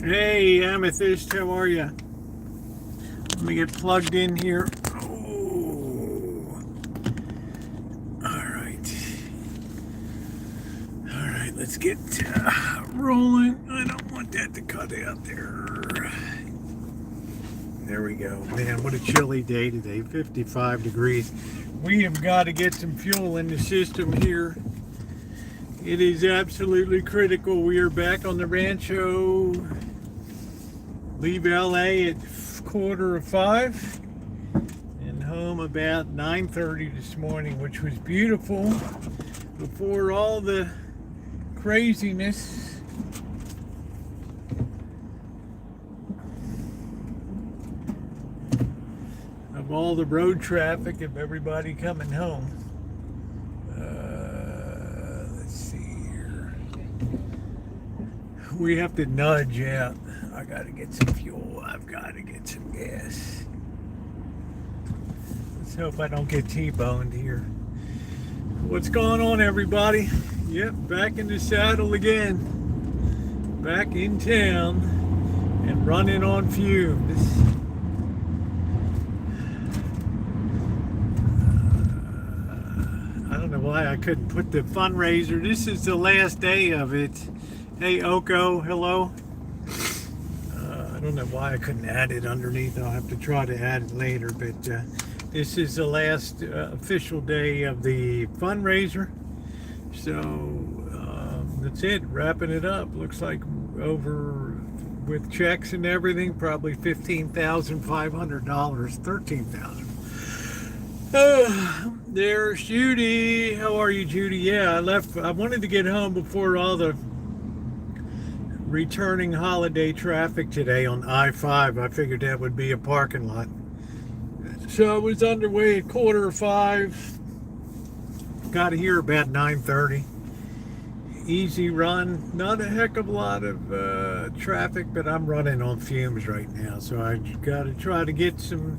Hey, Amethyst, how are you? Let me get plugged in here. Oh, all right. All right, let's get rolling. I don't want that to cut out there. There we go. Man, what a chilly day today, 55 degrees. We have got to get some fuel in the system here. It is absolutely critical. We are back on the Rancho. Leave LA at 4:45 and home about 9:30 this morning, which was beautiful before all the craziness. Of all the road traffic of everybody coming home. Let's see here. We have to nudge out. I gotta get some fuel. I've gotta get some gas. Let's hope I don't get T-boned here. What's going on, everybody? Yep, back in the saddle again. Back in town and running on fumes. I don't know why I couldn't put the fundraiser. This is the last day of it. Hey, Oko, hello. I don't know why I couldn't add it underneath. I'll have to try to add it later, but this is the last official day of the fundraiser. So that's it, wrapping it up. Looks like over, with checks and everything, probably $15,500, $13,000. There's Judy. How are you, Judy? Yeah, I wanted to get home before all the returning holiday traffic today on I-5. I figured that would be a parking lot. So I was underway at 4:45. Got here about 9:30. Easy run. Not a heck of a lot of traffic, but I'm running on fumes right now. So I got to try to get some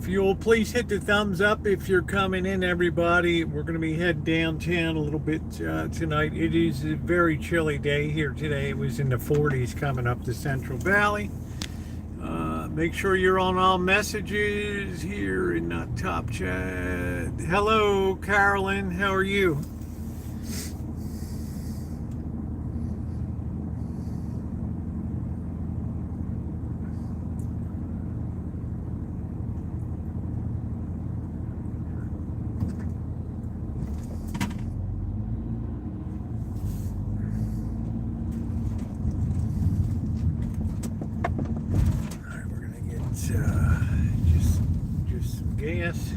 fuel. Please hit the thumbs up if you're coming in, everybody. We're going to be heading downtown a little bit tonight. It is a very chilly day here today. It was in the 40s coming up the Central Valley. Make sure you're on all messages here in the top chat. Hello, Carolyn. How are you? Just some gas.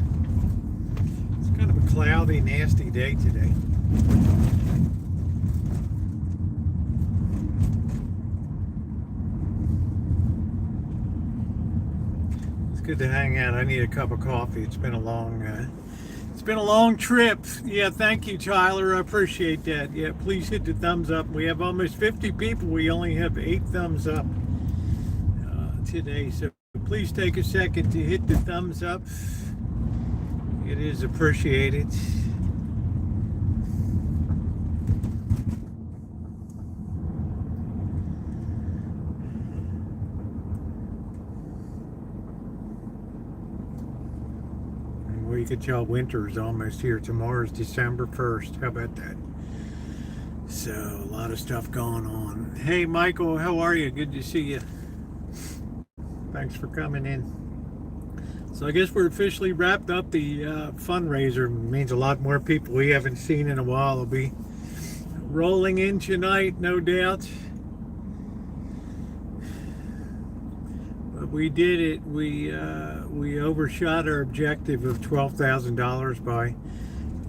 It's kind of a cloudy, nasty day today. It's good to hang out. I need a cup of coffee. It's been a long trip. Yeah, thank you, Tyler. I appreciate that. Yeah, please hit the thumbs up. We have almost 50 people. We only have 8 thumbs up today, so please take a second to hit the thumbs up. It is appreciated. Well, you could tell winter is almost here. Tomorrow's December 1st. How about that? So, a lot of stuff going on. Hey, Michael, how are you? Good to see you. Thanks for coming in. So I guess we're officially wrapped up the fundraiser. It means a lot more people we haven't seen in a while will be rolling in tonight, no doubt. But we did it. We overshot our objective of $12,000 by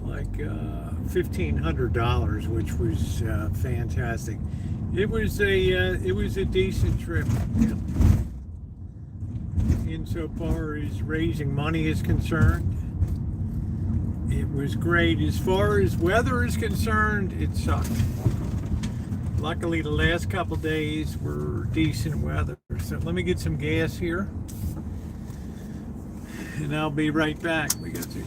like $1,500, which was fantastic. It was a decent trip. Yeah. Insofar as raising money is concerned, it was great. As far as weather is concerned, it sucked. Luckily, the last couple days were decent weather. So let me get some gas here, and I'll be right back. We got to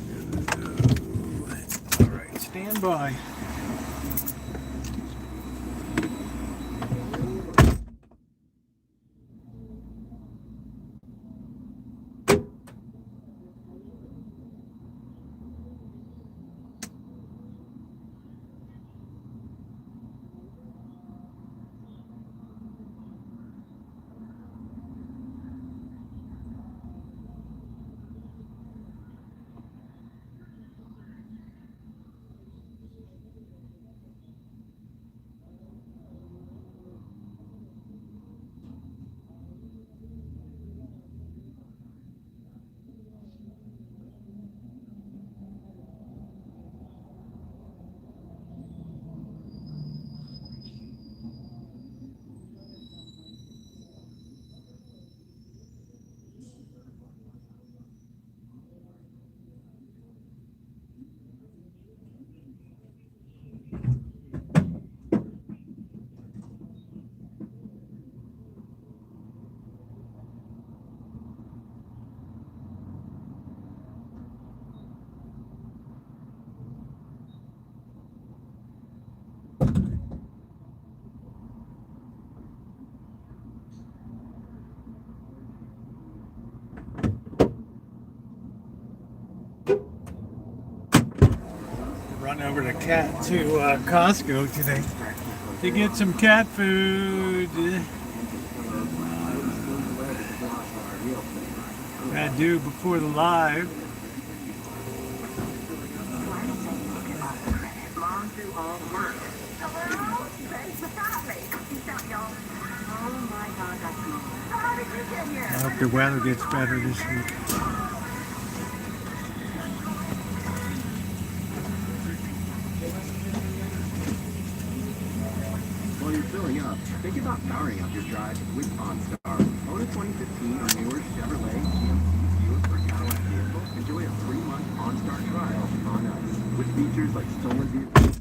all right, stand by. Run over to Costco today to get some cat food. I do before the live. I hope the weather gets better this week. While you're filling up, think about powering up your drive with OnStar. Own a 2015 or newer Chevrolet, GMC, Buick, or Cadillac vehicle. Enjoy a 3-month OnStar trial on us. With features like stolen vehicles.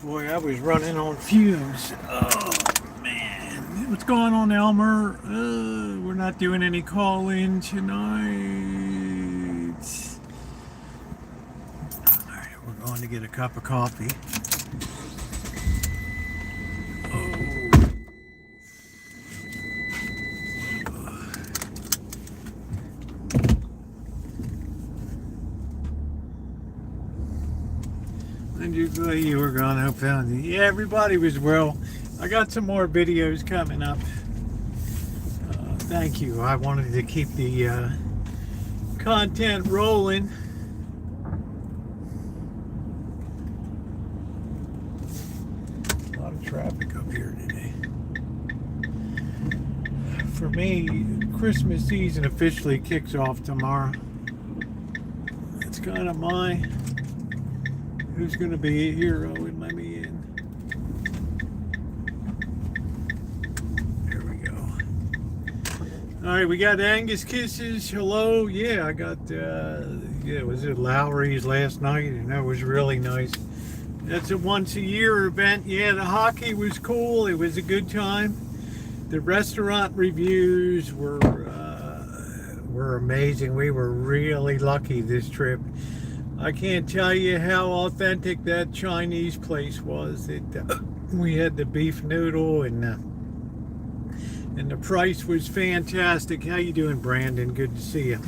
Boy, I was running on fumes. Oh, man. What's going on, Elmer? We're not doing any call-in tonight. All right, we're going to get a cup of coffee. And you were gone. I found you. Yeah, everybody was well. I got some more videos coming up. Thank you. I wanted to keep the content rolling. A lot of traffic up here today. For me, Christmas season officially kicks off tomorrow. It's kind of my who's going to be a hero and let me in. There we go. All right, we got Angus Kisses. Hello. Yeah, I got, was it Lowry's last night? And that was really nice. That's a once a year event. Yeah, the hockey was cool. It was a good time. The restaurant reviews were amazing. We were really lucky this trip. I can't tell you how authentic that Chinese place was. We had the beef noodle and the price was fantastic. How you doing, Brandon? Good to see you.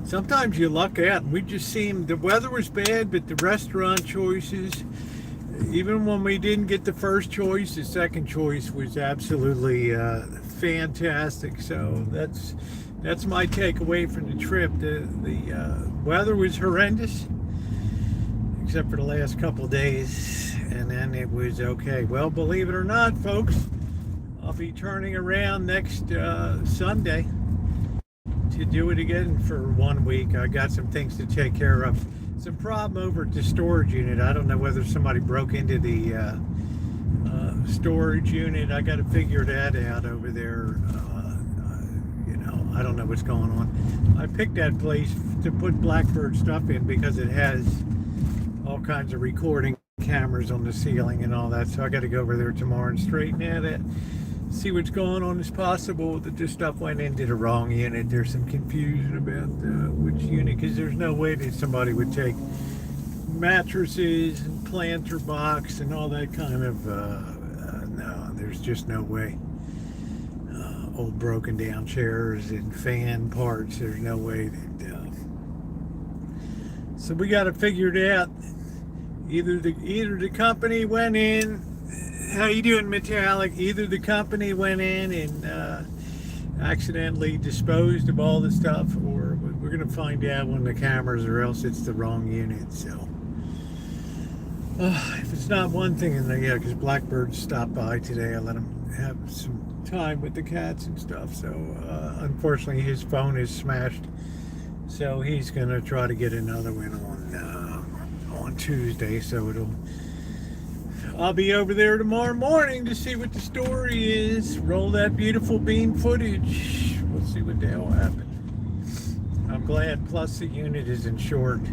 Sometimes you luck out. We just seemed, the weather was bad, but the restaurant choices, even when we didn't get the first choice, the second choice was absolutely fantastic. So that's my takeaway from the trip. The weather was horrendous, except for the last couple of days, and then it was okay. Well, believe it or not, folks, I'll be turning around next Sunday to do it again for 1 week. I got some things to take care of. Some problem over at the storage unit. I don't know whether somebody broke into the storage unit. I got to figure that out over there. I don't know what's going on. I picked that place to put Blackbird stuff in because it has all kinds of recording cameras on the ceiling and all that. So I got to go over there tomorrow and straighten that out. See what's going on. It's possible that this stuff went into the wrong unit. There's some confusion about which unit, because there's no way that somebody would take mattresses and planter box and all that kind of, no, there's just no way. Old broken down chairs and fan parts, there's no way that, so we got to figure it out. Either the company went in, how you doing, Metallic? Either the company went in and accidentally disposed of all the stuff, or we're going to find out when the cameras, or else it's the wrong unit. So if it's not one thing, then yeah, because Blackbird stopped by today, I let him have some time with the cats and stuff. So unfortunately his phone is smashed, so he's going to try to get another one on Tuesday. So I'll be over there tomorrow morning to see what the story is. Roll that beautiful bean footage. We'll see what the hell happened. I'm glad. Plus the unit is insured,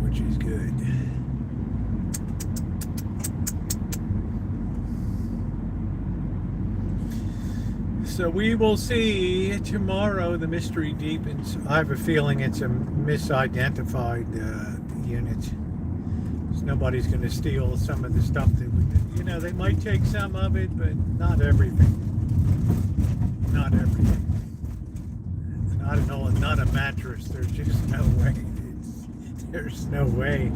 which is good. So we will see tomorrow. The mystery deepens. I have a feeling it's a misidentified unit. So nobody's going to steal some of the stuff that they might take some of it, but not everything. Not everything. Not a mattress. There's just no way. There's no way.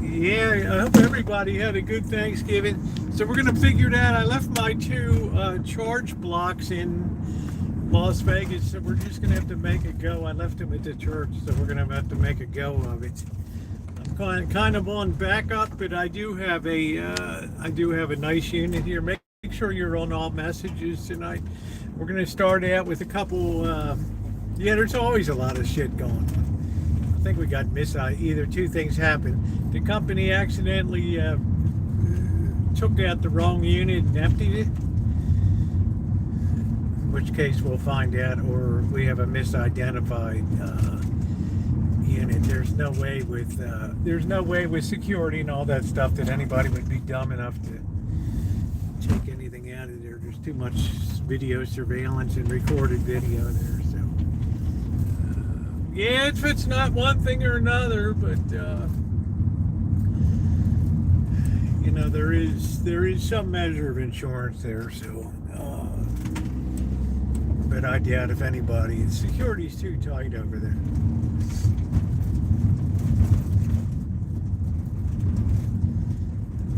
Yeah, I hope everybody had a good Thanksgiving. So we're going to figure it out. I left my 2 charge blocks in Las Vegas, so we're just going to have to make a go. I left them at the church, so we're going to have to make a go of it. I'm kind of on backup, but I do have a nice unit here. Make sure you're on all messages tonight. We're going to start out with a couple. There's always a lot of shit going on. I think we got either two things happened. The company accidentally took out the wrong unit and emptied it, in which case we'll find out, or we have a misidentified unit. There's no way with security and all that stuff that anybody would be dumb enough to take anything out of there. There's too much video surveillance and recorded video there. So, yeah, if it's not one thing or another, but you know, there is some measure of insurance there. So, but I doubt if anybody. The security's too tight over there.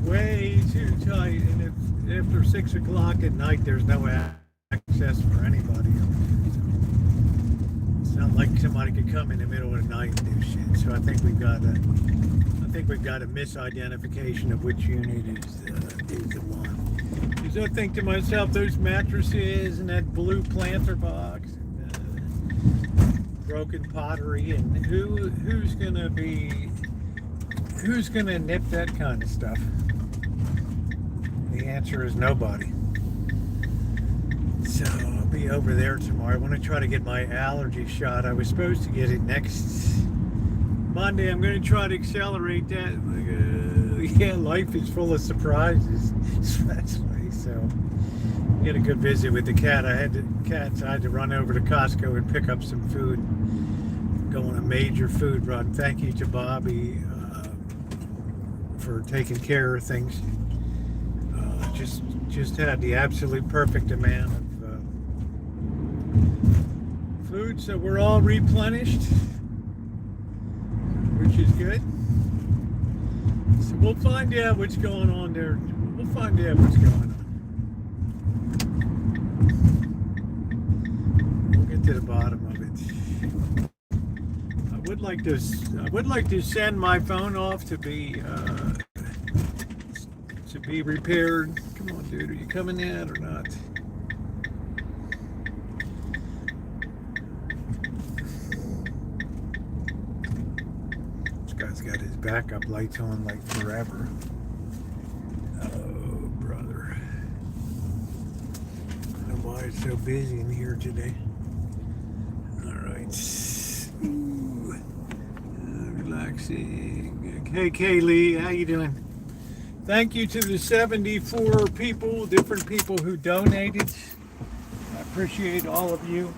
Way too tight, and if after 6 o'clock at night there's no access for anybody. It's not like somebody could come in the middle of the night and do shit. So I think we've got a misidentification of which unit is the one. Because I think to myself, those mattresses and that blue planter box and broken pottery, and who's gonna nip that kind of stuff? The answer is nobody. So I'll be over there tomorrow. I want to try to get my allergy shot. I was supposed to get it next Monday. I'm going to try to accelerate that. Yeah, life is full of surprises. That's why. So get a good visit with the cat. I had to run over to Costco and pick up some food. Go on a major food run. Thank you to Bobby for taking care of things. Just had the absolute perfect amount of food, so we're all replenished, which is good. So we'll find out what's going on there. We'll find out what's going on. We'll get to the bottom of it. I would like to send my phone off to be repaired. Come on, dude, are you coming in or not? This guy's got his backup lights on like forever. Oh, brother. I don't know why it's so busy in here today. Alright. Relaxing. Hey, Kaylee, how you doing? Thank you to the 74 people, different people who donated. I appreciate all of you.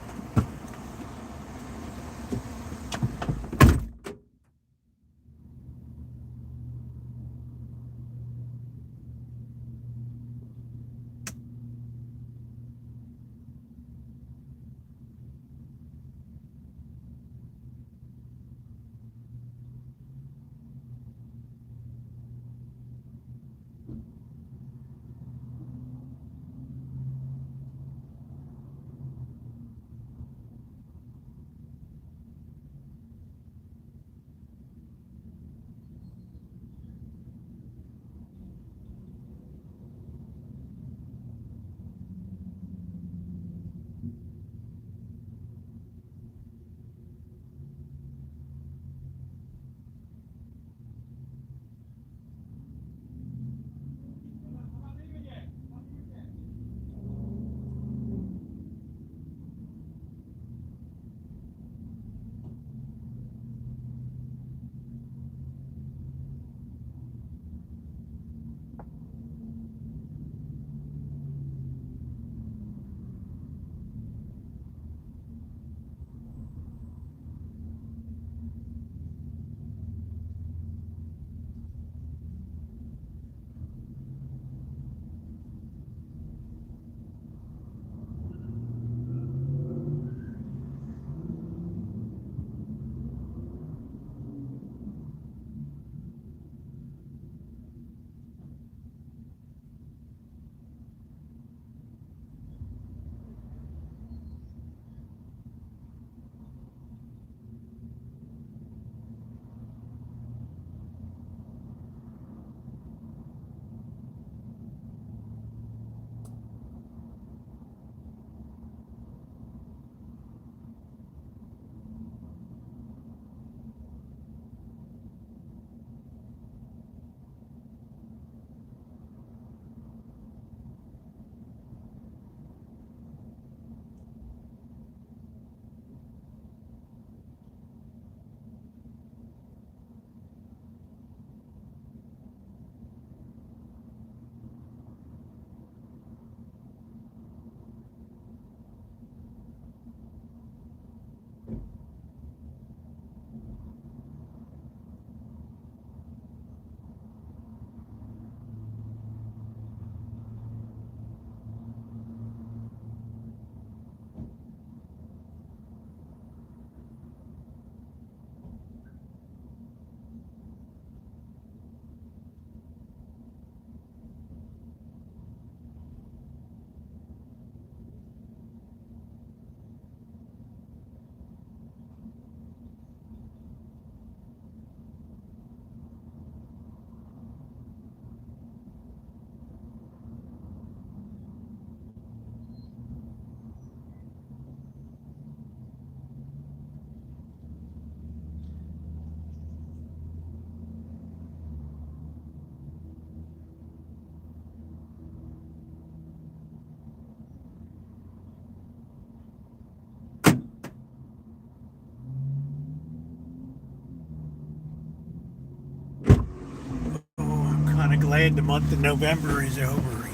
kind of glad the month of November is over.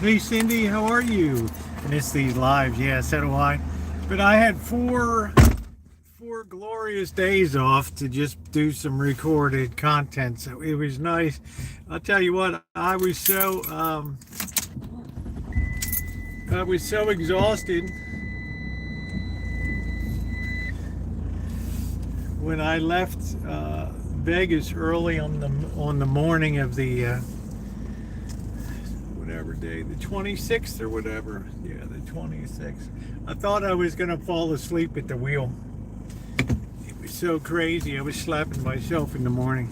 Hey Cindy, how are you? I miss these lives. Yeah, so do I. But I had four glorious days off to just do some recorded content, so it was nice. I'll tell you what, I was so exhausted when I left Vegas early on the morning of the whatever day, the 26th or whatever. Yeah, the 26th. I thought I was gonna fall asleep at the wheel. It was so crazy. I was slapping myself in the morning.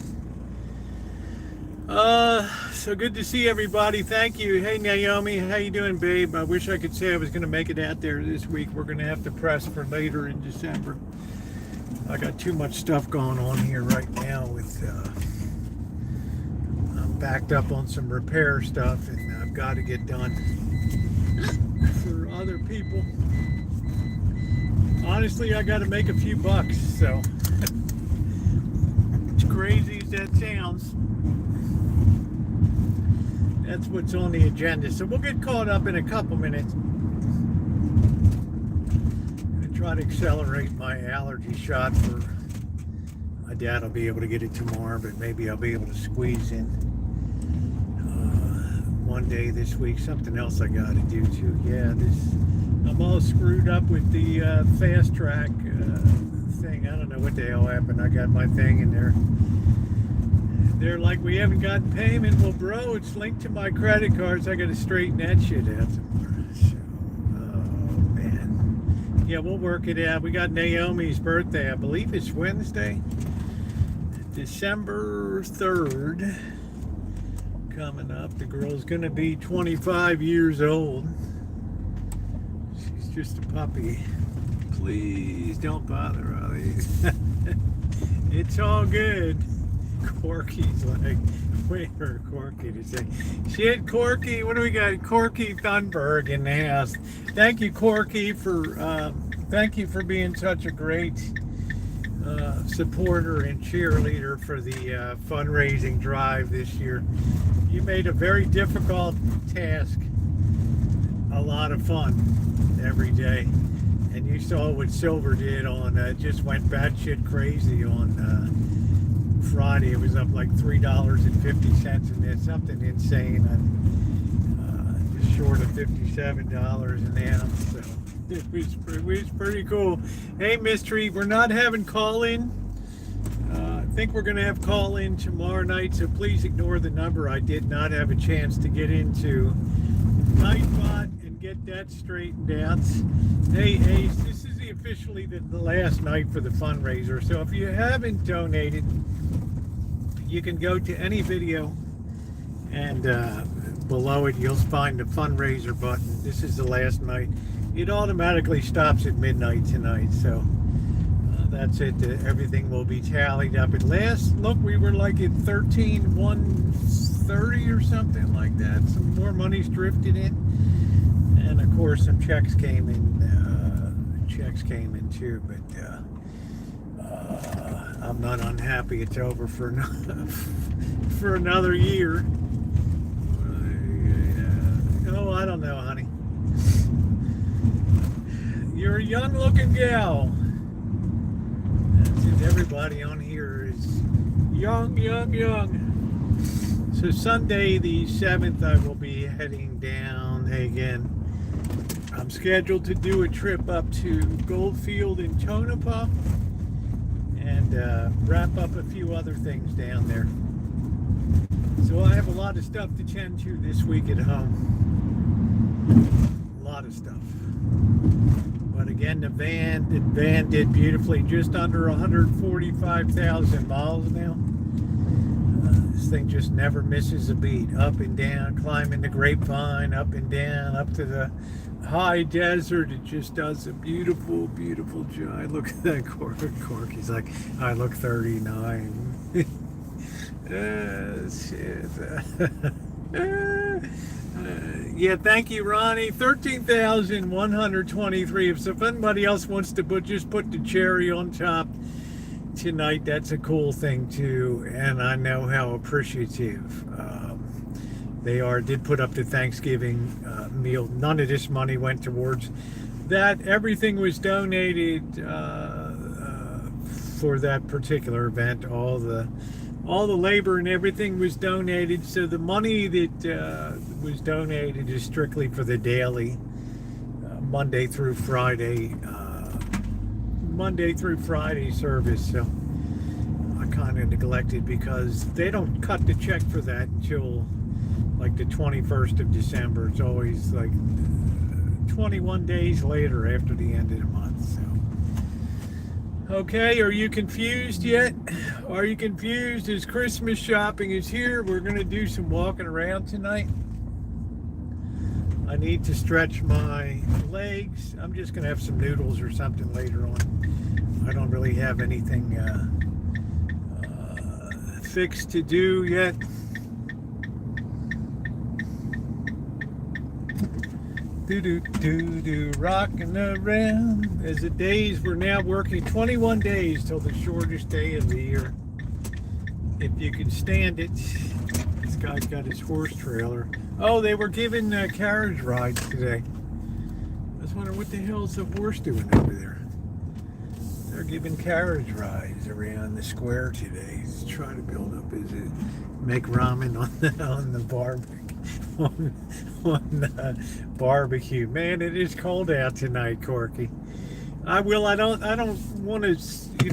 So good to see everybody. Thank you. Hey Naomi, how you doing, babe? I wish I could say I was gonna make it out there this week. We're gonna have to press for later in December. I got too much stuff going on here right now with I'm backed up on some repair stuff and I've got to get done for other people. Honestly, I got to make a few bucks, so as crazy as that sounds, that's what's on the agenda. So we'll get caught up in a couple minutes. Try to accelerate my allergy shot for my dad. Will be able to get it tomorrow, but maybe I'll be able to squeeze in one day this week. Something else I got to do too. Yeah, I'm all screwed up with the fast track thing. I don't know what the hell happened. I got my thing in there. They're like, we haven't gotten payment. Well, bro, it's linked to my credit cards. I got to straighten that shit out tomorrow. Yeah, we'll work it out. We got Naomi's birthday. I believe it's Wednesday, December 3rd, coming up. The girl's going to be 25 years old. She's just a puppy. Please don't bother her. It's all good. Corky's like, wait for Corky to say, shit, Corky, what do we got? Corky Thunberg in the house. Thank you, Corky, thank you for being such a great supporter and cheerleader for the fundraising drive this year. You made a very difficult task a lot of fun every day. And you saw what Silver did on, just went batshit crazy on Friday. It was up like $3.50, and there's something insane. Just short of $57 an ounce. So it was pretty cool. Hey, Mystery, we're not having call-in. I think we're going to have call-in tomorrow night, so please ignore the number. I did not have a chance to get into Nightbot and get that straightened out. Hey, Ace, this is officially the last night for the fundraiser, so if you haven't donated, you can go to any video and below it you'll find the fundraiser button. This is the last night. It automatically stops at midnight tonight, so that's it. Everything will be tallied up. At last look, we were like at 13,130 or something like that. Some more money's drifted in, and of course some checks came in. Too, but I'm not unhappy it's over for another year. Oh, I don't know, honey. You're a young looking gal. That's it. Everybody on here is young. So Sunday the 7th I will be heading down again. I'm scheduled to do a trip up to Goldfield in Tonopah and wrap up a few other things down there. So I have a lot of stuff to tend to this week at home. A lot of stuff. But again, the van did beautifully, just under 145,000 miles now. This thing just never misses a beat. Up and down, climbing the grapevine, up and down, up to the high desert. It just does a beautiful job. Look at that cork. He's like, I look 39. Shit. Yeah, thank you, Ronnie. 13,123. If somebody else wants to just put the cherry on top, tonight. That's a cool thing too, and I know how appreciative they are. Did put up the Thanksgiving meal. None of this money went towards that. Everything was donated for that particular event. All the labor and everything was donated. So the money that was donated is strictly for the daily Monday through Friday service. So I kind of neglected because they don't cut the check for that until like the 21st of December. It's always like 21 days later after the end of the month. So okay, are you confused yet? Are you confused as Christmas shopping is here? We're going to do some walking around tonight. I need to stretch my legs. I'm just going to have some noodles or something later on. I don't really have anything fixed to do yet. Rocking around as the days, we're now working 21 days till the shortest day of the year. If you can stand it. This guy's got his horse trailer. Oh, they were giving carriage rides today. I was wondering what the hell's the horse doing over there. They're giving carriage rides around the square today. He's trying to build up his make ramen on the barbecue. on barbecue. Man, it is cold out tonight, Corky. I don't want to,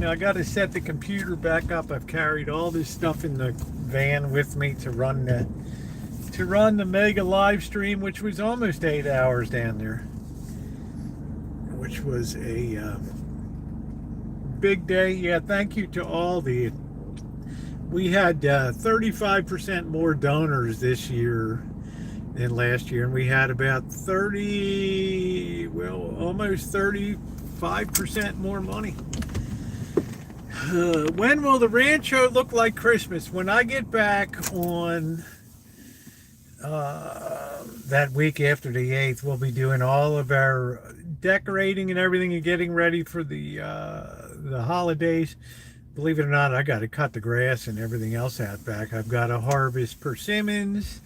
I got to set the computer back up. I've carried all this stuff in the van with me to run the mega live stream, which was almost 8 hours down there, which was a big day. Yeah, thank you to all we had 35% more donors this year than last year, and we had about almost 35% more money. When will the Rancho look like Christmas? When I get back on that week after the 8th, we'll be doing all of our decorating and everything and getting ready for the holidays. Believe it or not, I got to cut the grass and everything else out back. I've got to harvest persimmons.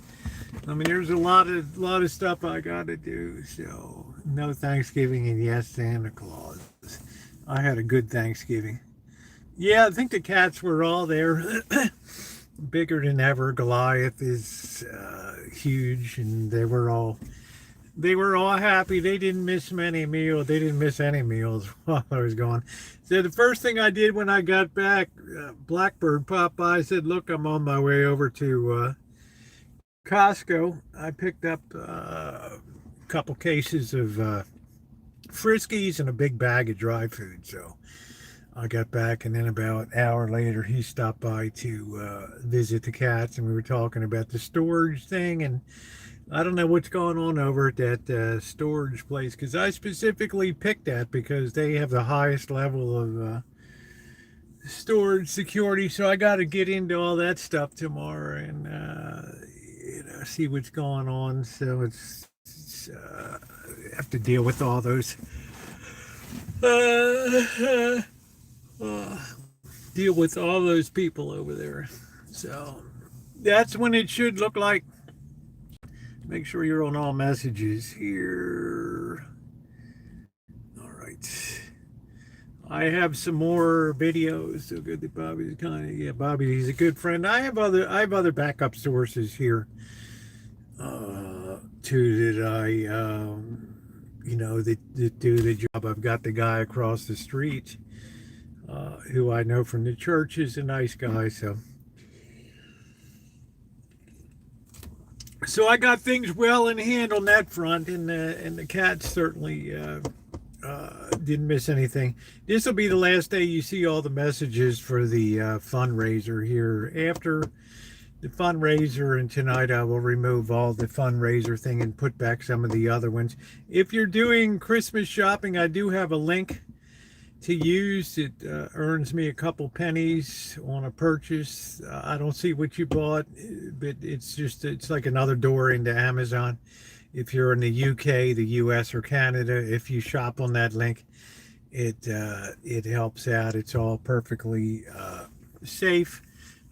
I mean, there's a lot of stuff I got to do. So no Thanksgiving and yes, Santa Claus. I had a good Thanksgiving. Yeah, I think the cats were all there. Bigger than ever. Goliath is huge, and they were all happy. They didn't miss many meals. They didn't miss any meals while I was gone. So the first thing I did when I got back, Blackbird popped by. I said, look, I'm on my way over to Costco. I picked up a couple cases of Friskies and a big bag of dry food. So I got back, and then about an hour later, he stopped by to visit the cats, and we were talking about the storage thing. And I don't know what's going on over at that storage place, because I specifically picked that because they have the highest level of storage security. So I got to get into all that stuff tomorrow and see what's going on. So it's have to deal with all those deal with all those people over there. So that's when it should look like. Make sure you're on all messages here. All right. I have some more videos. So good that Bobby's Bobby, he's a good friend. I have other backup sources here too that I that do the job. I've got the guy across the street who I know from the church is a nice guy, so I got things well in hand on that front, and the cats certainly didn't miss anything. This will be the last day you see all the messages for the fundraiser here. After the fundraiser and tonight, I will remove all the fundraiser thing and put back some of the other ones. If you're doing Christmas shopping, I do have a link to use. It earns me a couple pennies on a purchase. I don't see what you bought, but it's like another door into Amazon. If you're in the UK, the US, or Canada, if you shop on that link, it helps out. It's all perfectly safe.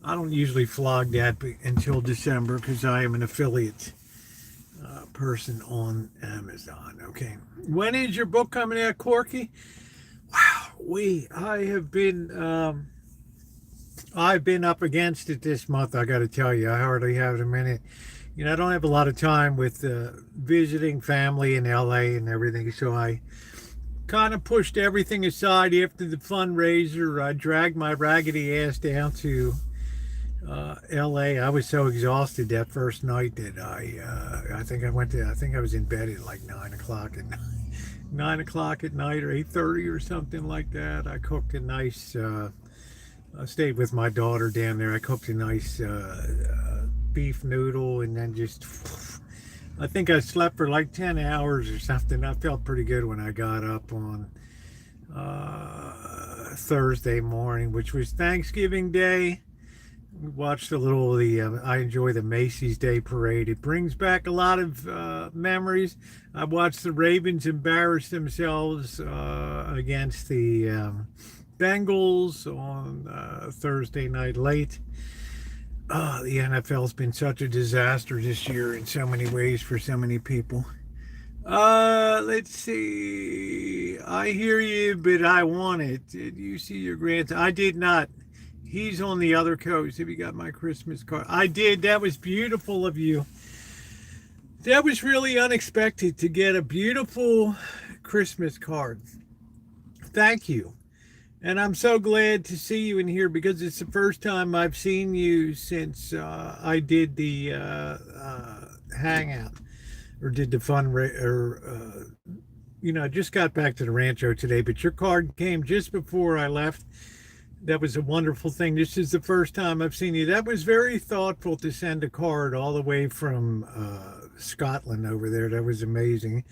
I don't usually flog that until December because I am an affiliate person on Amazon. Okay, when is your book coming out, Corky? Wow, I've been up against it this month. I got to tell you, I hardly have a minute. You know, I don't have a lot of time with visiting family in LA and everything, so I kind of pushed everything aside after the fundraiser. I dragged my raggedy ass down to LA. I was so exhausted that first night that I think I was in bed at like 9 o'clock at night. 9 o'clock at night or 8:30 or something like that. I cooked a nice I stayed with my daughter down there. I cooked a nice beef noodle and then just I think I slept for like 10 hours or something. I felt pretty good when I got up on Thursday morning, which was Thanksgiving Day. We watched a little of I enjoy the Macy's Day Parade. It brings back a lot of memories. I watched the Ravens embarrass themselves against the Bengals on Thursday night late. The NFL's been such a disaster this year in so many ways for so many people. Let's see. I hear you, but I want it. Did you see your grandson? I did not. He's on the other coast. Have you got my Christmas card? I did. That was beautiful of you. That was really unexpected to get a beautiful Christmas card. Thank you. And I'm so glad to see you in here because it's the first time I've seen you since I did the hangout or did the I just got back to the Rancho today, but your card came just before I left. That was a wonderful thing. This is the first time I've seen you. That was very thoughtful to send a card all the way from Scotland over there. That was amazing.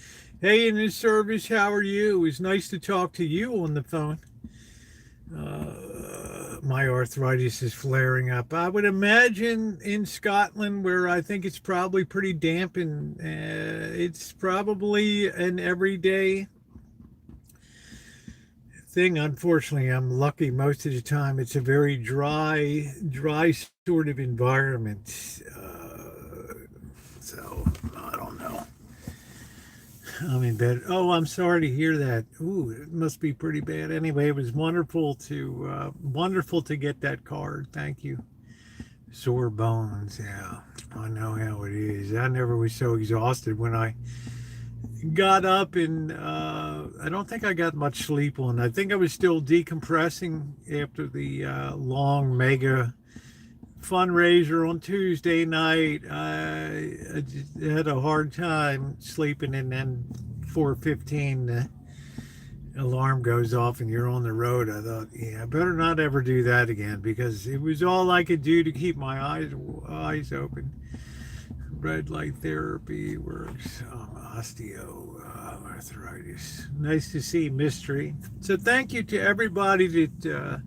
Hey, in this service, how are you? It was nice to talk to you on the phone. My arthritis is flaring up. I would imagine in Scotland, where I think it's probably pretty damp and it's probably an everyday thing. Unfortunately, I'm lucky most of the time. It's a very dry sort of environment. So I don't know. I'm in bed. Oh, I'm sorry to hear that. Ooh, it must be pretty bad. Anyway, it was wonderful to get that card. Thank you. Sore bones. Yeah, I know how it is. I never was so exhausted when I got up, and I don't think I got much sleep on. I think I was still decompressing after the long mega fundraiser on Tuesday night. I just had a hard time sleeping, and then 4:15 the alarm goes off and you're on the road. I thought, yeah, I better not ever do that again because it was all I could do to keep my eyes open. Red light therapy works. Osteoarthritis. Nice to see Mystery. So thank you to everybody that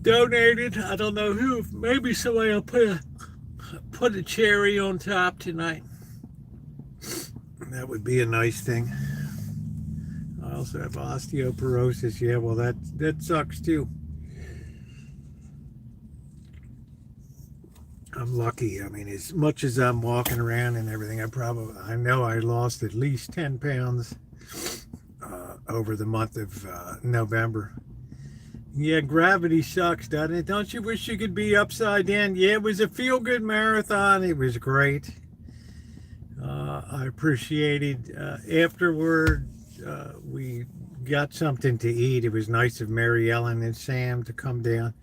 donated. I don't know who. Maybe somebody will put a cherry on top tonight. That would be a nice thing. I also have osteoporosis. Yeah, well that sucks too. I'm lucky. I mean, as much as I'm walking around and everything, I know I lost at least 10 pounds over the month of November. Yeah, gravity sucks, doesn't it? Don't you wish you could be upside down? Yeah, it was a feel-good marathon. It was great. I appreciated afterward. We got something to eat. It was nice of Mary Ellen and Sam to come down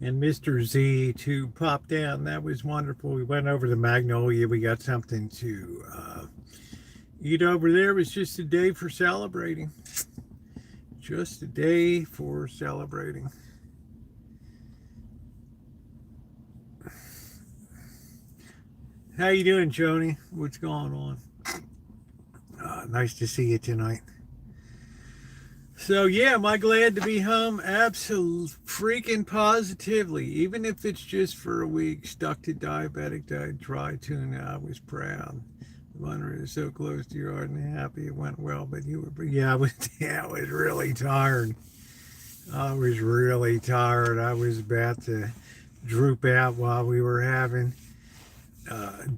and Mr. Z to pop down. That was wonderful. We went over to Magnolia. We got something to eat over there. It was just a day for celebrating. Just a day for celebrating. How you doing, Joni? What's going on? Nice to see you tonight. So yeah, am I glad to be home? Absolutely, freaking positively. Even if it's just for a week, stuck to diabetic diet, dry tuna, I was proud. Monterey is so close to your heart and happy it went well, but yeah, I was, yeah, I was really tired. I was really tired. I was about to droop out while we were having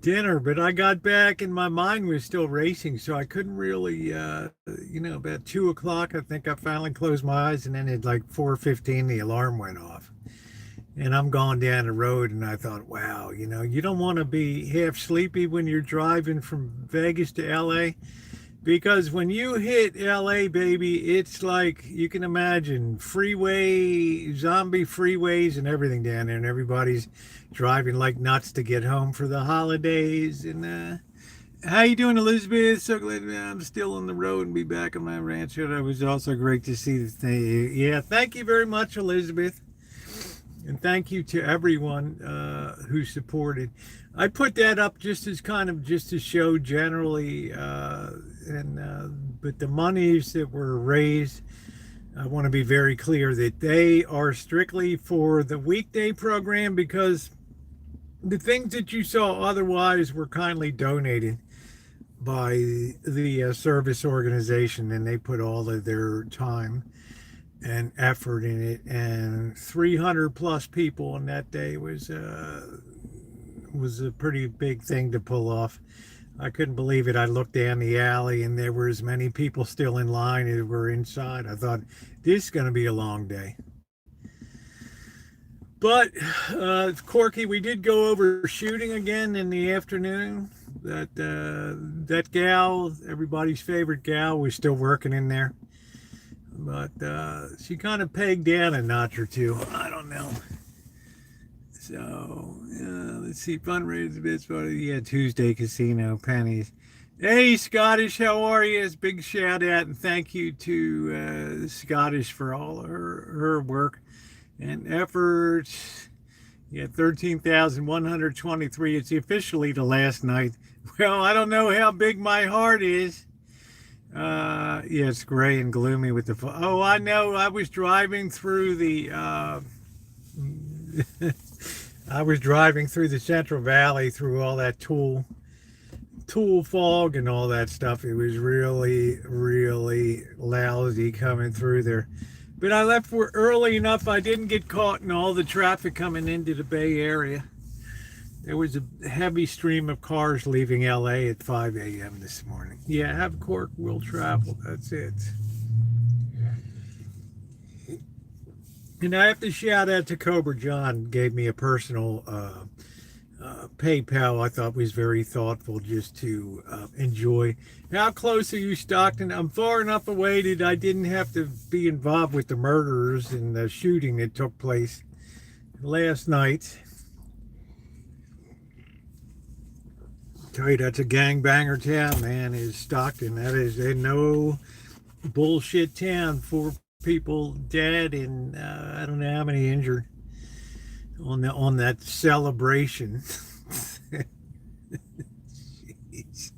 dinner, but I got back and my mind was still racing, so I couldn't really, about 2 o'clock, I think I finally closed my eyes, and then at like 4:15, the alarm went off. And I'm going down the road, and I thought, wow, you don't want to be half sleepy when you're driving from Vegas to LA, because when you hit LA, baby, it's like you can imagine zombie freeways and everything down there, and everybody's driving like nuts to get home for the holidays. And how you doing, Elizabeth? So glad I'm still on the road and be back on my rancho. That was also great to see the thing. Yeah, thank you very much, Elizabeth. And thank you to everyone who supported. I put that up just as kind of just to show generally, but the monies that were raised, I want to be very clear that they are strictly for the weekday program, because the things that you saw otherwise were kindly donated by the service organization, and they put all of their time and effort in it, and 300 plus people on that day was a pretty big thing to pull off. I couldn't believe it. I looked down the alley and there were as many people still in line as were inside. I thought, this is going to be a long day. But Corky, we did go over shooting again in the afternoon. That gal, everybody's favorite gal, was still working in there. But she kind of pegged down a notch or two. I don't know. So, let's see. Fundraiser bits. Yeah, Tuesday Casino Pennies. Hey, Scottish, how are you? It's a big shout out and thank you to Scottish for all her work and efforts. Yeah, 13,123. It's officially the last night. Well, I don't know how big my heart is. Yeah, it's gray and gloomy with the. Oh, I know. I was driving through the. I was driving through the Central Valley through all that tool fog and all that stuff. It was really, really lousy coming through there. But I left early enough. I didn't get caught in all the traffic coming into the Bay Area. There was a heavy stream of cars leaving LA at 5 a.m. this morning. Yeah, have Cork will travel. That's it. And I have to shout out to Cobra John. Gave me a personal PayPal. I thought was very thoughtful, just to enjoy. How close are you, Stockton? I'm far enough away that I didn't have to be involved with the murderers and the shooting that took place last night. Tell you, that's a gangbanger town, man. Is Stockton. That is a no bullshit town. 4 people dead and I don't know how many injured on that celebration. Jeez.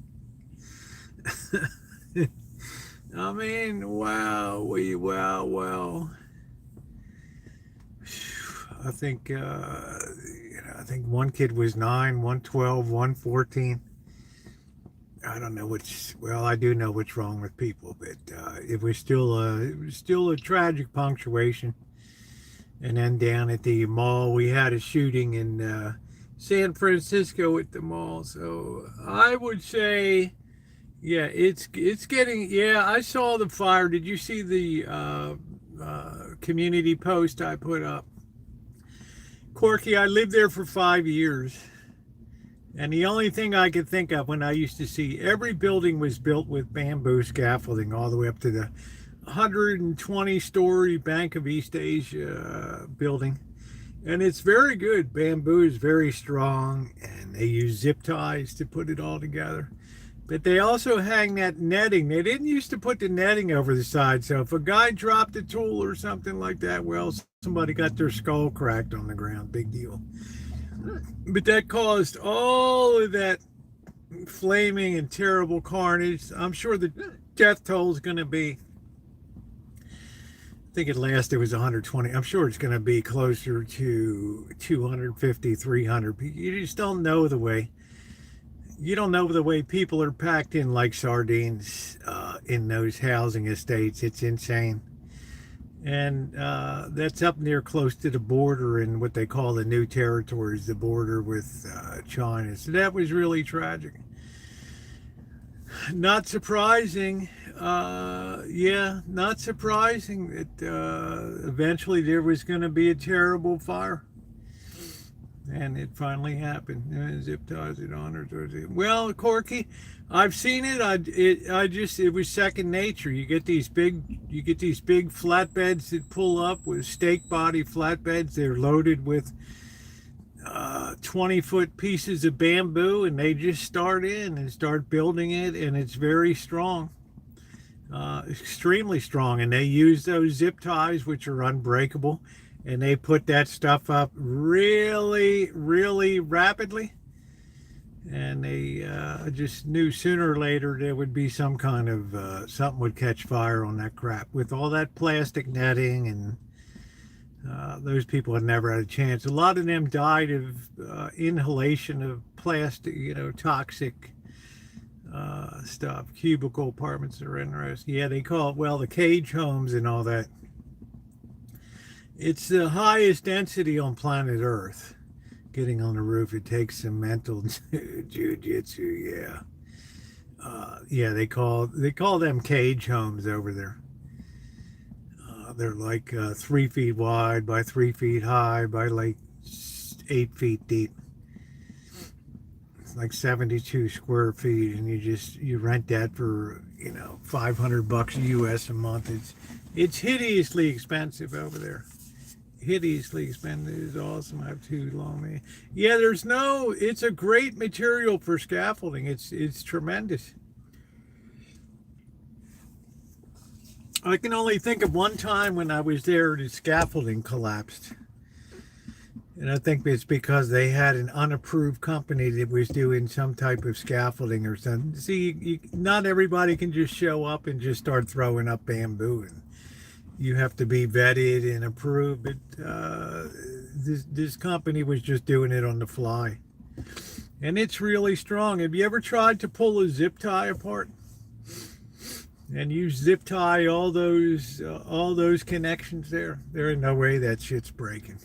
I mean, wow. I think I think one kid was 9, one 12, one 14. I don't know which. Well, I do know what's wrong with people, but it was still a tragic punctuation. And then down at the mall, we had a shooting in San Francisco at the mall. So I would say, yeah, it's getting. Yeah, I saw the fire. Did you see the community post I put up? Corky, I lived there for 5 years. And the only thing I could think of when I used to see every building was built with bamboo scaffolding all the way up to the 120-story Bank of East Asia building. And it's very good. Bamboo is very strong, and they use zip ties to put it all together. But they also hang that netting. They didn't used to put the netting over the side, so if a guy dropped a tool or something like that, well, somebody got their skull cracked on the ground. Big deal. But that caused all of that flaming and terrible carnage. I'm sure the death toll is going to be, I think at last it was 120. I'm sure it's going to be closer to 250, 300. You just don't know the way You don't know the way people are packed in like sardines in those housing estates. It's insane. And that's up near close to the border in what they call the New Territories, the border with China. So that was really tragic. Not surprising. Yeah, not surprising that eventually there was going to be a terrible fire. And it finally happened. Zip ties it on or well, Corky, I've seen it. It was second nature. You get these big flatbeds that pull up with stake body flatbeds. They're loaded with 20-foot pieces of bamboo, and they just start building it, and it's very strong, extremely strong. And they use those zip ties, which are unbreakable. And they put that stuff up really, really rapidly. And they just knew sooner or later there would be some kind of, something would catch fire on that crap. With all that plastic netting, and those people had never had a chance. A lot of them died of inhalation of plastic, toxic stuff. Cubicle apartments are interesting. Yeah, they call it, well, the cage homes and all that. It's the highest density on planet Earth. Getting on the roof, it takes some mental jujitsu. Yeah, yeah. They call them cage homes over there. They're like 3 feet wide by 3 feet high by like 8 feet deep. It's like 72 square feet, and you rent that for $500 US a month. It's hideously expensive over there. Hideously expensive. Is awesome. I have too long. Yeah, it's a great material for scaffolding. It's tremendous. I can only think of one time when I was there, the scaffolding collapsed. And I think it's because they had an unapproved company that was doing some type of scaffolding or something. See, not everybody can just show up and just start throwing up bamboo. And you have to be vetted and approved. But this company was just doing it on the fly. And it's really strong. Have you ever tried to pull a zip tie apart? And you zip tie all those connections there? There ain't no way that shit's breaking.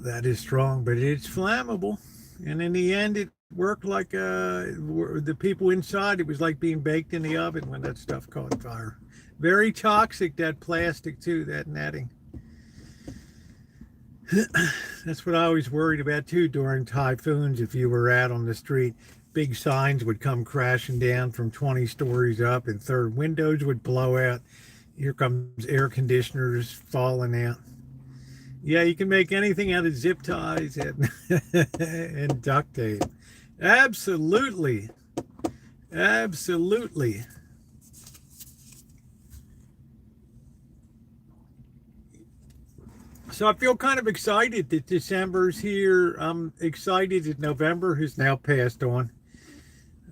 That is strong, but it's flammable. And in the end, it worked like the people inside. It was like being baked in the oven when that stuff caught fire. Very toxic, that plastic too, that netting. That's what I was worried about too during typhoons. If you were out on the street, big signs would come crashing down from 20 stories up, and third windows would blow out. Here comes air conditioners falling out. Yeah, you can make anything out of zip ties and duct tape. Absolutely. Absolutely. So I feel kind of excited that December's here. I'm excited that November has now passed on.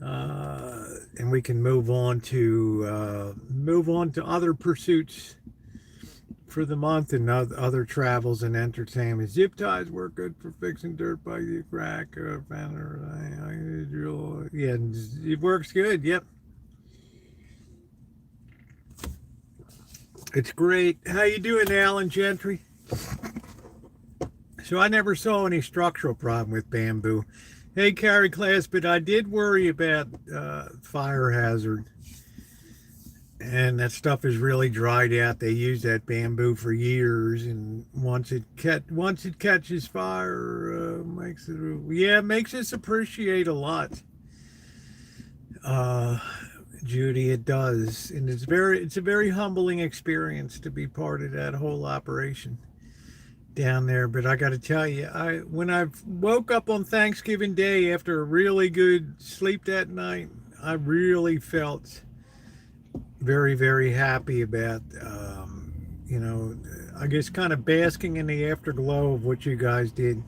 And we can move on to other pursuits for the month and other travels and entertainment. Zip ties work good for fixing dirt by the crack or fender. Yeah, it works good. Yep. It's great. How you doing, Alan Gentry? So I never saw any structural problem with bamboo. Hey, Carrie Class, but I did worry about fire hazard. And that stuff is really dried out. They use that bamboo for years, and once it catches fire, makes us appreciate a lot. Judy, it does, and it's a very humbling experience to be part of that whole operation down there. But I got to tell you, when I woke up on Thanksgiving Day after a really good sleep that night, I really felt very, very happy about, I guess kind of basking in the afterglow of what you guys did.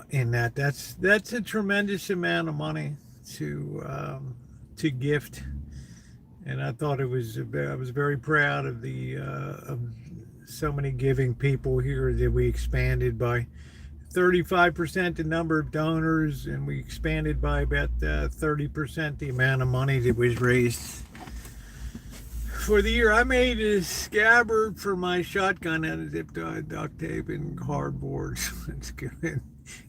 In that's a tremendous amount of money to gift, and I thought I was very proud of so many giving people here that we expanded by 35% the number of donors, and we expanded by about 30% the amount of money that was raised for the year. I made a scabbard for my shotgun out of zip tie, duct tape, and cardboard. That's good.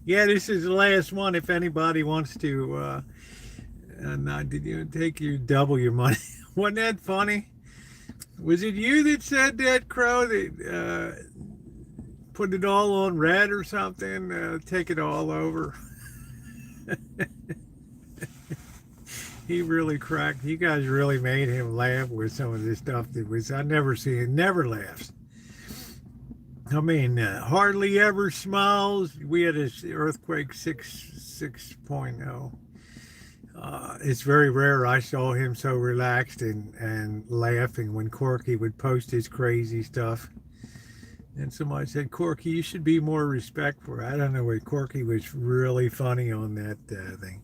Yeah, this is the last one. If anybody wants to, not did you take your double your money? Wasn't that funny? Was it you that said that, Crow? That put it all on red or something? Take it all over. He really cracked. You guys really made him laugh with some of this stuff that was, I never see it, never laughs. I mean, hardly ever smiles. We had an earthquake 6.0. It's very rare I saw him so relaxed and laughing when Corky would post his crazy stuff. And somebody said, Corky, you should be more respectful. I don't know where Corky was really funny on that thing.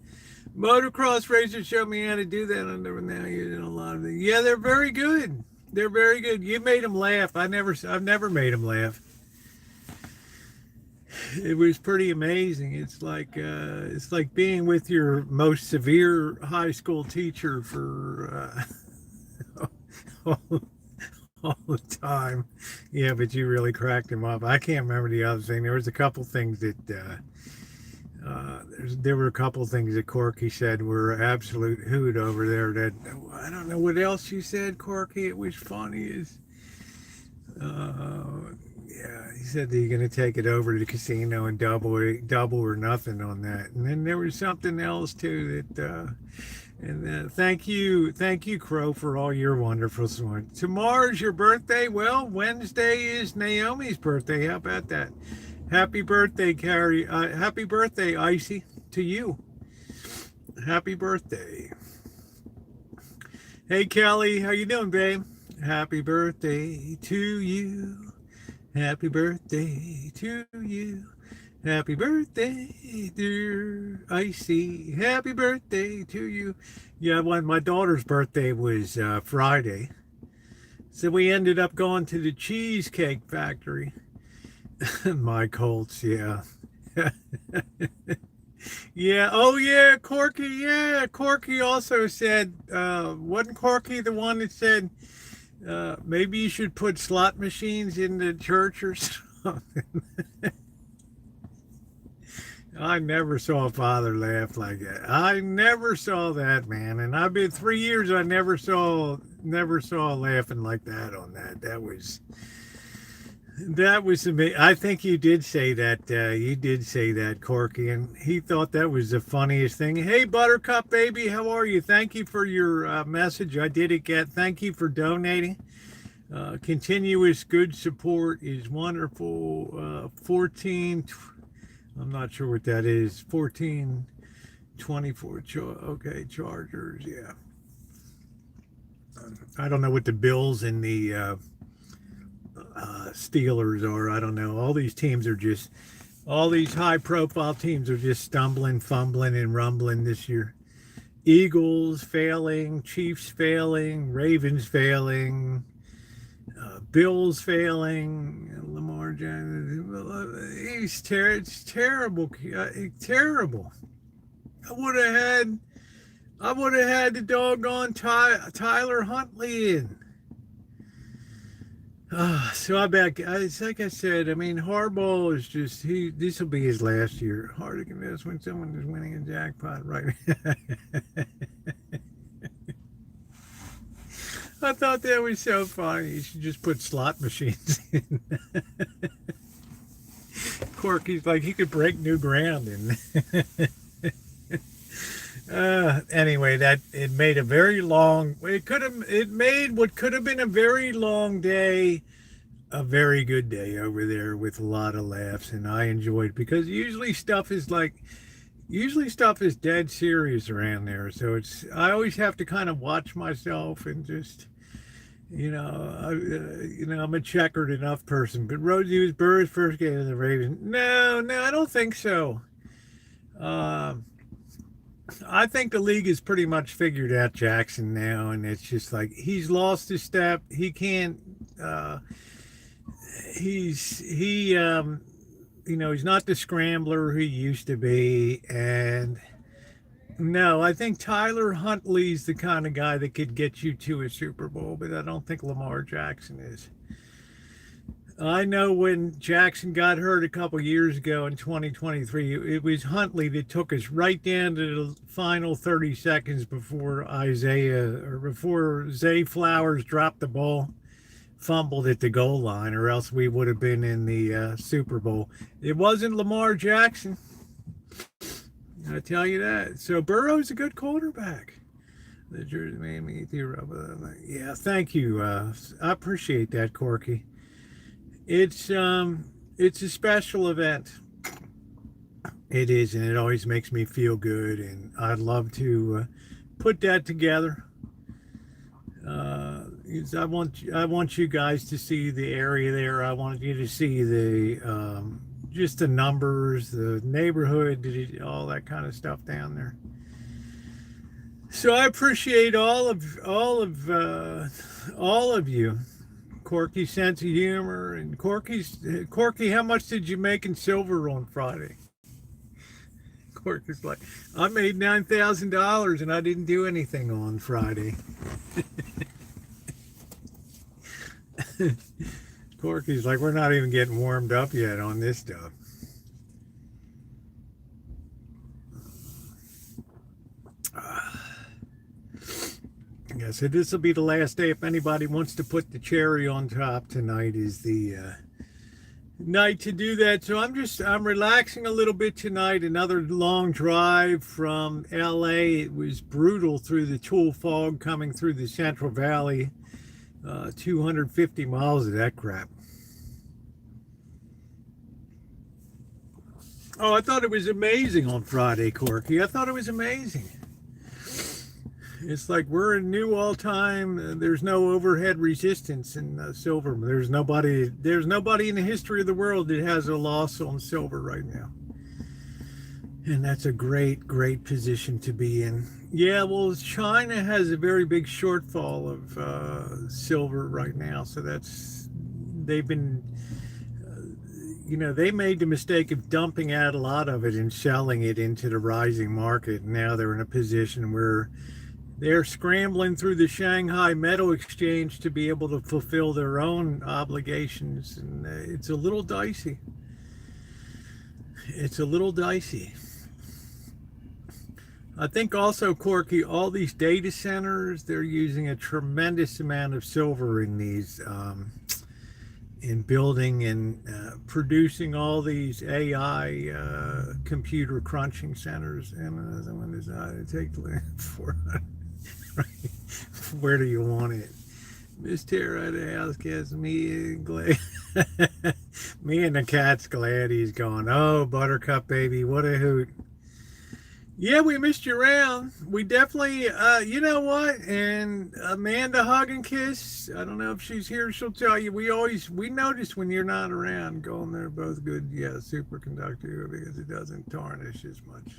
Motocross racers showed me how to do that. I never now using a lot of things. Yeah, they're very good. They're very good. You made them laugh. I've never made them laugh. It was pretty amazing. It's like being with your most severe high school teacher for all the time. Yeah, but you really cracked him up. I can't remember the other thing. There was a couple things that there were a couple things that Corky said were absolute hoot over there. That I don't know what else you said, Corky. It was funny as. Yeah, he said that you're going to take it over to the casino and double or nothing on that. And then there was something else too that. Thank you, Crow, for all your wonderful support. Tomorrow's your birthday. Well, Wednesday is Naomi's birthday. How about that? Happy birthday, Carrie. Happy birthday, Icy, to you. Happy birthday. Hey, Kelly, how you doing, babe? Happy birthday to you. Happy birthday to you. Happy birthday, dear Icy. Happy birthday to you. Yeah, when my daughter's birthday was Friday. So we ended up going to the Cheesecake Factory. My Colts, yeah. Yeah, oh yeah, Corky, yeah. Corky also said, wasn't Corky the one that said, maybe you should put slot machines in the church or something? I never saw a father laugh like that. I never saw that, man. And I've been 3 years. I never saw laughing like that on that. That was amazing. I think you did say that. You did say that, Corky, and he thought that was the funniest thing. Hey, Buttercup baby, how are you? Thank you for your message. I did it get. Thank you for donating. Continuous good support is wonderful. 14. I'm not sure what that is. 1424. Okay, Chargers. Yeah. I don't know what the Bills and the Steelers are. I don't know. All these high-profile teams are just stumbling, fumbling, and rumbling this year. Eagles failing, Chiefs failing, Ravens failing. Bills failing, Lamar Jackson. It's terrible. Terrible. I would have had the doggone Tyler Huntley in. So it's like I said. I mean, Harbaugh is just this will be his last year. Hard to convince when someone is winning a jackpot, right? I thought that was so funny. You should just put slot machines in. Corky's like he could break new ground in. Anyway, it made a very long. It made what could have been a very long day a very good day over there with a lot of laughs, and I enjoyed it because usually stuff is dead serious around there. So I always have to kind of watch myself and just. I'm a checkered enough person. But Rosie was Burr's first game in the Ravens. No, I don't think so. I think the league has pretty much figured out Jackson now, and it's just like he's lost his step. He can't. he's not the scrambler he used to be. And no, I think Tyler Huntley's the kind of guy that could get you to a Super Bowl, but I don't think Lamar Jackson is. I know when Jackson got hurt a couple years ago in 2023, it was Huntley that took us right down to the final 30 seconds before Zay Flowers dropped the ball, fumbled at the goal line, or else we would have been in the Super Bowl. It wasn't Lamar Jackson. I tell you that. So Burrow's a good quarterback. The Jersey made me yeah, thank you. I appreciate that, Corky. It's a special event. It is, and it always makes me feel good, and I'd love to put that together. I want you guys to see the area there. I want you to see the just the numbers, the neighborhood, all that kind of stuff down there. So I appreciate all of you. Corky's sense of humor, and Corky, how much did you make in silver on Friday? Corky's like, I made $9,000 and I didn't do anything on Friday. Corky's like, we're not even getting warmed up yet on this stuff. Yeah, so this will be the last day. If anybody wants to put the cherry on top, tonight is the night to do that. So I'm relaxing a little bit tonight. Another long drive from LA. It was brutal through the Tool fog coming through the Central Valley. 250 miles of that crap. Oh, I thought it was amazing on Friday, Corky. I thought it was amazing. It's like we're in new all-time. There's no overhead resistance in silver. There's nobody in the history of the world that has a loss on silver right now. And that's a great position to be in. Yeah, well, China has a very big shortfall of silver right now. So they've been, they made the mistake of dumping out a lot of it and selling it into the rising market. Now they're in a position where they're scrambling through the Shanghai Metal Exchange to be able to fulfill their own obligations. And it's a little dicey. It's a little dicey. I think also, Corky, all these data centers, they're using a tremendous amount of silver in these, in building and producing all these AI computer crunching centers. And another one is to take the land for. Where do you want it? Miss Tara at the house gets me glad. Me and the cat's glad he's gone. Oh, Buttercup baby, what a hoot. Yeah, we missed you around. We definitely, you know what? And Amanda Hug and Kiss, I don't know if she's here, she'll tell you, we notice when you're not around. Going there, both good, yeah, superconductor, because it doesn't tarnish as much.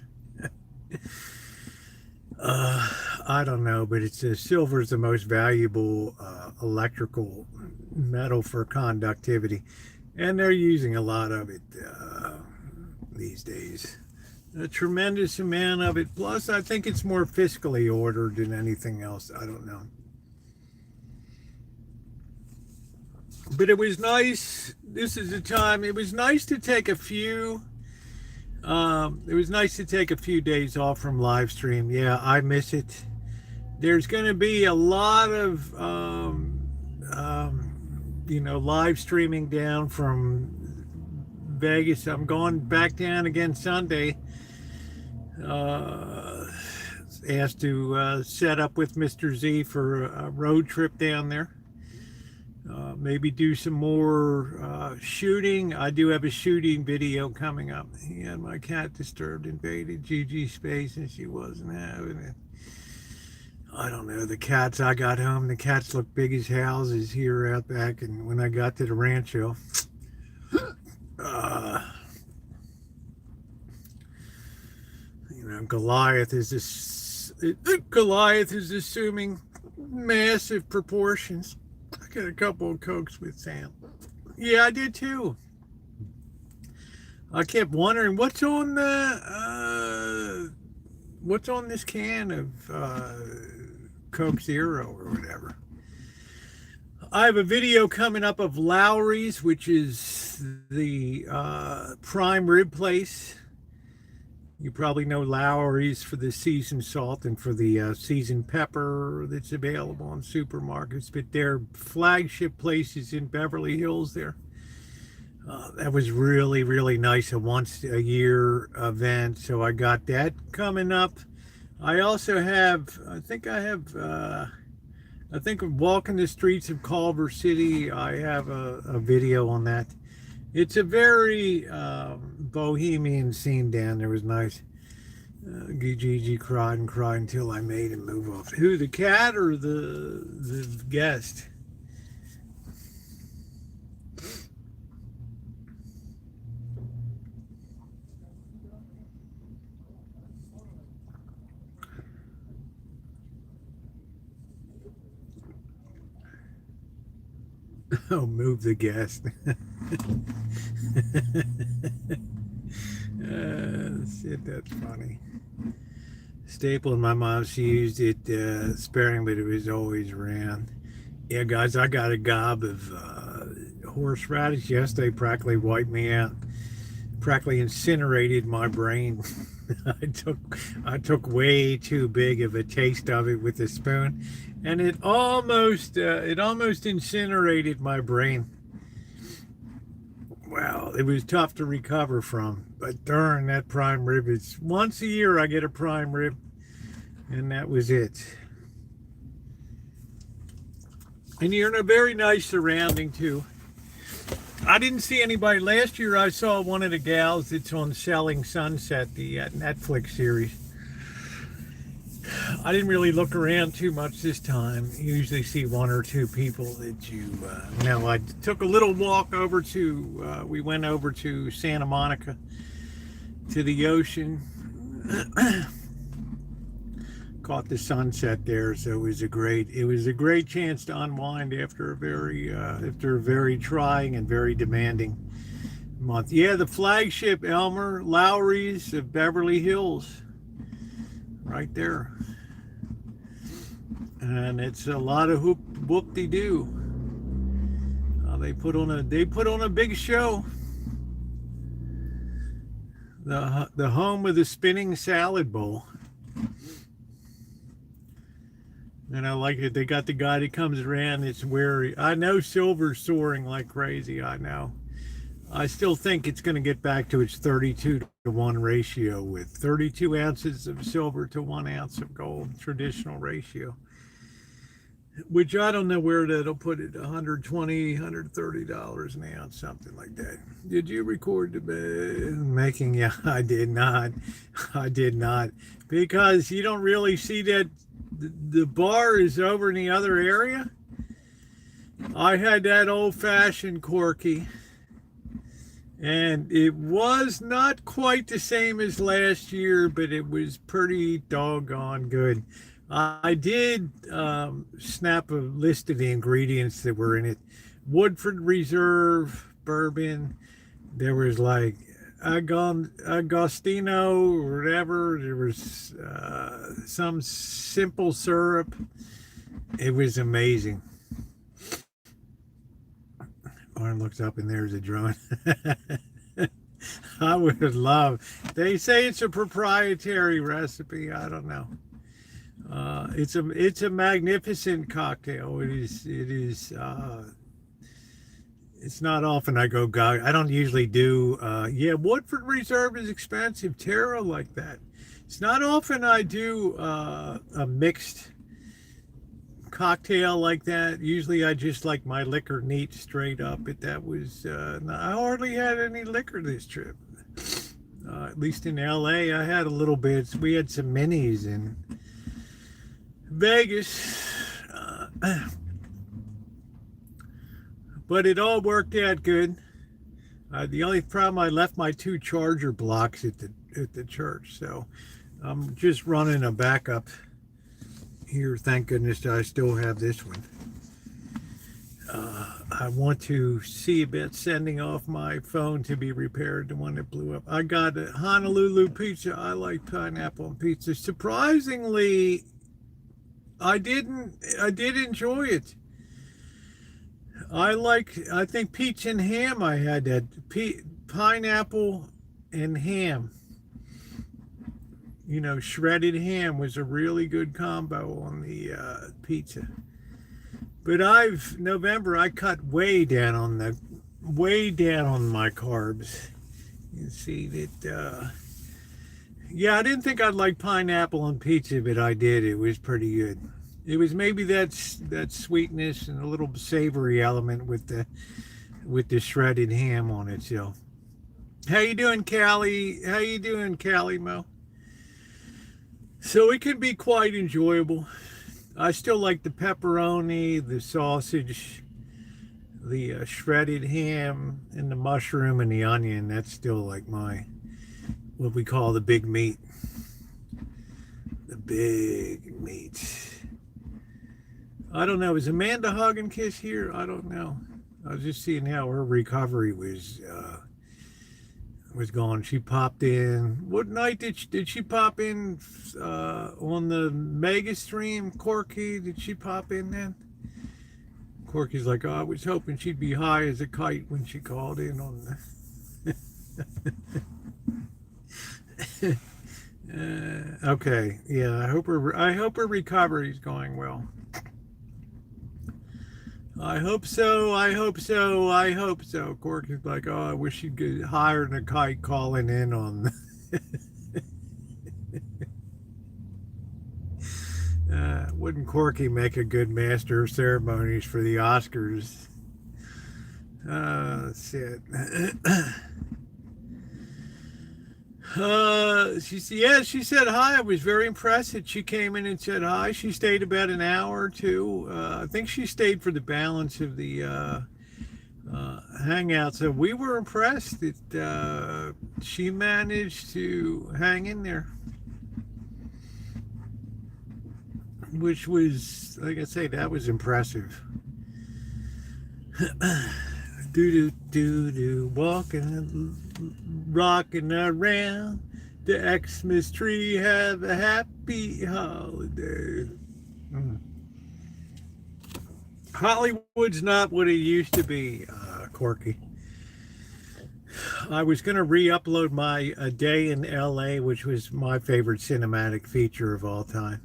I don't know, but it's silver is the most valuable electrical metal for conductivity, and they're using a lot of it these days. A tremendous amount of it. Plus, I think it's more fiscally ordered than anything else. I don't know. But it was nice. This is the time. It was nice to take a few. It was nice to take a few days off from Livestream. Yeah, I miss it. There's going to be a lot of, live streaming down from Vegas. I'm going back down again Sunday. Asked to set up with Mr. Z for a road trip down there. Maybe do some more shooting. I do have a shooting video coming up. He had my cat disturbed, invaded Gigi's space, and she wasn't having it. I don't know, the cats, I got home, the cats look big as houses here out back, and when I got to the Rancho, Goliath is assuming massive proportions. I got a couple of Cokes with Sam. Yeah, I did too. I kept wondering what's on this can of Coke Zero or whatever. I have a video coming up of Lowry's, which is the prime rib place. You probably know Lowry's for the seasoned salt and for the seasoned pepper that's available in supermarkets, but their flagship place is in Beverly Hills there. That was really, really nice, a once a year event, so I got that coming up. I also have, I think walking the streets of Culver City, I have a video on that. It's a very bohemian scene down there. It was nice. Gigi cried and cried until I made him move off. Who, the cat or the guest? Oh, move the guest. Shit, that's funny. Staple in my mom, she used it sparingly, but it was always around. Yeah, guys, I got a gob of horseradish yesterday, practically wiped me out, practically incinerated my brain. I took way too big of a taste of it with a spoon, and it almost incinerated my brain. Wow, it was tough to recover from, but darn, that prime rib, it's once a year I get a prime rib, and that was it. And you're in a very nice surrounding too. I didn't see anybody last year. I saw one of the gals that's on Selling Sunset, the Netflix series. I didn't really look around too much this time. You usually see one or two people that you know. I took a little walk over to, we went over to Santa Monica, to the ocean. Caught the sunset there, so it was a great chance to unwind after a very trying and very demanding month. Yeah, the flagship Elmer Lowry's of Beverly Hills, right there, and it's a lot of whoop-de-doo. They put on a big show. The home of the spinning salad bowl. And I like it. They got the guy that comes around. It's wary. I know silver's soaring like crazy. I know. I still think it's going to get back to its 32-to-1 ratio with 32 ounces of silver to 1 ounce of gold, traditional ratio. Which I don't know where that'll put it. $120, $130 an ounce, something like that. Did you record the making? Yeah, I did not. Because you don't really see that. The bar is over in the other area. I had that old-fashioned corky, and it was not quite the same as last year, but it was pretty doggone good. I did snap a list of the ingredients that were in it. Woodford Reserve bourbon. There was like Agostino or whatever. There was some simple syrup. It was amazing. Lauren looks up and there's a drone. I would love. They say it's a proprietary recipe. I don't know. It's a magnificent cocktail. It is. It's not often I go. I don't usually do. Yeah, Woodford Reserve is expensive. Taro like that. It's not often I do a mixed cocktail like that. Usually I just like my liquor neat straight up. But that was. I hardly had any liquor this trip. At least in LA, I had a little bit. We had some minis in Vegas. But it all worked out good. The only problem, I left my 2 charger blocks at the church, so I'm just running a backup here. Thank goodness I still have this one. I want to see about sending off my phone to be repaired, the one that blew up. I got a Honolulu pizza. I like pineapple on pizza. Surprisingly, I did enjoy it. I think peach and ham. I had that pineapple and ham. You know, shredded ham was a really good combo on the pizza. But November, I cut way down on my carbs. You see that, yeah, I didn't think I'd like pineapple on pizza, but I did. It was pretty good. It was maybe that sweetness and a little savory element with the shredded ham on it. So, how you doing, Callie? How you doing, Callie Mo? So it can be quite enjoyable. I still like the pepperoni, the sausage, the shredded ham, and the mushroom and the onion. That's still like what we call the big meat. The big meat. I don't know. Is Amanda Hug and Kiss here? I don't know. I was just seeing how her recovery was going. She popped in. What night did she pop in on the mega stream? Corky, did she pop in then? Corky's like, oh, I was hoping she'd be high as a kite when she called in on the. Okay, yeah. I hope her recovery's going well. I hope so. Corky's like, oh, I wish she'd get higher than a kite calling in on. Wouldn't Corky make a good master of ceremonies for the Oscars? That's it. She said hi. I was very impressed that she came in and said hi. She stayed about an hour or two. I think she stayed for the balance of the hangout. So we were impressed that she managed to hang in there, which was, like I say, that was impressive. Walking, rocking around the Xmas tree. Have a happy holiday. Hollywood's not what it used to be, Corky. I was going to re-upload my A Day in LA, which was my favorite cinematic feature of all time.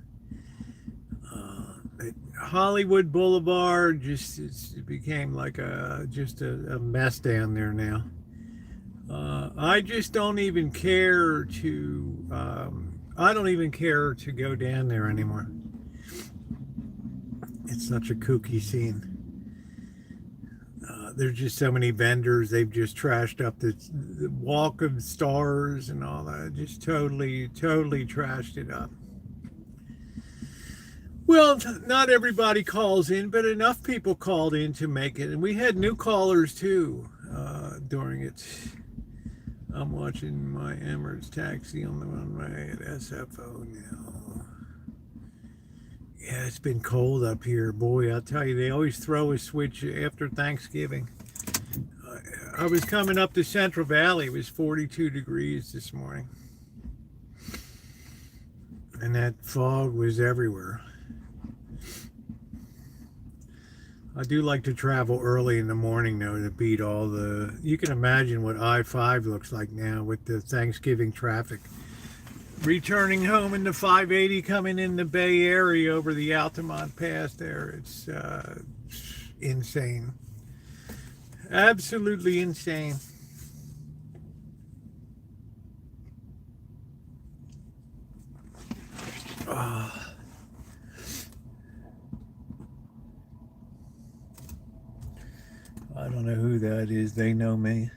Hollywood Boulevard it became like just a mess down there now. I just don't even care to I don't even care to go down there anymore. It's such a kooky scene. There's just so many vendors. They've just trashed up the Walk of Stars and all that. Just totally trashed it up. Well, not everybody calls in, but enough people called in to make it. And we had new callers too during it. I'm watching my Emirates taxi on the runway at SFO now. Yeah, it's been cold up here. Boy, I'll tell you, they always throw a switch after Thanksgiving. I was coming up the Central Valley. It was 42 degrees this morning. And that fog was everywhere. I do like to travel early in the morning, though, to beat all the... You can imagine what I-5 looks like now with the Thanksgiving traffic. Returning home in the 580, coming in the Bay Area over the Altamont Pass there. It's insane. Absolutely insane. Oh. I don't know who that is. They know me.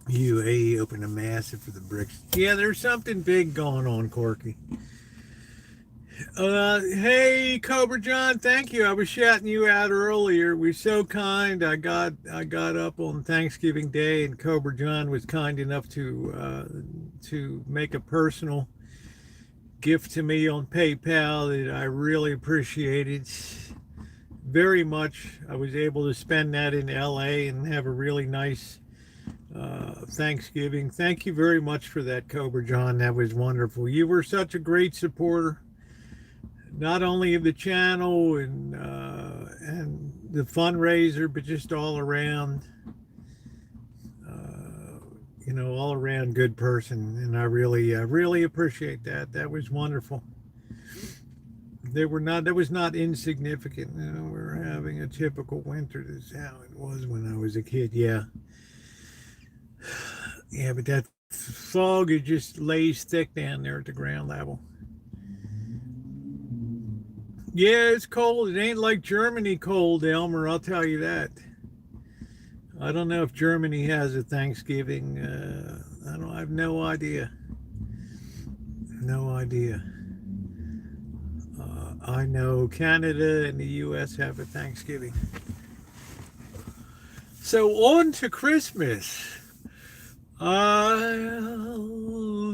UAE opened a massive for the BRICS. Yeah, there's something big going on, Corky. Hey, Cobra John, thank you. I was shouting you out earlier. It was so kind. I got up on Thanksgiving Day, and Cobra John was kind enough to to make a personal gift to me on PayPal that I really appreciated very much. I was able to spend that in LA and have a really nice Thanksgiving. Thank you very much for that, Cobra John. That was wonderful. You were such a great supporter, not only of the channel and the fundraiser, but just all around. All around good person, and I really appreciate that. That was wonderful. That was not insignificant. We're having a typical winter. This is how it was when I was a kid. Yeah, but that fog, it just lays thick down there at the ground level. Yeah, it's cold. It ain't like Germany cold, Elmer, I'll tell you that. I don't know if Germany has a Thanksgiving. I have no idea. No idea. I know Canada and the US have a Thanksgiving. So on to Christmas. I'll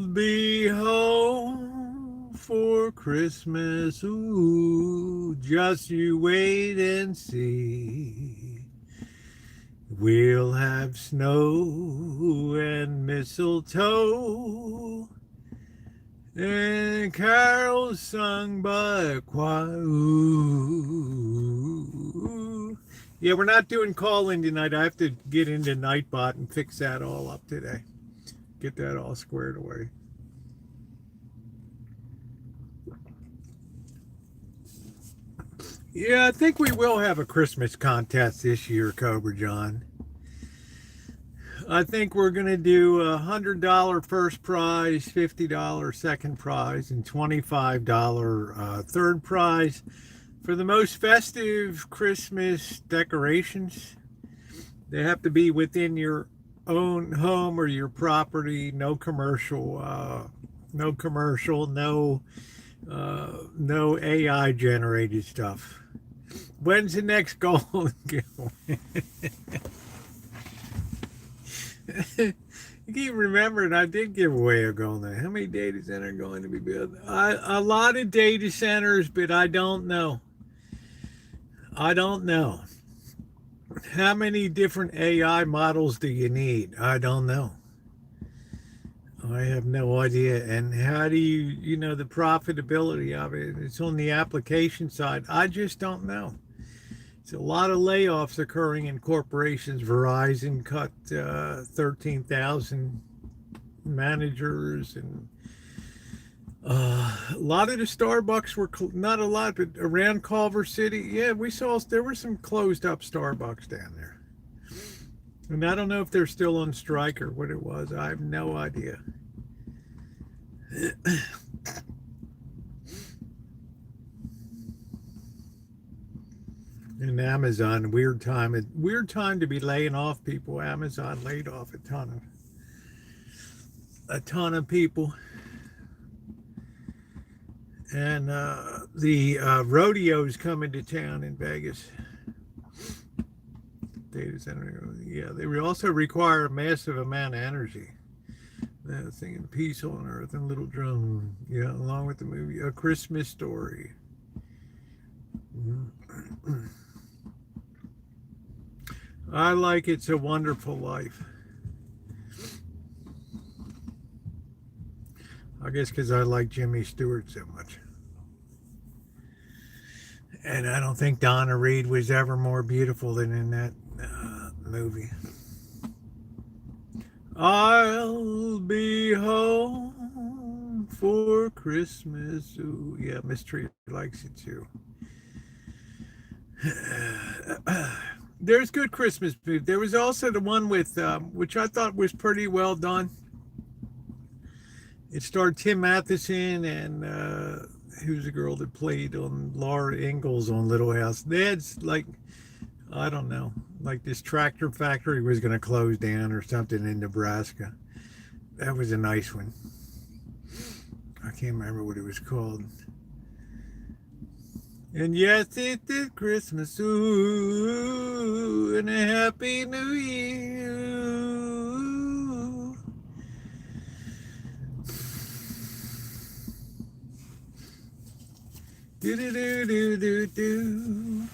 be home for Christmas. Ooh, just you wait and see. We'll have snow and mistletoe and carols sung by a choir. Ooh. Yeah, we're not doing call-in tonight. I have to get into Nightbot and fix that all up today. Get that all squared away. Yeah, I think we will have a Christmas contest this year, Cobra John. I think we're going to do $100 first prize, $50 second prize, and $25 third prize for the most festive Christmas decorations. They have to be within your own home or your property. No commercial, no AI generated stuff. When's the next golden giveaway? You keep remembering I did give away a golden. How many data centers are going to be built? A lot of data centers, but I don't know. I don't know. How many different AI models do you need? I don't know. I have no idea. And how do you know the profitability of it? It's on the application side. I just don't know. It's a lot of layoffs occurring in corporations. Verizon cut 13,000 managers, and a lot of the Starbucks were not a lot, but around Culver City, yeah, we saw there were some closed up Starbucks down there. And I don't know if they're still on strike or what it was. I have no idea. And Amazon, weird time to be laying off people. Amazon laid off a ton of people. And the rodeo's coming to town in Vegas. Data center, yeah, they also require a massive amount of energy. Singing Peace on Earth and Little Drum, yeah, along with the movie A Christmas Story. I like It's a Wonderful Life. I guess because I like Jimmy Stewart so much. And I don't think Donna Reed was ever more beautiful than in that movie. I'll be home for Christmas. Ooh, yeah, Miss Tree likes it too. There's good Christmas movies. There was also the one with, which I thought was pretty well done. It starred Tim Matheson and who's the girl that played on Laura Ingalls on Little House. They had like, I don't know, like this tractor factory was going to close down or something in Nebraska. That was a nice one. I can't remember what it was called. And yes, it is Christmas, ooh, and a Happy New Year. Ooh. Do do do do do do.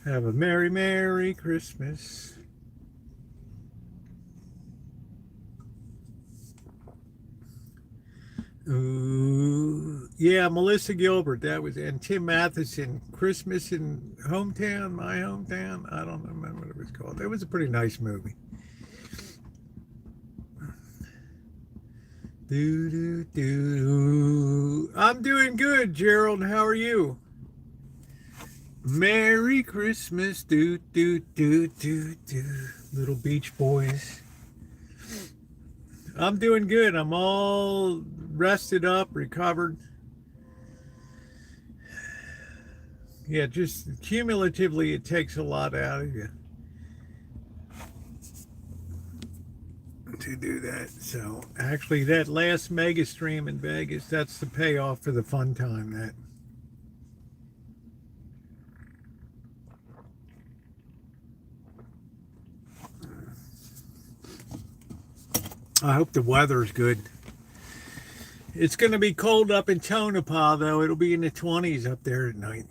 Have a merry, merry Christmas. Ooh, yeah, Melissa Gilbert. That was, and Tim Matheson. Christmas in hometown, my hometown. I don't remember what it was called. It was a pretty nice movie. Do do do. I'm doing good, Gerald. How are you? Merry Christmas. Do do do do do. Little Beach Boys. I'm doing good. I'm all rested up, recovered. Yeah, just cumulatively, it takes a lot out of you to do that. So actually, that last mega stream in Vegas, that's the payoff for the fun time. That I hope the weather's good. It's going to be cold up in Tonopah, though. It'll be in the 20s up there at night.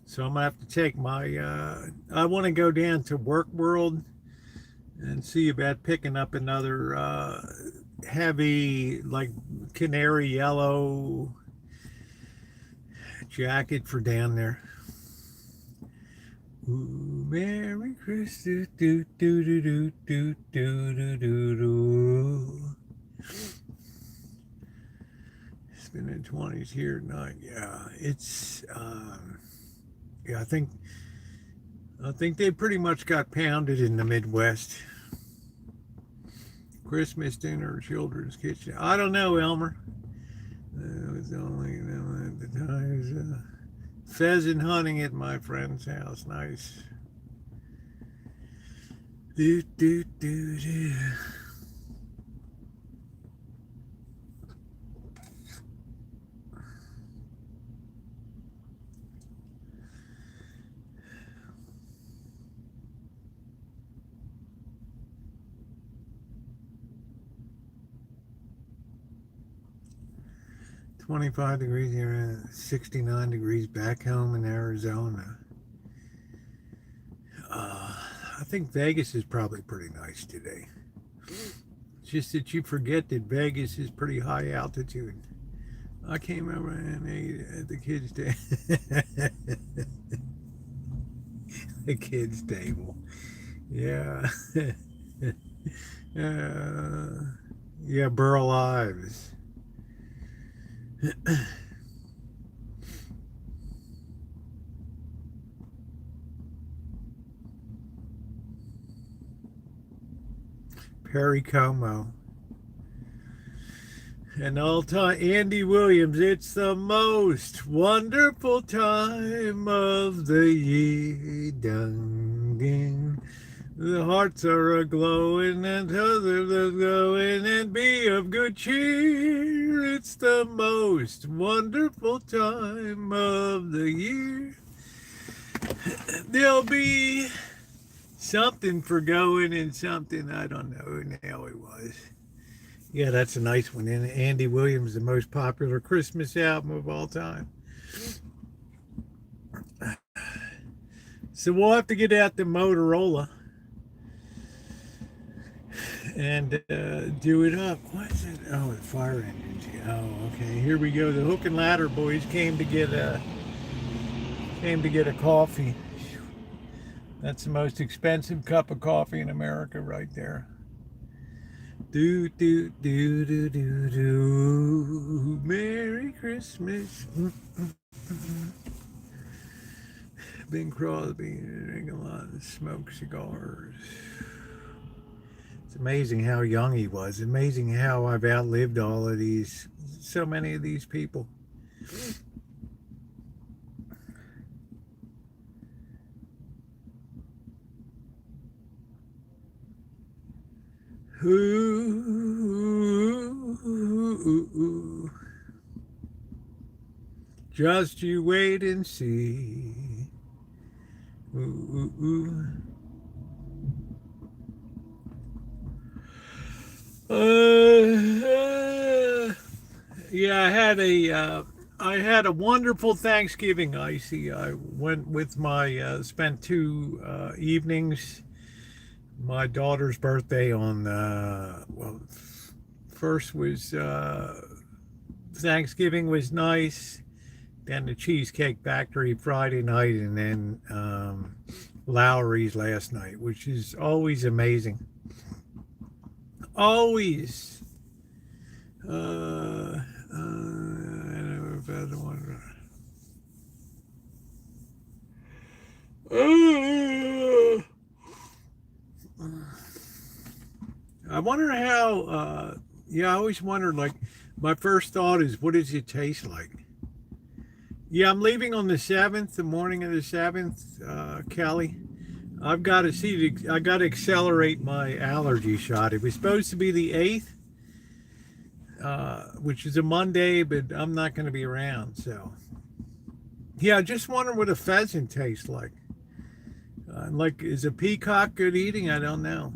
So I'm going to have to take my, I want to go down to Work World and see about picking up another heavy, like canary yellow jacket for down there. Ooh, Merry Christmas, do do do do do do do do do. It's been in the 20s here tonight. Yeah, it's yeah. I think they pretty much got pounded in the Midwest. Christmas dinner, children's kitchen. I don't know, Elmer. It was only at the times. Pheasant hunting at my friend's house. Nice. Do, do, do, do. $25 degrees here, 69 degrees back home in Arizona. I think Vegas is probably pretty nice today. It's just that you forget that Vegas is pretty high altitude. I came over and ate at the kids' table. The kids' table. Yeah. Yeah, Burl Ives. Perry Como. And all-time Andy Williams. It's the most wonderful time of the year. Dun, ding. The hearts are a-glowing and others are glowing, and be of good cheer. It's the most wonderful time of the year. There'll be something for going and something, I don't know who the hell it was. Yeah, that's a nice one. And Andy Williams, the most popular Christmas album of all time. So we'll have to get out the Motorola and do it up. What is it? Oh, the fire engines. Oh, okay. Here we go. The Hook and Ladder boys came to get a coffee. That's the most expensive cup of coffee in America, right there. Do do do do do do. Merry Christmas. Bing Crosby drinking a lot of smoke cigars. It's amazing how young he was. Amazing how I've outlived all of these, so many of these people. Ooh, just you wait and see. Ooh. Yeah, I had I had a wonderful Thanksgiving, Icy. I went with spent two evenings. My daughter's birthday on, well, first was Thanksgiving was nice. Then the Cheesecake Factory Friday night, and then Lowry's last night, which is always amazing. Always. I never had the one. I wonder how. Yeah, I always wondered. Like, my first thought is, what does it taste like? Yeah, I'm leaving on the 7th, the morning of the 7th, Kelly. I've got to see. I got to accelerate my allergy shot. It was supposed to be the 8th. Which is a Monday, but I'm not going to be around. So, yeah, I just wonder what a pheasant tastes like. Like, is a peacock good eating? I don't know.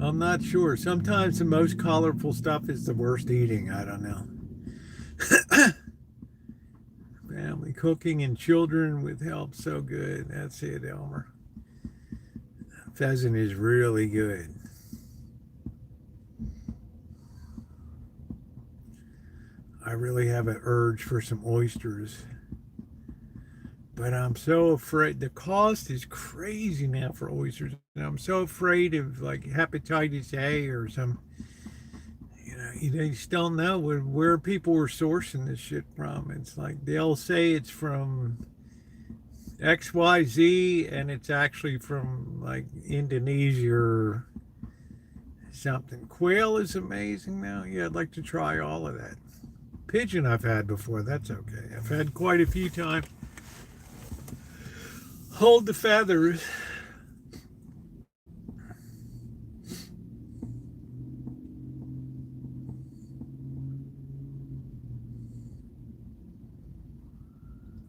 I'm not sure. Sometimes the most colorful stuff is the worst eating. I don't know. Family cooking and children with help, so good. That's it, Elmer. Pheasant is really good. I really have an urge for some oysters. But I'm so afraid. The cost is crazy now for oysters. And I'm so afraid of like hepatitis A or some, you just don't know where people are sourcing this shit from. It's like they'll say it's from XYZ and it's actually from like Indonesia or something. Quail is amazing now. Yeah, I'd like to try all of that. Pigeon I've had before. That's okay. I've had quite a few times. Hold the feathers.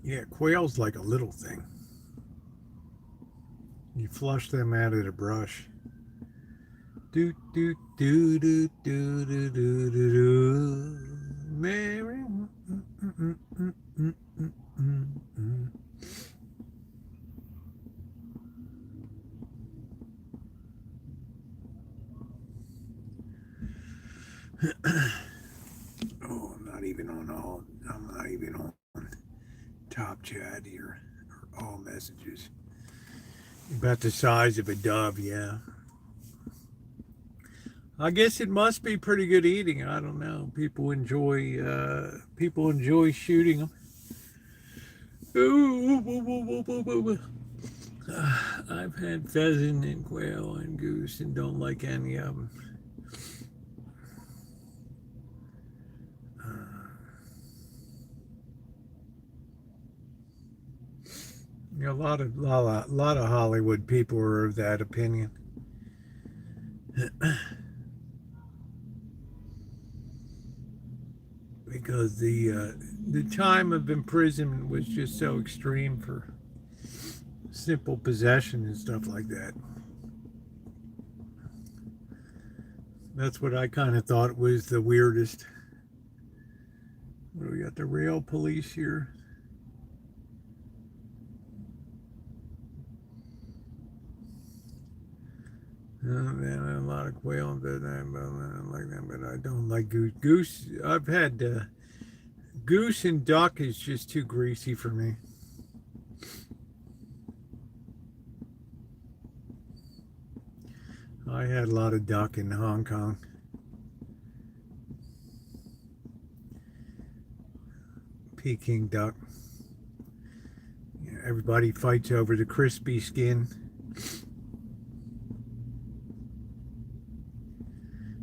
Yeah, quail's like a little thing. You flush them out of the brush. Do do do do do do do do do. Mary. Oh, I'm not even on top chat here or all messages. About the size of a dove, yeah. I guess it must be pretty good eating. I don't know. People enjoy shooting them. I've had pheasant and quail and goose and don't like any of them. A lot of Hollywood people are of that opinion. Because the time of imprisonment was just so extreme for simple possession and stuff like that. That's what I kind of thought was the weirdest. What do we got? The rail police here. Man, a lot of quail and I like them, but I don't like goose. Goose, I've had goose and duck is just too greasy for me. I had a lot of duck in Hong Kong. Peking duck. Everybody fights over the crispy skin.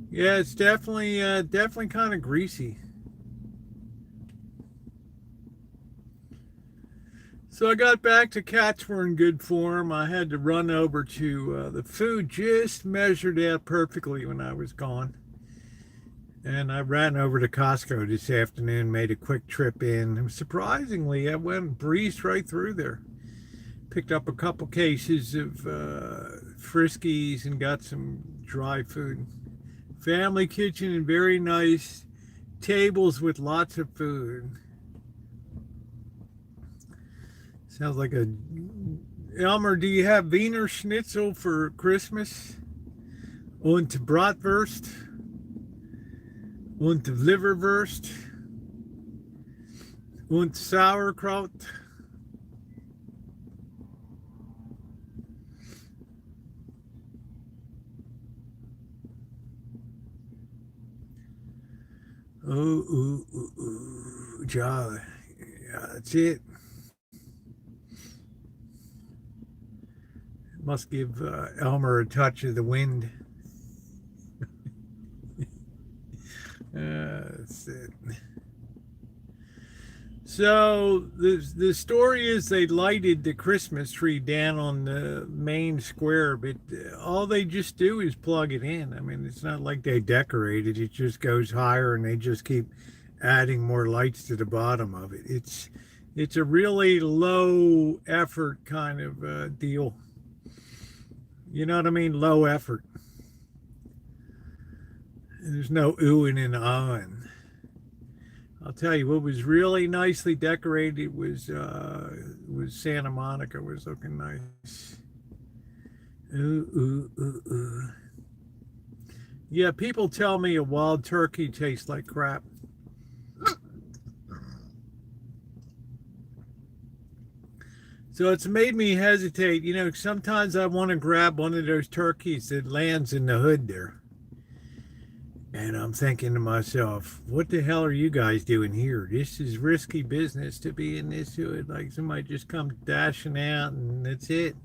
Yeah, it's definitely kind of greasy. So I got back to cats were in good form. I had to run over to the food just measured out perfectly when I was gone. And I ran over to Costco this afternoon, made a quick trip in. And surprisingly, I breezed right through there. Picked up a couple cases of Friskies and got some dry food. Family kitchen and very nice. tables with lots of food. Sounds like a... Elmer, do you have Wiener Schnitzel for Christmas? Und Bratwurst? Und Liverwurst? Und Sauerkraut? Jolly. Yeah, that's it. Must give Elmer a touch of the wind. That's it. So the story is they lighted the Christmas tree down on the main square, but all they just do is plug it in. I mean, it's not like they decorate it. It just goes higher and they just keep adding more lights to the bottom of it. It's a really low effort kind of deal. You know what I mean? Low effort. There's no oohing and ahhing. I'll tell you what was really nicely decorated was Santa Monica was looking nice. Ooh. Yeah, people tell me a wild turkey tastes like crap. So it's made me hesitate. You know, sometimes I want to grab one of those turkeys that lands in the hood there. And I'm thinking to myself, what the hell are you guys doing here? This is risky business to be in this hood. Like somebody just come dashing out and that's it.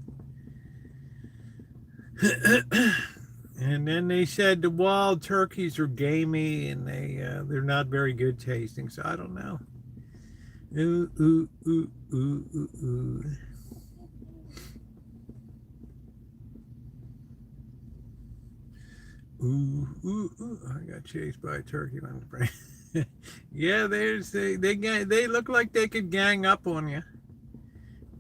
And then they said the wild turkeys are gamey and they're not very good tasting. So I don't know. Ooh. Ooh, I got chased by a turkey on the brain. Yeah, they look like they could gang up on you.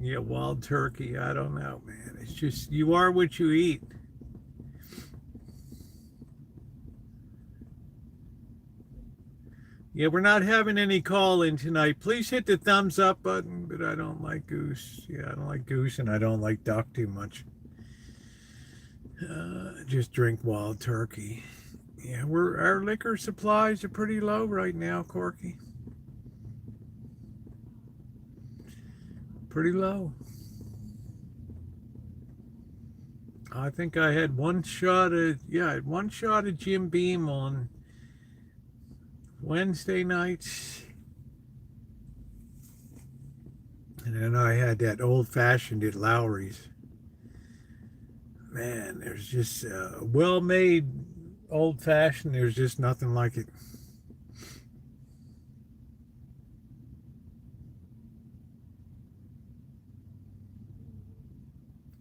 Yeah, wild turkey, I don't know, man. It's just, you are what you eat. Yeah, we're not having any call-in tonight. Please hit the thumbs up button, but I don't like goose. Yeah, I don't like goose and I don't like duck too much. Just drink wild turkey. Yeah, our liquor supplies are pretty low right now, Corky. Pretty low. I think I had one shot of Jim Beam on Wednesday nights. And then I had that old-fashioned at Lowry's. Man, there's just well-made old-fashioned. There's just nothing like it.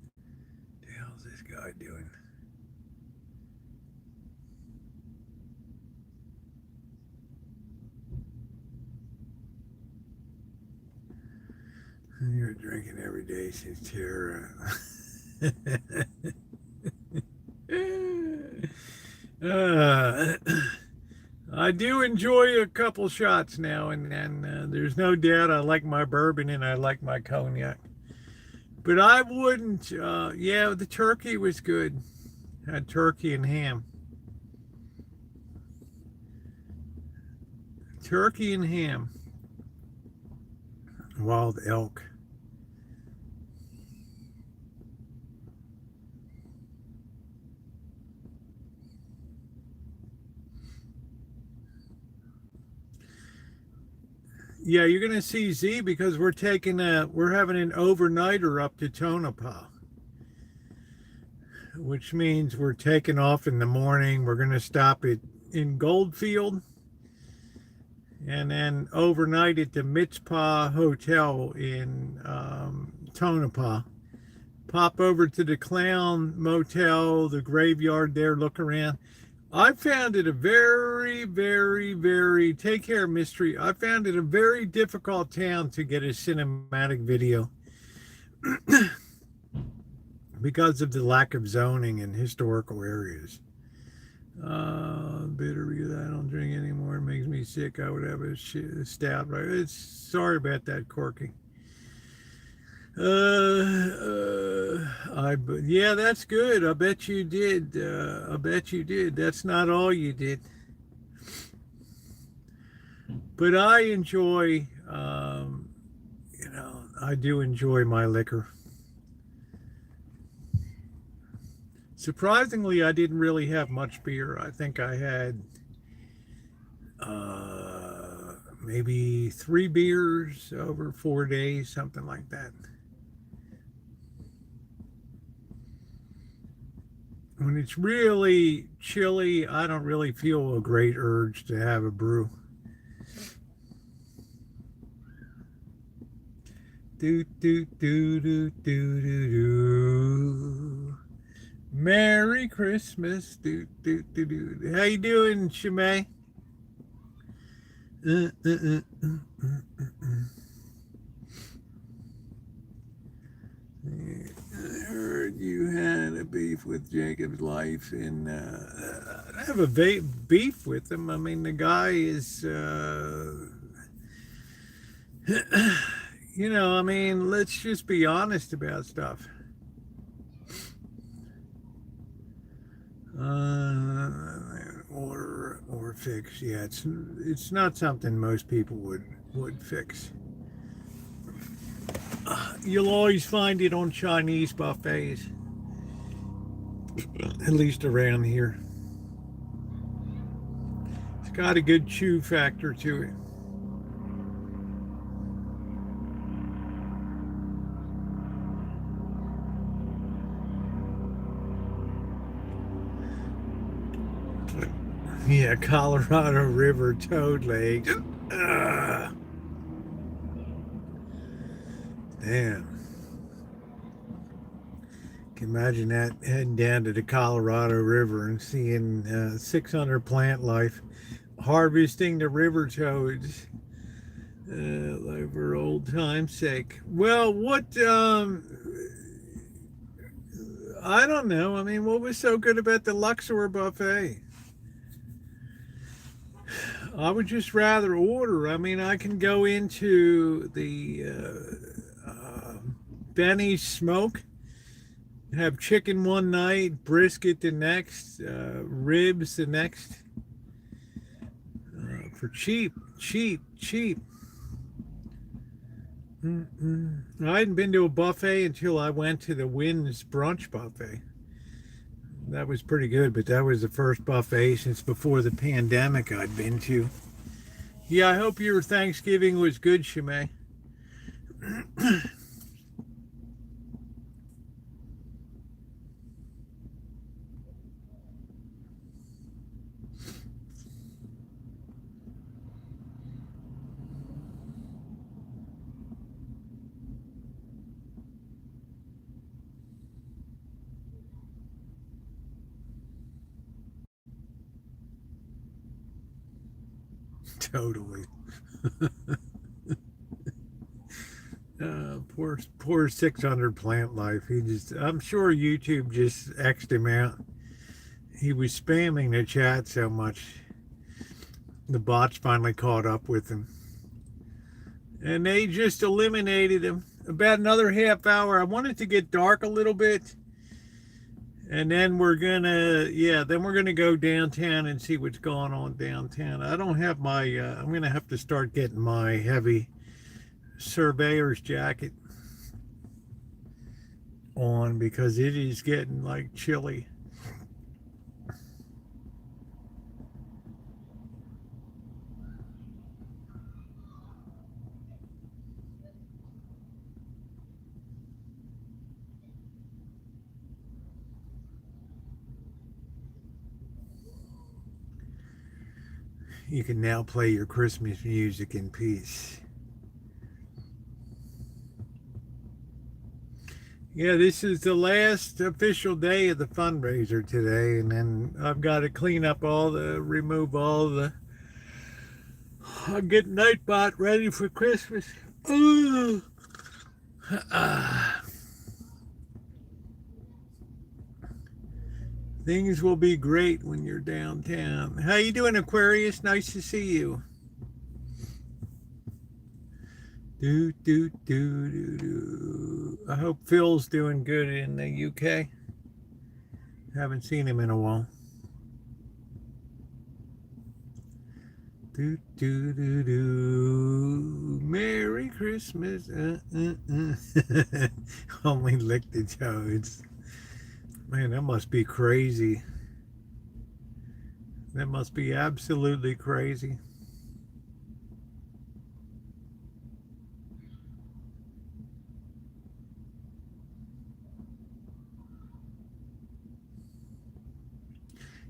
What the hell's this guy doing? You're drinking every day since Tara. I do enjoy a couple shots now and then. There's no doubt I like my bourbon and I like my cognac. But I wouldn't, yeah, the turkey was good. Had turkey and ham. Turkey and ham. Wild elk. Yeah, you're gonna see Z because we're having an overnighter up to Tonopah, which means we're taking off in the morning. We're gonna stop in Goldfield and then overnight at the Mitzpah Hotel in Tonopah. Pop over to the Clown Motel, the graveyard there, look around. I found it a very, very, very, take care, Mystery. I found it a very difficult town to get a cinematic video because of the lack of zoning in historical areas. Bitter because I don't drink anymore. It makes me sick. I would have a stout. Right? It's sorry about that, Corky. Yeah, that's good. I bet you did. I bet you did. That's not all you did, but I enjoy. I do enjoy my liquor. Surprisingly, I didn't really have much beer. I think I had maybe 3 beers over 4 days, something like that. When it's really chilly, I don't really feel a great urge to have a brew. Do do do do do do do. Merry Christmas. Do do do do. How you doing, Shimei? I heard you had a beef with Jacob's life, and I have a beef with him. I mean, the guy is, I mean, let's just be honest about stuff. Or fix. Yeah, it's not something most people would fix. You'll always find it on Chinese buffets, at least around here. It's got a good chew factor to it. Yeah, Colorado River toad legs. Damn. Can imagine that, heading down to the Colorado River and seeing 600 plant life harvesting the river toads for old time's sake. Well, I don't know. I mean, what was so good about the Luxor buffet? I would just rather order. I mean, I can go into the Benny's Smoke, have chicken one night, brisket the next, ribs the next, for cheap. I hadn't been to a buffet until I went to the Wynn's brunch buffet. That was pretty good, but that was the first buffet since before the pandemic I'd been to. Yeah, I hope your Thanksgiving was good, Shimei. Totally. Poor 600 plant life. I'm sure YouTube just X'd him out. He was spamming the chat so much. The bots finally caught up with him. And they just eliminated him. About another half hour. I want it to get dark a little bit. And then we're gonna go downtown and see what's going on downtown. I don't have my, I'm gonna have to start getting my heavy surveyor's jacket on because it is getting like chilly. You can now play your Christmas music in peace. Yeah, this is the last official day of the fundraiser today, and then I've got to remove all the, I'll get Nightbot ready for Christmas. Things will be great when you're downtown. How you doing, Aquarius? Nice to see you. I hope Phil's doing good in the UK. Haven't seen him in a while. Merry Christmas. Only lick the toads. Man, that must be crazy. That must be absolutely crazy.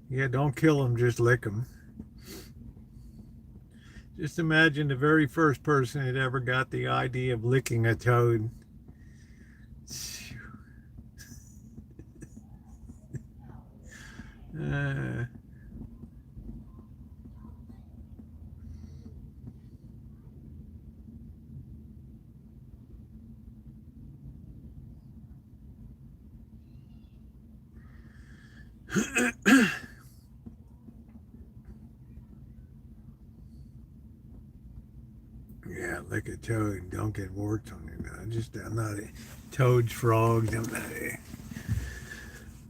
Yeah, don't kill them, just lick them. Just imagine the very first person that ever got the idea of licking a toad. Uh, yeah, lick a toad. Don't get warts on it. I'm not a toads, frogs. I'm not a.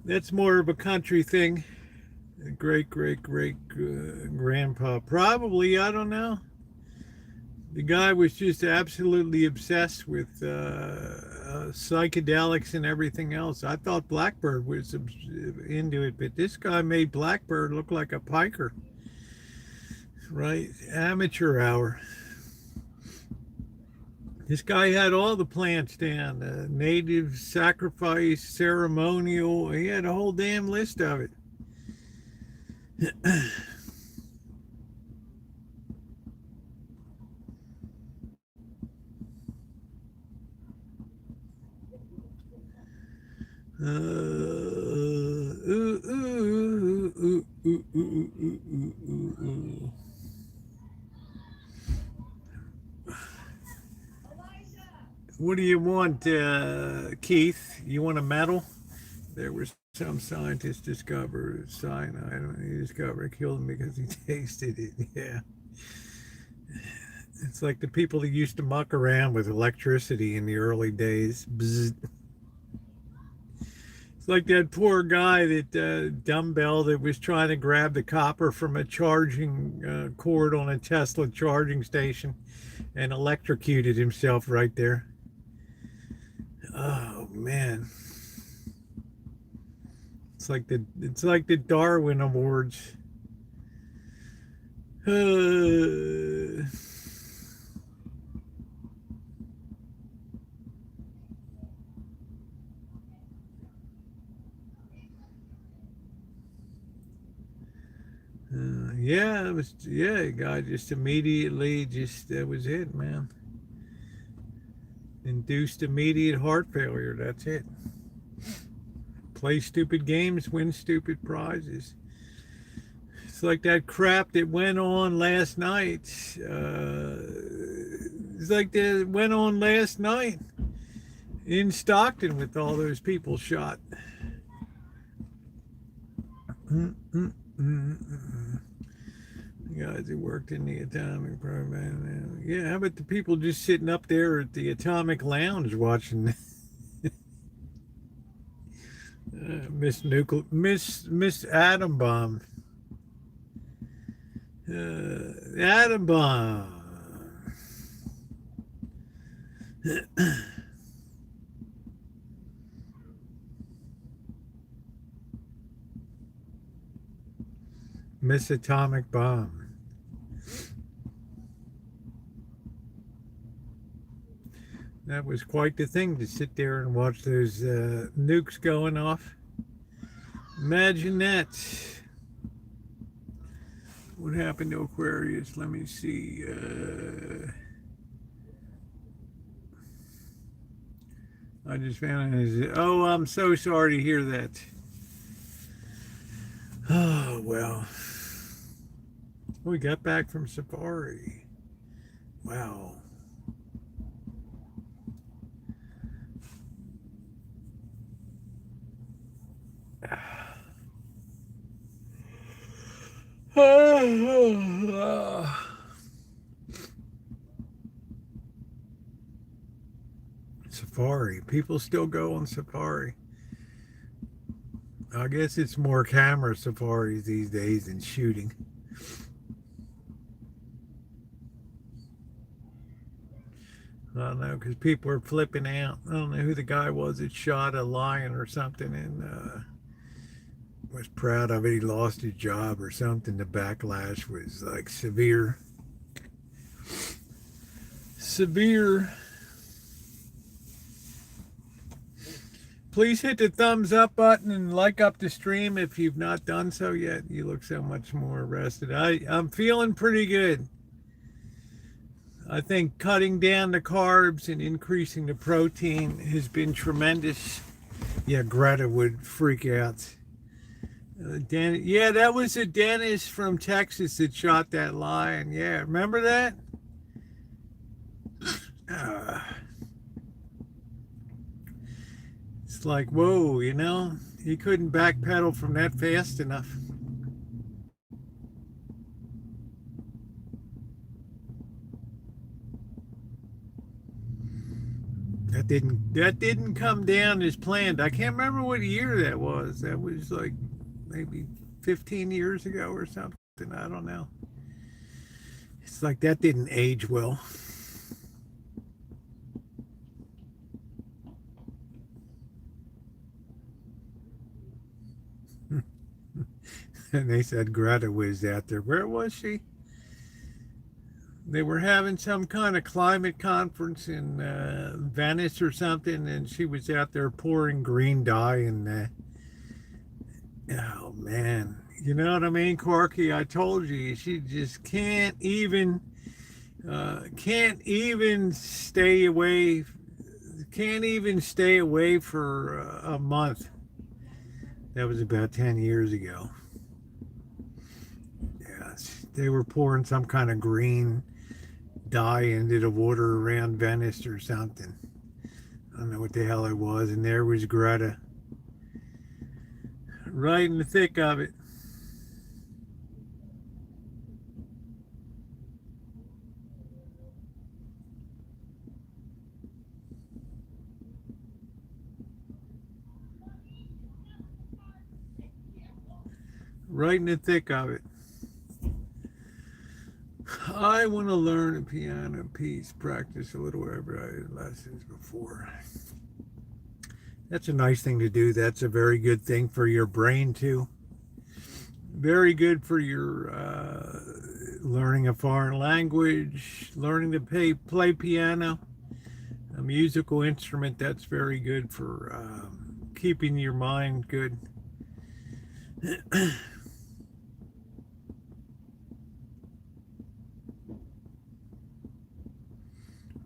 That's more of a country thing. Great grandpa, probably. I don't know. The guy was just absolutely obsessed with psychedelics and everything else. I thought Blackbird was into it, but this guy made Blackbird look like a piker. Right? Amateur hour. This guy had all the plants down. Native, sacrifice, ceremonial. He had a whole damn list of it. What do you want, Keith? You want a medal? There was some scientist discovered cyanide. He discovered killed him because he tasted it. Yeah. It's like the people that used to muck around with electricity in the early days. Bzz. It's like that poor guy, that dumbbell that was trying to grab the copper from a charging cord on a Tesla charging station and electrocuted himself right there. Oh man. It's like the Darwin Awards. Yeah, it was. Yeah, guy just immediately that was it, man. Induced immediate heart failure. That's it. Play stupid games, win stupid prizes. It's like that crap that went on last night. It's like that went on last night in Stockton with all those people shot. Guys who worked in the atomic program. Yeah, how about the people just sitting up there at the atomic lounge watching Miss Atom Bomb. Atom Bomb. Miss Atomic Bomb. That was quite the thing to sit there and watch those nukes going off. Imagine that. What happened to Aquarius? Let me see. I just found it. Oh, I'm so sorry to hear that. Oh, well. We got back from safari. Wow. Safari. People still go on safari. I guess it's more camera safaris these days than shooting. I don't know, because people are flipping out. I don't know who the guy was that shot a lion or something and was proud of it. He lost his job or something. The backlash was like severe. Severe. Please hit the thumbs up button and like up the stream if you've not done so yet. You look so much more rested. I'm feeling pretty good. I think cutting down the carbs and increasing the protein has been tremendous. Yeah, Greta would freak out. Yeah, that was a dentist from Texas that shot that lion. Yeah, remember that? It's like, whoa, you know, he couldn't backpedal from that fast enough. That didn't come down as planned. I can't remember what year that was. That was like maybe 15 years ago or something. I don't know. It's like that didn't age well. And they said Greta was out there. Where was she? They were having some kind of climate conference in Venice or something, and she was out there pouring green dye. And oh man, you know what I mean, Corky? I told you, she just can't even stay away. Can't even stay away for a month. That was about 10 years ago. Yeah, they were pouring some kind of green dye into the water around Venice or something. I don't know what the hell it was. And there was Greta, right in the thick of it. Right in the thick of it. I want to learn a piano piece, practice a little wherever I had lessons before. That's a nice thing to do. That's a very good thing for your brain too. Very good for your learning a foreign language, learning to play piano, a musical instrument. That's very good for keeping your mind good.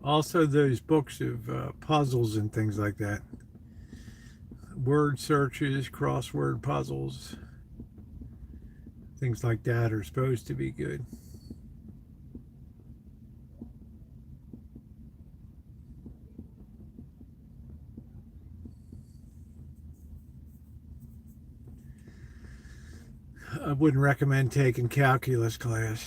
Also, those books of puzzles and things like that. Word searches, crossword puzzles, things like that are supposed to be good. I wouldn't recommend taking calculus class.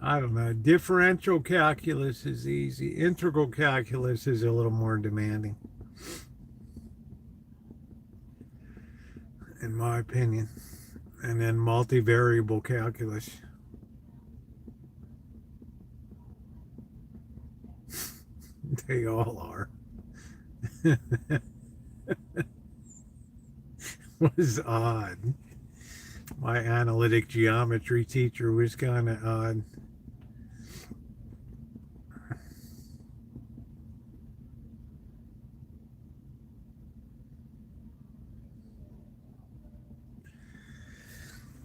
I don't know. Differential calculus is easy. Integral calculus is a little more demanding, in my opinion. And then multivariable calculus. They all are. Was odd. My analytic geometry teacher was kind of odd.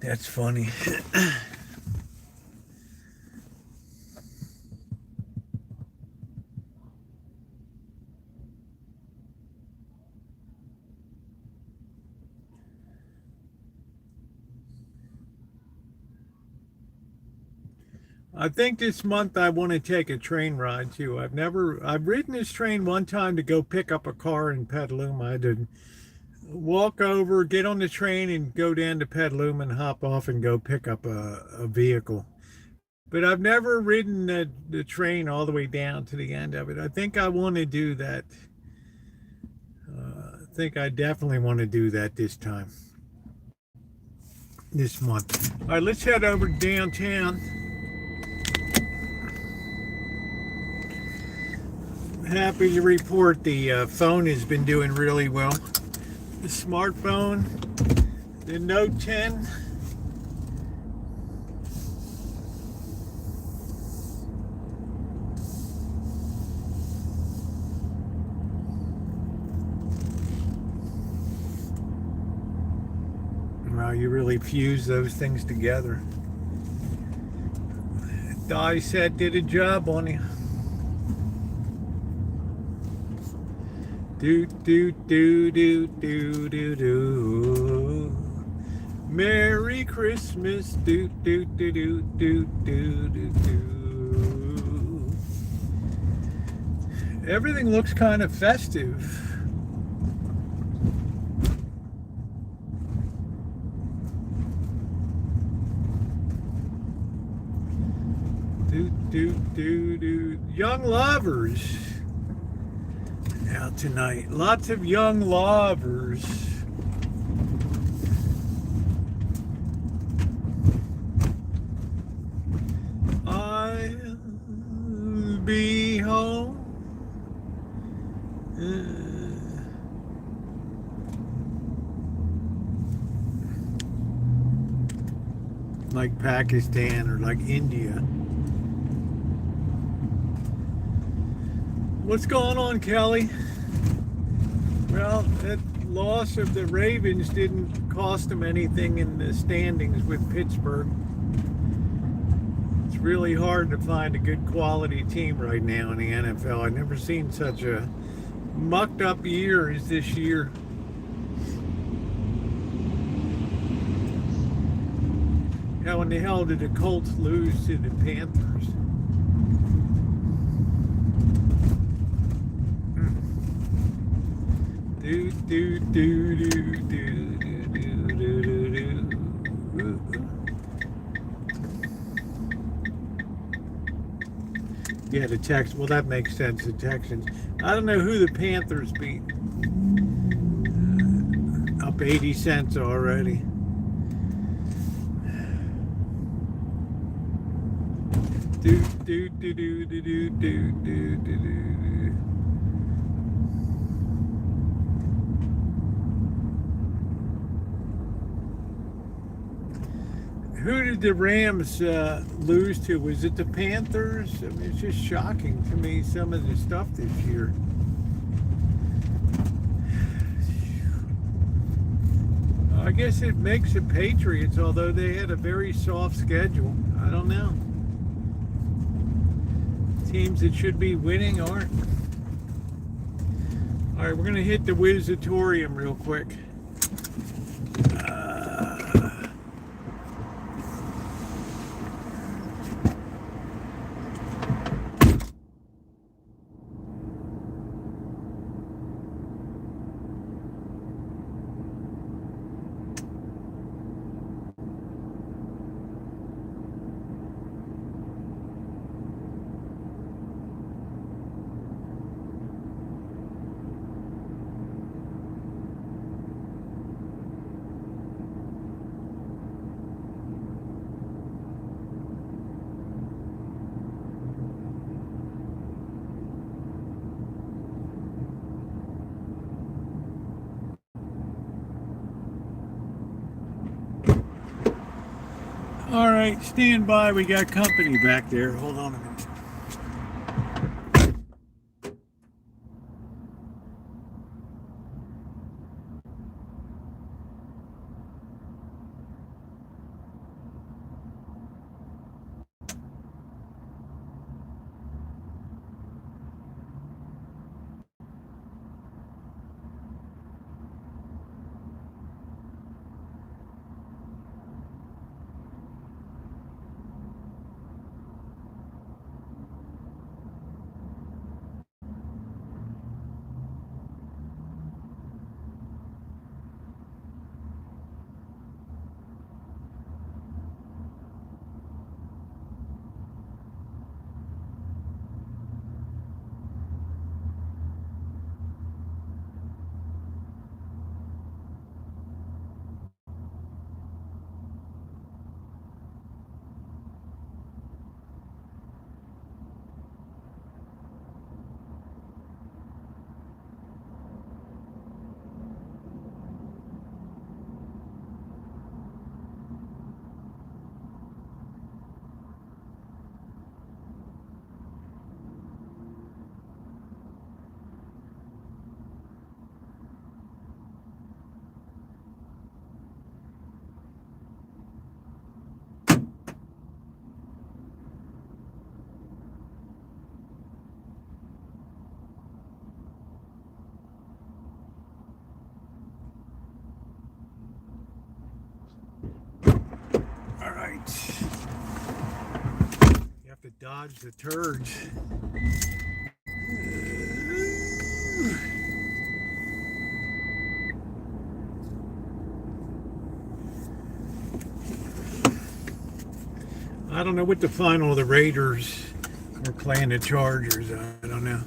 That's funny. I think this month I want to take a train ride too. I've ridden this train one time to go pick up a car in Petaluma. I did walk over, get on the train, and go down to Petaluma and hop off and go pick up a vehicle. But I've never ridden the train all the way down to the end of it. I think I want to do that. I think I definitely want to do that this time, this month. All right, let's head over to downtown. Happy to report the phone has been doing really well. The smartphone, the Note 10. Wow, you really fuse those things together. Die set did a job on you. Do do do do do do do. Merry Christmas. Do do do do do do do do. Everything looks kind of festive. Do do do do. Young lovers out tonight. Lots of young lovers. I'll be home. Like Pakistan or like India. What's going on, Kelly? Well, that loss of the Ravens didn't cost them anything in the standings with Pittsburgh. It's really hard to find a good quality team right now in the NFL. I've never seen such a mucked up year as this year. How in the hell did the Colts lose to the Panthers? Do do do do do do do do do. Yeah, the Texans. Well, that makes sense. The Texans. I don't know who the Panthers beat. Up 80 cents already. Do do do do do do do do do do. Who did the Rams lose to? Was it the Panthers? I mean, it's just shocking to me, some of the stuff this year. I guess it makes the Patriots, although they had a very soft schedule. I don't know. Teams that should be winning aren't. All right, we're going to hit the Wizatorium real quick. All right, stand by. We got company back there. Hold on a minute. dodge the turds. I don't know what the final of the Raiders are playing the Chargers. I don't know.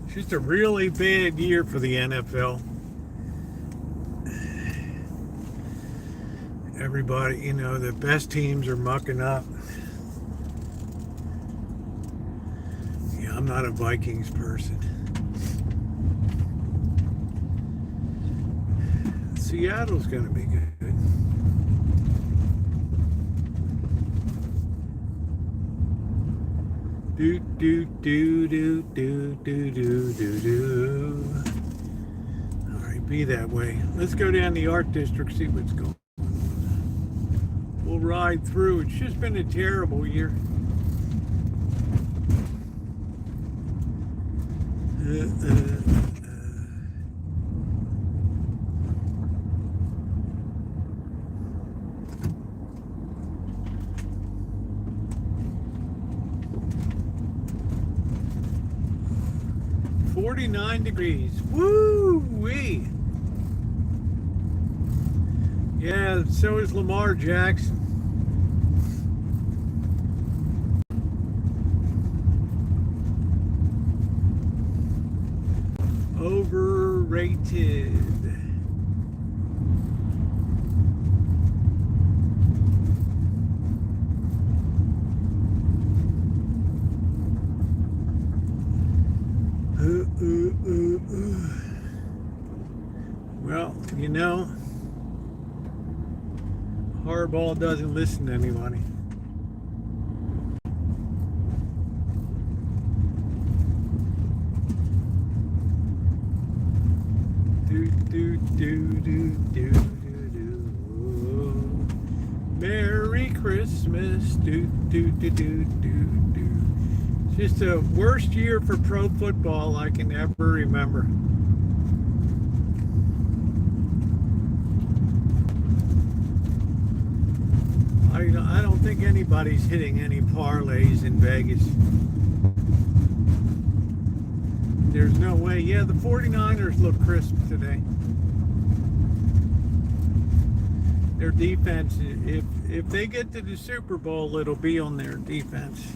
It's just a really bad year for the NFL. Everybody, you know, the best teams are mucking up. Yeah, I'm not a Vikings person. Seattle's going to be good. Do do do do do do do do do. All right, be that way. Let's go down the Art District, see what's going on. We'll ride through. It's just been a terrible year. 49 degrees. Woo-wee. Yeah, so is Lamar Jackson. Overrated. Well, you know, Harbaugh doesn't listen to anybody. Do do do do do do do. Merry Christmas. Do do do do do do. It's just the worst year for pro football I can ever remember. I don't think anybody's hitting any parlays in Vegas. There's no way. Yeah, the 49ers look crisp today. Their defense, if they get to the Super Bowl, it'll be on their defense.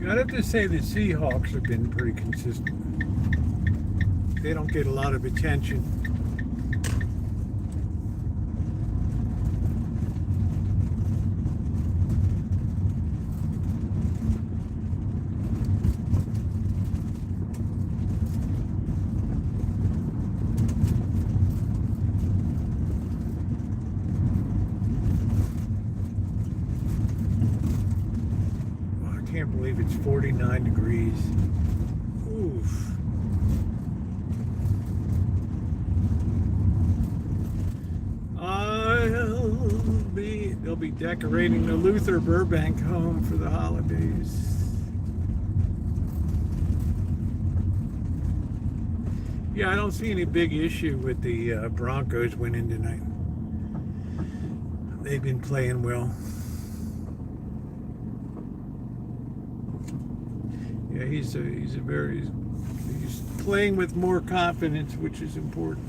I'd have to say the Seahawks have been pretty consistent. They don't get a lot of attention. I can't believe it's 49 degrees. Oof. They'll be decorating the Luther Burbank home for the holidays. Yeah, I don't see any big issue with the Broncos winning tonight. They've been playing well. Yeah, he's playing with more confidence, which is important.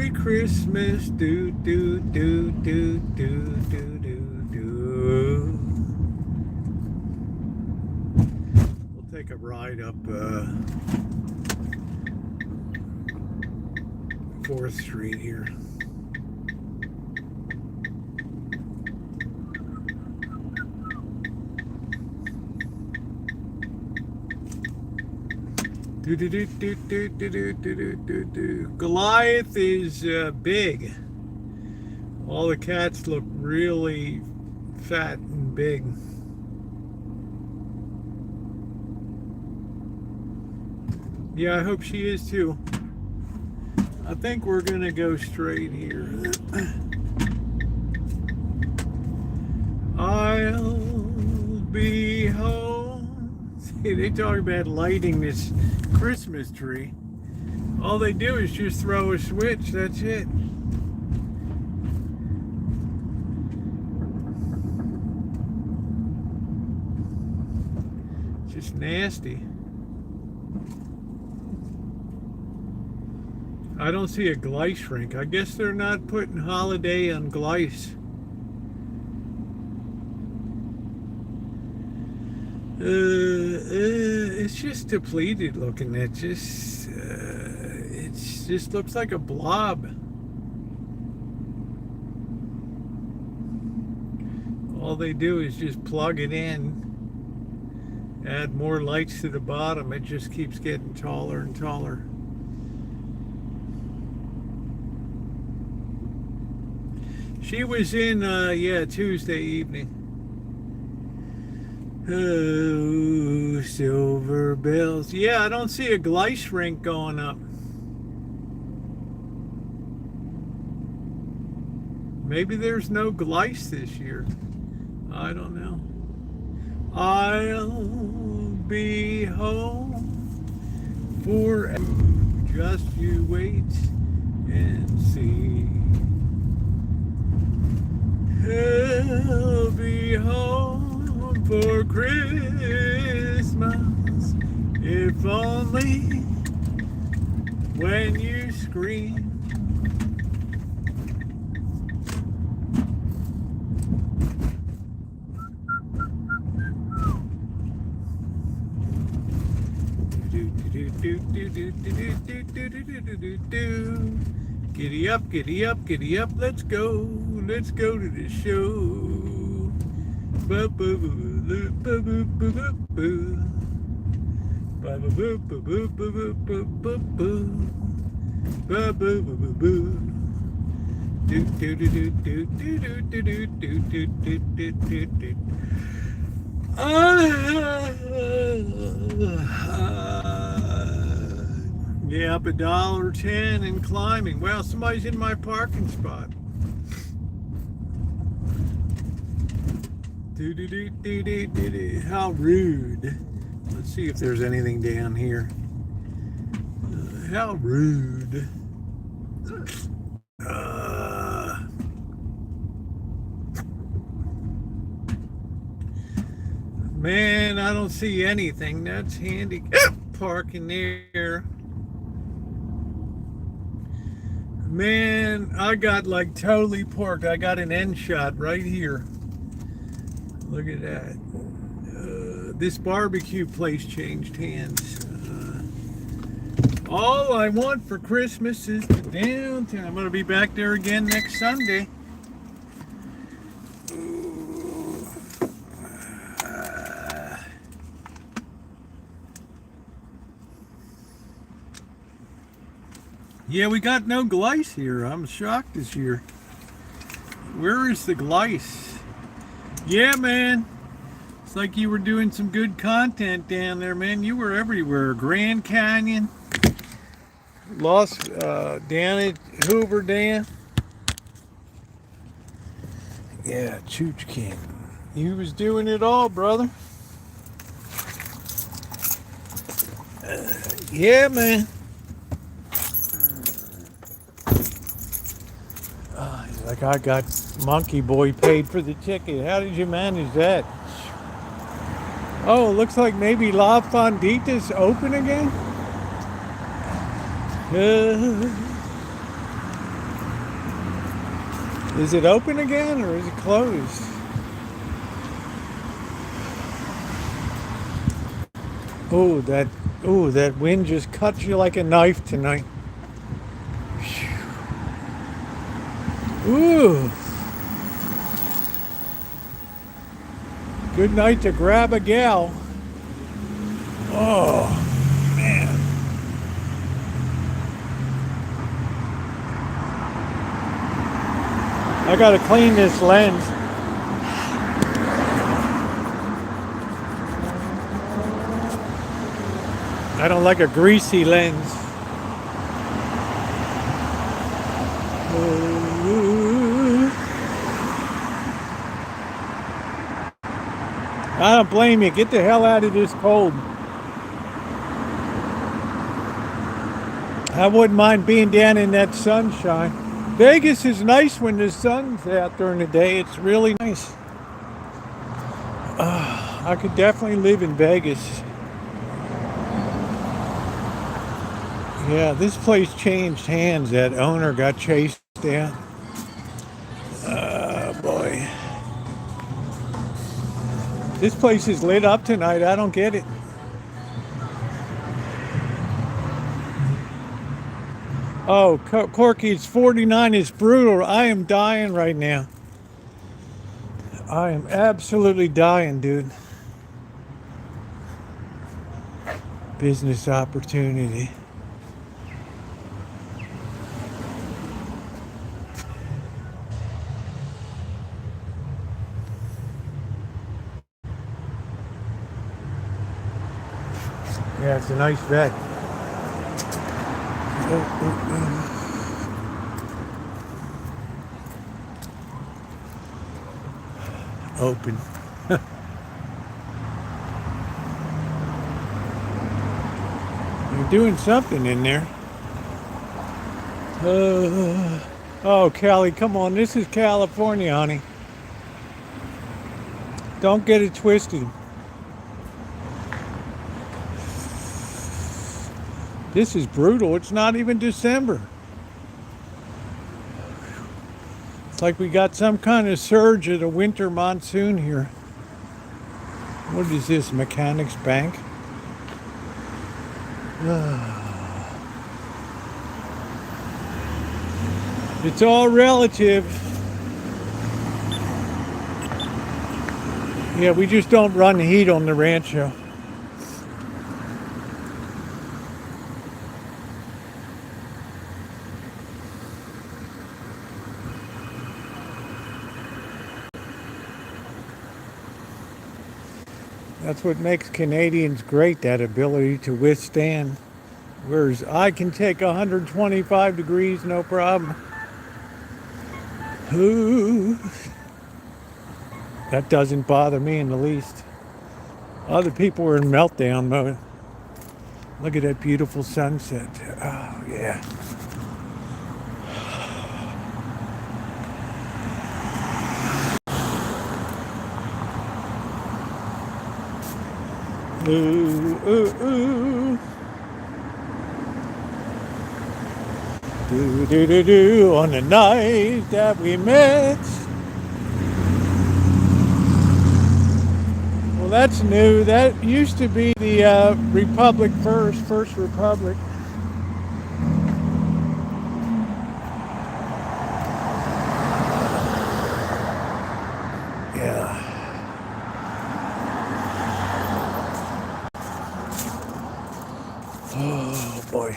Merry Christmas, do do do do do do do do. We'll take a ride up 4th Street here. Do, do, do, do, do, do, do, do, do, do. Goliath is big. All the cats look really fat and big. Yeah, I hope she is too. I think we're gonna go straight here. I'll be home. See, they talk about lighting this Christmas tree. All they do is just throw a switch, that's it. Just nasty. I don't see a glice rink. I guess they're not putting holiday on glice. It's just depleted looking. It just looks like a blob. All they do is just plug it in, add more lights to the bottom. It just keeps getting taller and taller. She was in, Tuesday evening. Oh, silver bells. Yeah, I don't see a glice rink going up. Maybe there's no glice this year. I don't know. I'll be home for just you wait and see. I'll be home for Christmas, if only when you scream. Giddy up, giddy up, giddy up, let's go to the show. Yeah, up $1.10 and climbing. Well, somebody's in my parking spot. How rude. Let's see if there's anything down here. How rude. Man, I don't see anything. That's handy. Parking there. Man, I got like totally parked. I got an end shot right here. Look at that. This barbecue place changed hands. All I want for Christmas is the downtown. I'm going to be back there again next Sunday. Yeah, we got no glice here. I'm shocked this year. Where is the glice? Yeah, man. It's like you were doing some good content down there, man. You were everywhere. Grand Canyon. Down at Hoover Dam. Yeah, Chooch King. You was doing it all, brother. Yeah, man. Like I got Monkey Boy paid for the ticket. How did you manage that? Oh, it looks like maybe La Fondita's open again. Is it open again or is it closed? Oh, that wind just cuts you like a knife tonight. Ooh. Good night to grab a gal. Oh, man. I gotta clean this lens. I don't like a greasy lens. I don't blame you. Get the hell out of this cold. I wouldn't mind being down in that sunshine. Vegas is nice when the sun's out during the day. It's really nice. I could definitely live in Vegas. Yeah, this place changed hands. That owner got chased out. Boy. This place is lit up tonight. I don't get it. Oh, Corky, it's 49. It's brutal. I am dying right now. I am absolutely dying, dude. Business opportunity. Yeah, it's a nice vet. Open. You're doing something in there. Oh, Cali, come on. This is California, honey. Don't get it twisted. This is brutal. It's not even December. It's like we got some kind of surge of the winter monsoon here. What is this, Mechanics Bank? It's all relative. Yeah, we just don't run heat on the Rancho. That's what makes Canadians great, that ability to withstand. Whereas I can take 125 degrees, no problem. Ooh. That doesn't bother me in the least. Other people are in meltdown mode. Look at that beautiful sunset. Oh, yeah. Ooh, ooh, ooh. Do, do, do, do, on the night that we met. Well, that's new. That used to be the Republic First Republic. Yeah. Oh, boy.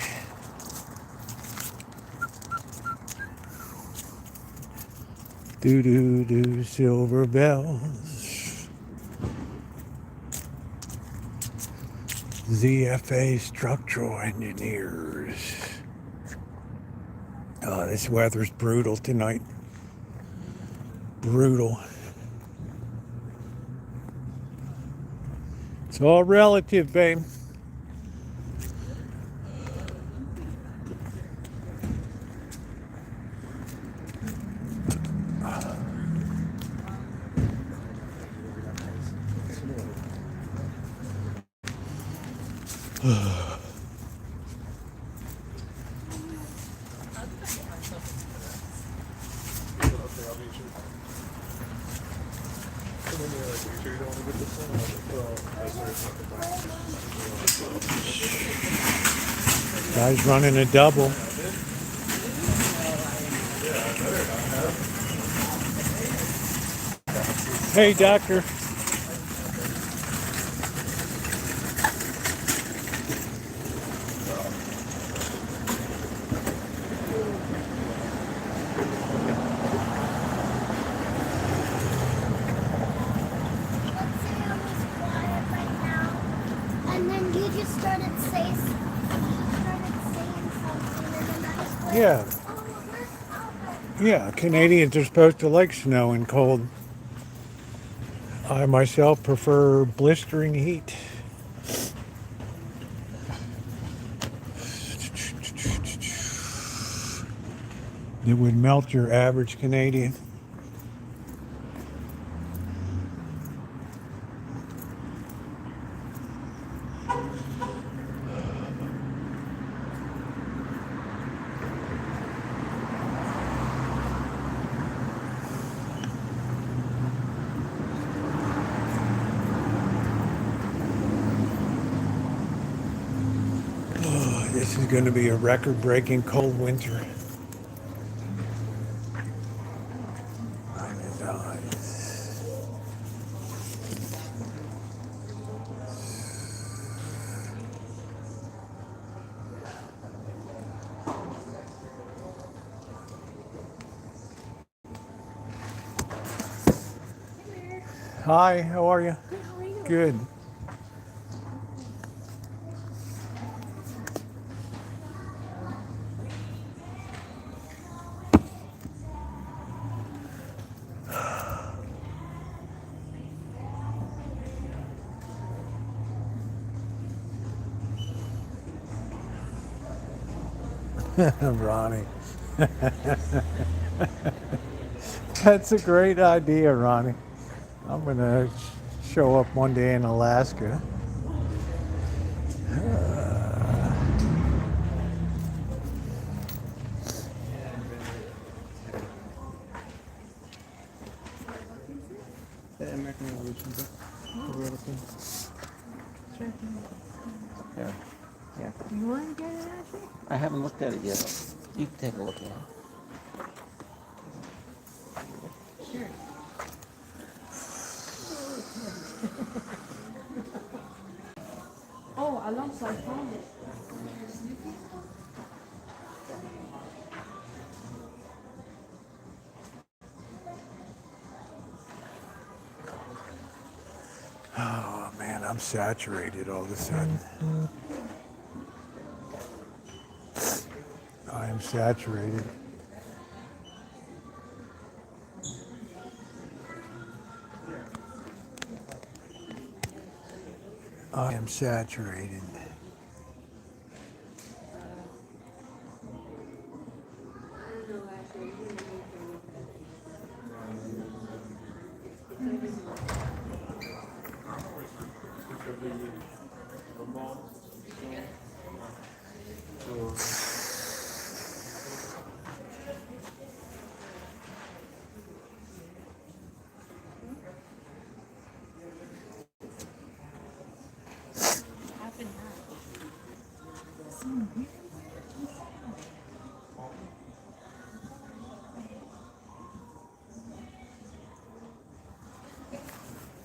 Do do do, silver bells. ZFA structural engineers. Oh, this weather's brutal tonight. Brutal. It's all relative, babe. Guy's running a double. Hey, doctor. Yeah. Yeah, Canadians are supposed to like snow and cold. I myself prefer blistering heat. It would melt your average Canadian. This is going to be a record-breaking cold winter. Hi, how are you? Good, how are you? Good. Ronnie. That's a great idea, Ronnie. I'm going to show up one day in Alaska. The American Revolution book. The real thing. Yeah. Yeah. You want to get it, Ashley? I haven't looked at it yet. You can take a look at it. Sure. Oh, Alonso, I found it. Oh man, I'm saturated all of a sudden. I am saturated. I am saturated.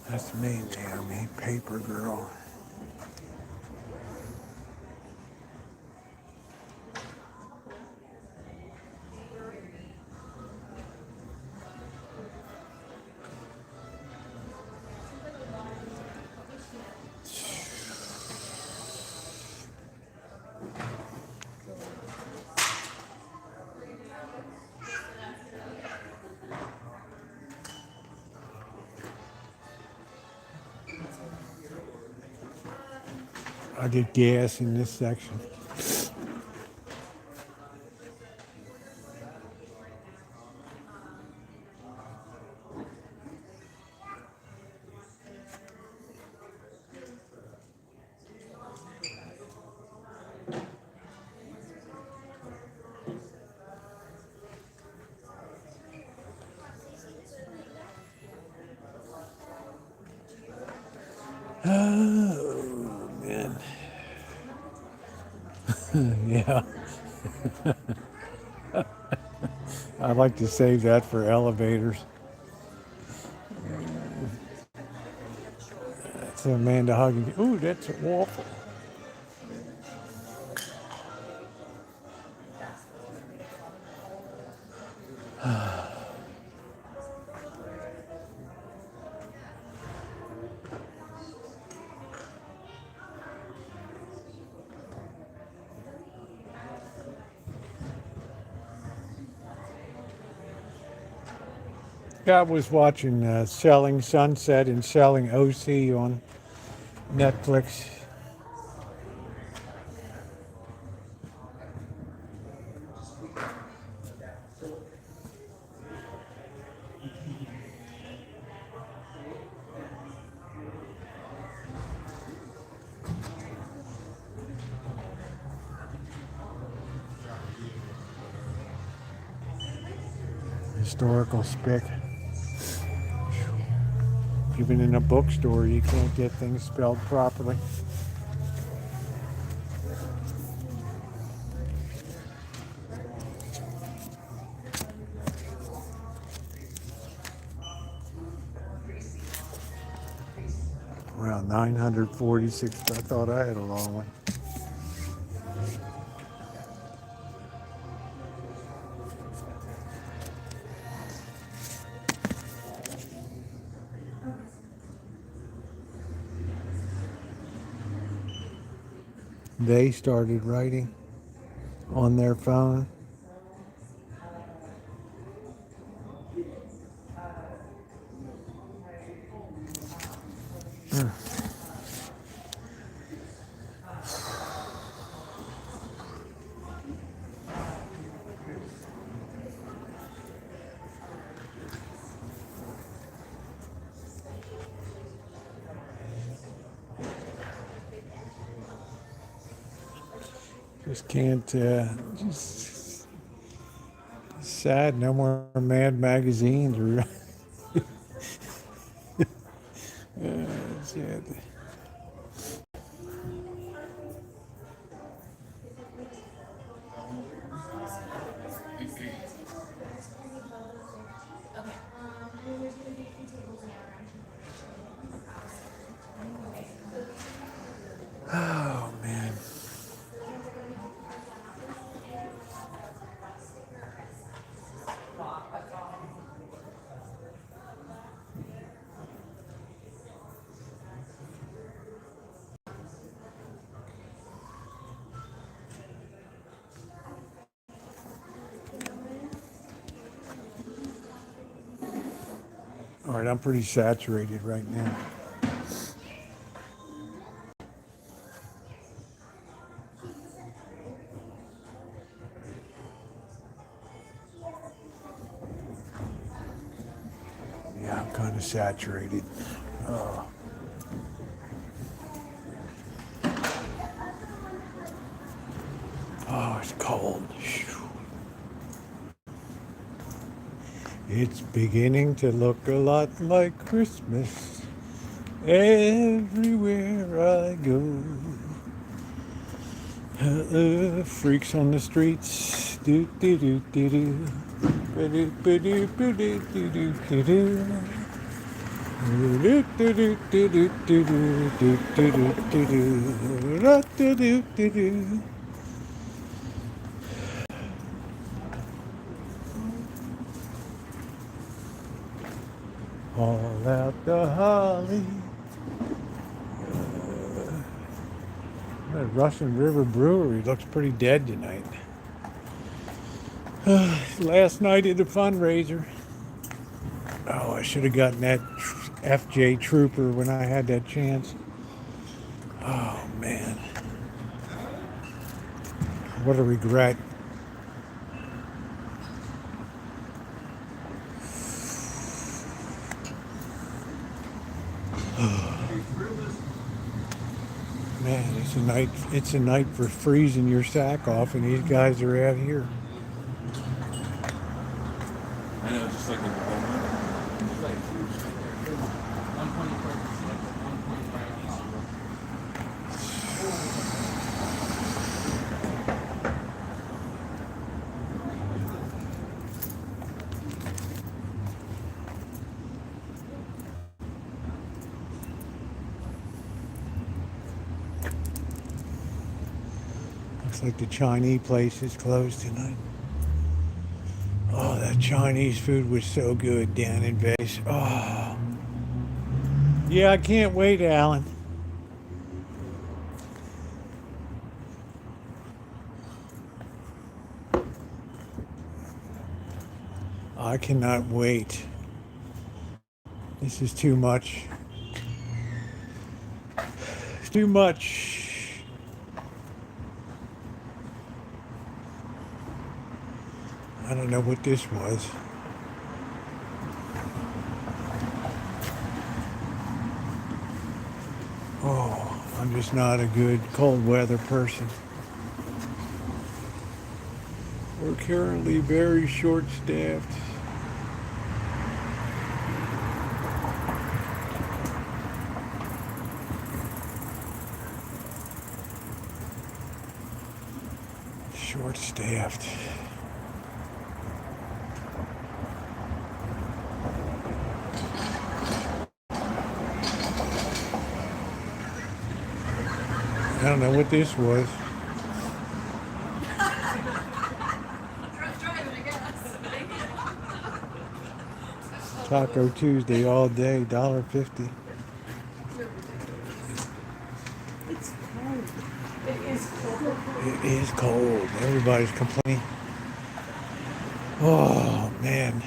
That's me, Naomi, paper girl. I get gas in this section. Oh, man. Yeah. I'd like to save that for elevators. That's Amanda hugging. Ooh, that's a waffle. I was watching Selling Sunset and Selling OC on Netflix. Historical spick. Even in a bookstore, you can't get things spelled properly. Around 946. I thought I had a long one. They started writing on their phone. Just can't, just sad. No more Mad magazines. Or sad. Oh, man. All right, I'm pretty saturated right now. Yeah, I'm kind of saturated. Oh. Oh, it's cold. It's beginning to look a lot like Christmas everywhere I go. Freaks on the streets. Do do do do do. Ba-do, ba-do, ba-do, do, do, do, do. Do, do, do, do, do, do, do, do, do, do, do. Da, do, do, do, do. All out the holly. That Russian River Brewery looks pretty dead tonight. Last night at the fundraiser. Oh, I should have gotten that FJ Trooper when I had that chance. Oh, man. What a regret. Man, it's a night for freezing your sack off, and these guys are out here. I know, just like in the moment. It's like 1.5. Looks like the Chinese place is closed tonight. Oh, that Chinese food was so good down in Vegas. Oh. Yeah, I can't wait, Alan. I cannot wait. This is too much. It's too much. I don't know what this was. Oh, I'm just not a good cold weather person. We're currently very short-staffed. Short-staffed. I don't know what this was. Taco Tuesday all day, $1.50. It's cold. It is cold. It is cold. Everybody's complaining. Oh, man.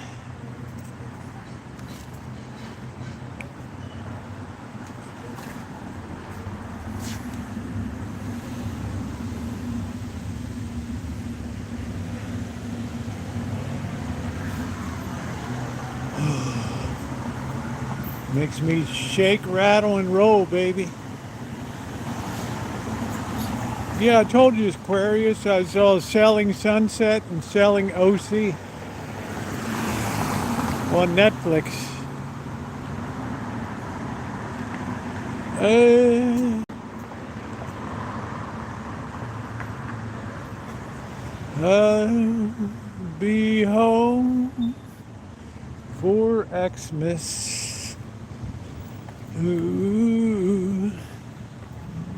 Makes me shake, rattle, and roll, baby. Yeah, I told you, Aquarius. I saw Selling Sunset and Selling OC on Netflix. I'll be home for Xmas. Ooh.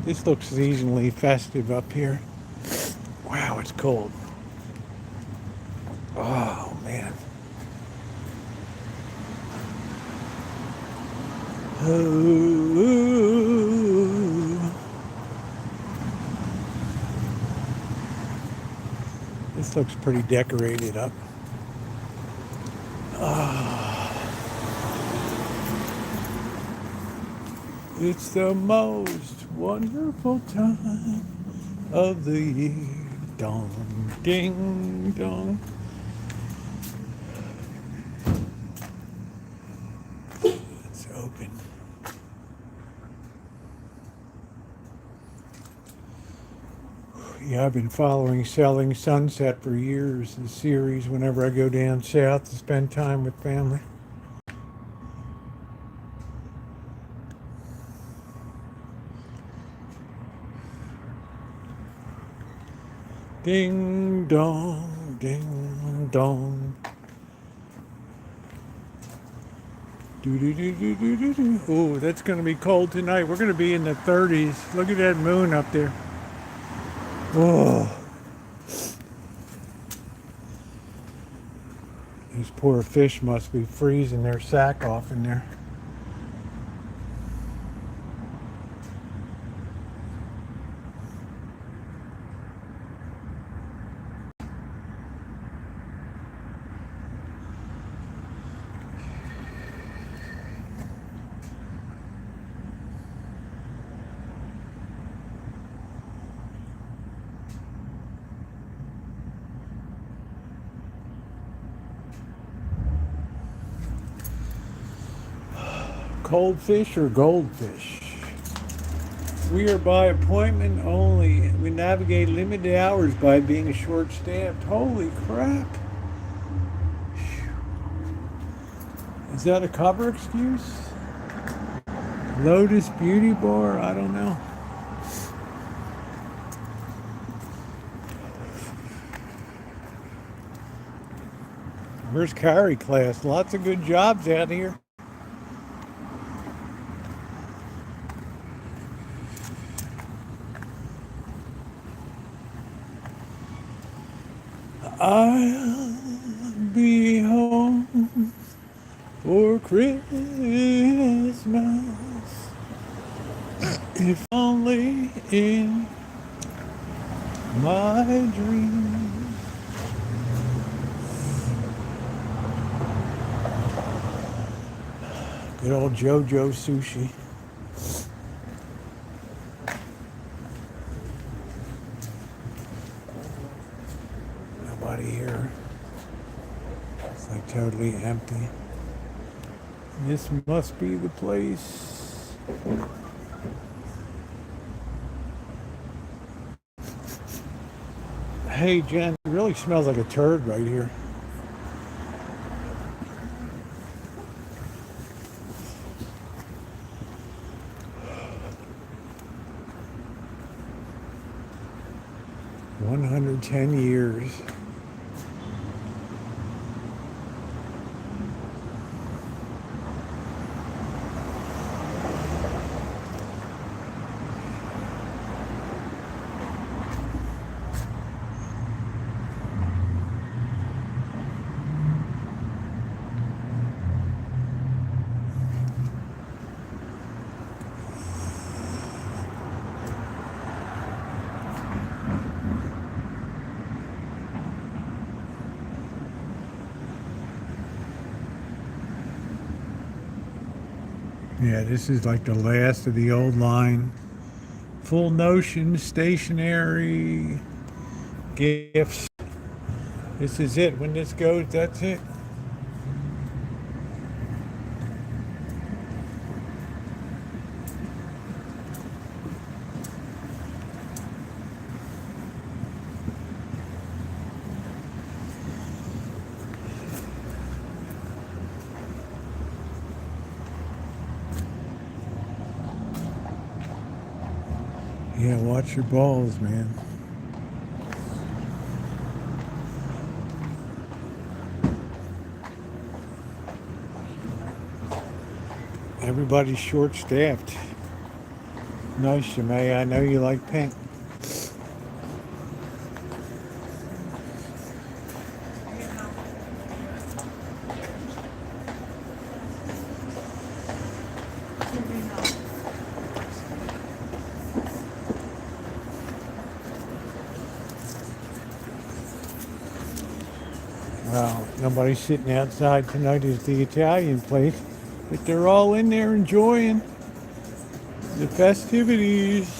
This looks seasonally festive up here. Wow, it's cold. Oh, man. Ooh. This looks pretty decorated up. It's the most wonderful time of the year. Dong, ding, dong. It's open. Yeah, I've been following Selling Sunset for years, the series, whenever I go down south to spend time with family. Ding dong, ding dong. Do do do do do do do. Oh, that's going to be cold tonight. We're going to be in the 30s. Look at that moon up there. Oh. These poor fish must be freezing their sack off in there. Cold fish or goldfish? We are by appointment only. We navigate limited hours by being short-staffed. Holy crap. Is that a cover excuse? Lotus Beauty Bar? I don't know. Where's Carrie class? Lots of good jobs out here. I'll be home for Christmas, if only in my dreams. Good old JoJo sushi. Nobody here. It's like totally empty. This must be the place. Hey Jen, it really smells like a turd right here. $110. Yeah, this is like the last of the old line. Full Notion, stationery, gifts. This is it. When this goes, that's it. Yeah, watch your balls, man. Everybody's short-staffed. Nice, Shemay. I know you like pink. Well, nobody's sitting outside tonight is the Italian place, but they're all in there enjoying the festivities.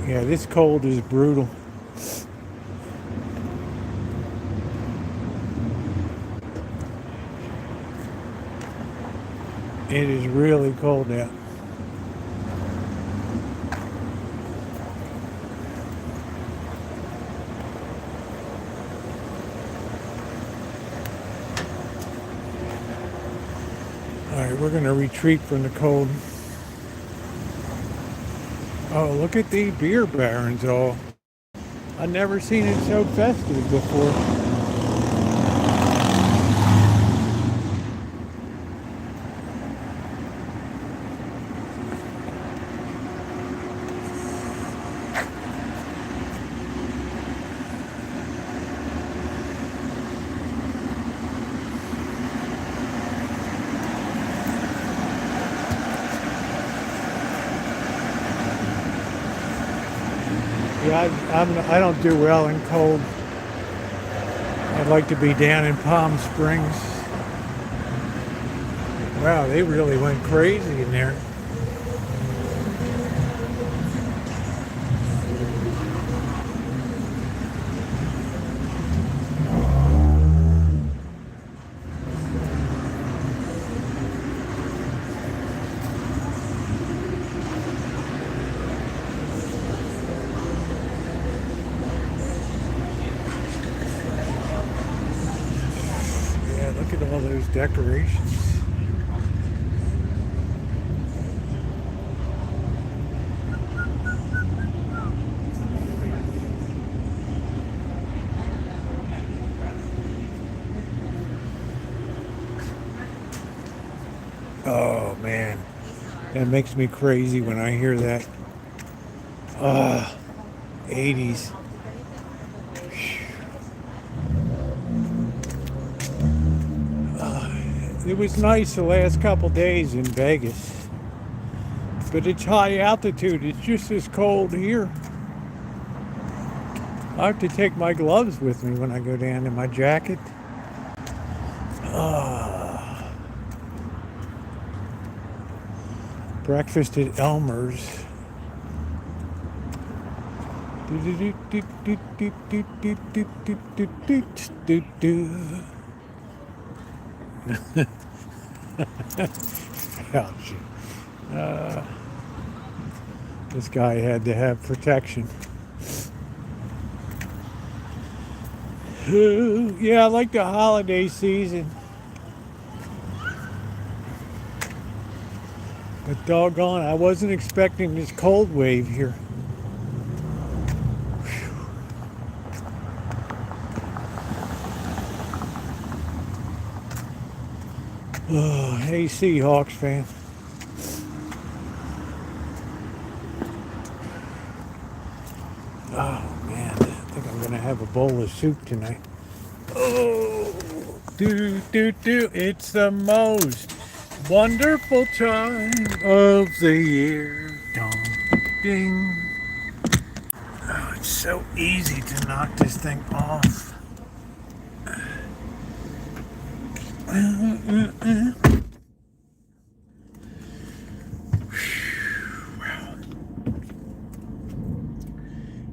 Yeah, this cold is brutal. It is really cold out. All right, we're going to retreat from the cold. Oh, look at the beer barons all. I've never seen it so festive before. Yeah, I don't do well in cold. I'd like to be down in Palm Springs. Wow, they really went crazy in there. Look at all those decorations. Oh man, that makes me crazy when I hear that. 80s. It was nice the last couple days in Vegas, but it's high altitude. It's just as cold here. I have to take my gloves with me when I go down in my jacket. Breakfast at Elmer's. Ouch. This guy had to have protection. Yeah, I like the holiday season. But doggone, I wasn't expecting this cold wave here. Oh, hey, Seahawks fan. Oh man, I think I'm gonna have a bowl of soup tonight. Oh, it's the most wonderful time of the year. Dong, ding. Oh, it's so easy to knock this thing off.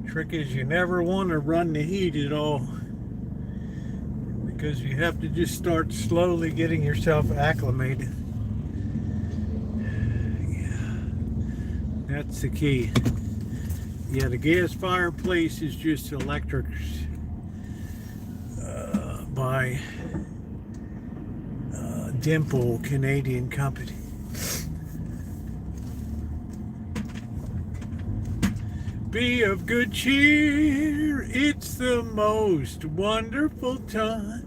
Trick is you never want to run the heat at all, because you have to just start slowly getting yourself acclimated. Yeah, that's the key. Yeah, the gas fireplace is just electric by Dimple Canadian company. Be of good cheer, it's the most wonderful time.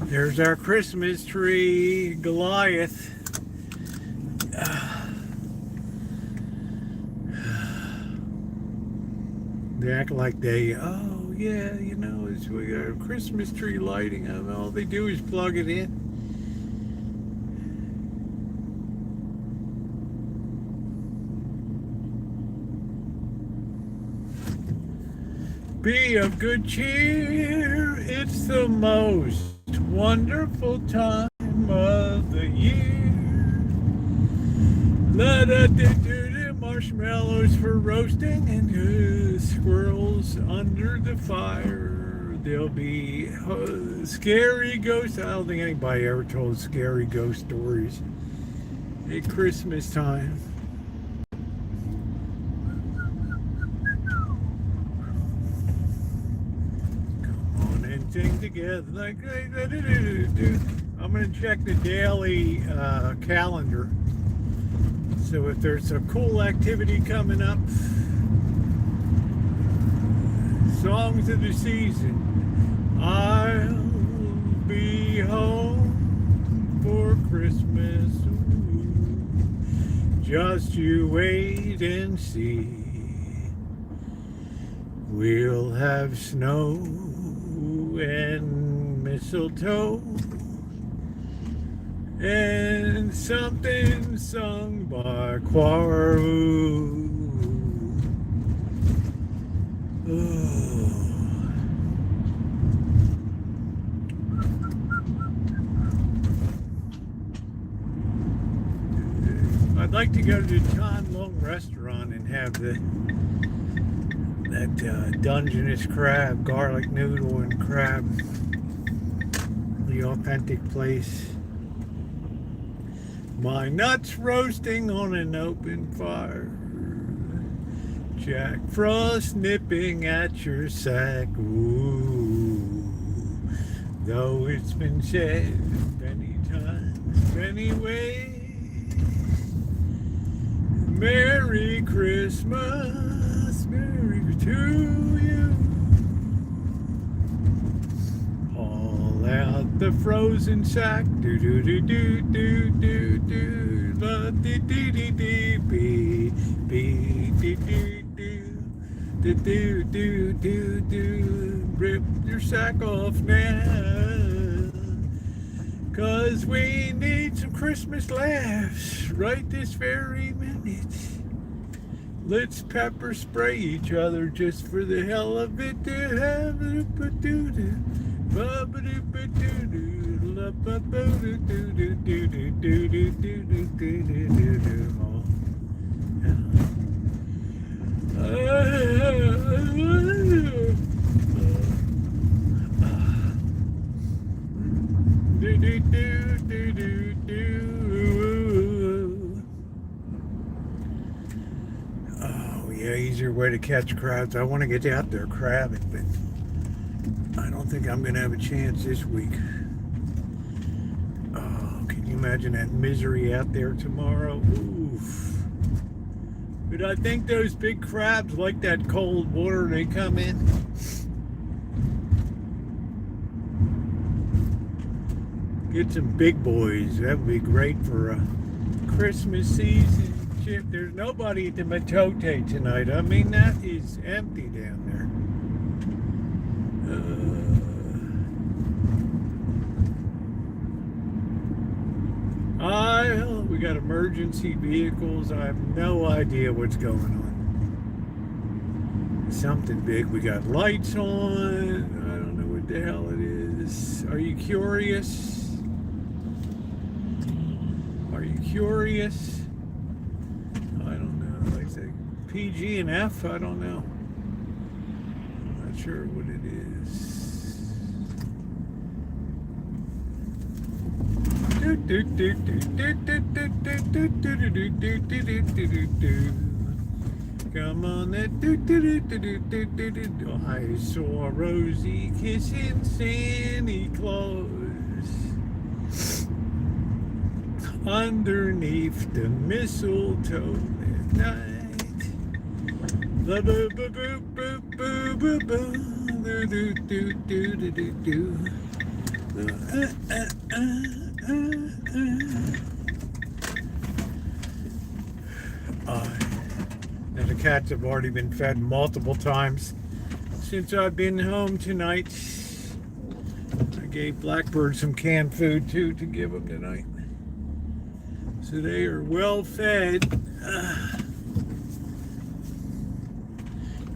There's our Christmas tree, Goliath. They act like they, oh yeah, you know, we got a Christmas tree lighting. And all they do is plug it in. Be of good cheer, it's the most wonderful time of the year. La-da-da-da-da, marshmallows for roasting and squirrels under the fire. There'll be scary ghosts. I don't think anybody ever told scary ghost stories at Christmas time. Sing together like I'm going to check the daily calendar, so if there's a cool activity coming up, songs of the season, I'll be home for Christmas. Ooh, just you wait and see, we'll have snow and mistletoe and something sung by choir. I'd like to go to the John Long restaurant and have that Dungeness crab, garlic noodle and crab, the authentic place. My nuts roasting on an open fire, Jack Frost nipping at your sack. Ooh, though it's been said many times, many ways, Merry Christmas, Merry to you. All out the frozen sack. Do do do do do do do. La dee dee dee dee bee bee dee dee doo. Do do do do do. Rip your sack off now. 'Cause we need some Christmas laughs right this very minute. Let's pepper spray each other just for the hell of it to have it. Oh yeah, easier way to catch crabs. I want to get out there crabbing, but I don't think I'm gonna have a chance this week. Oh, can you imagine that misery out there tomorrow? Oof. But I think those big crabs like that cold water they come in. Get some big boys. That would be great for a Christmas season trip. There's nobody at the Matote tonight. I mean, that is empty down there. We got emergency vehicles. I have no idea what's going on. Something big. We got lights on. I don't know what the hell it is. Are you curious? Are you curious? I don't know. Like I say, PG and F? I don't know. I'm not sure what it is. Come on, that I saw Rosie kissing Santa Claus underneath the mistletoe that night. Now the cats have already been fed multiple times since I've been home tonight. I gave Blackbird some canned food too to give them tonight. So they are well fed.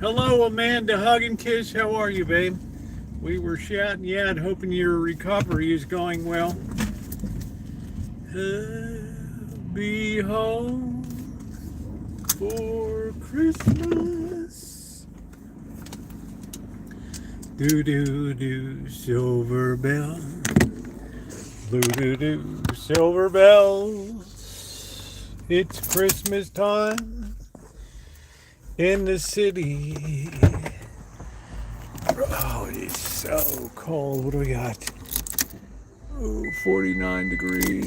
Hello, Amanda Hug and Kiss. How are you, babe? We were shouting you out, hoping your recovery is going well. Be home for Christmas. Do do do, silver bell. Blue do do, silver bells. It's Christmas time in the city. Oh, it is so cold. What do we got? Oh, 49 degrees.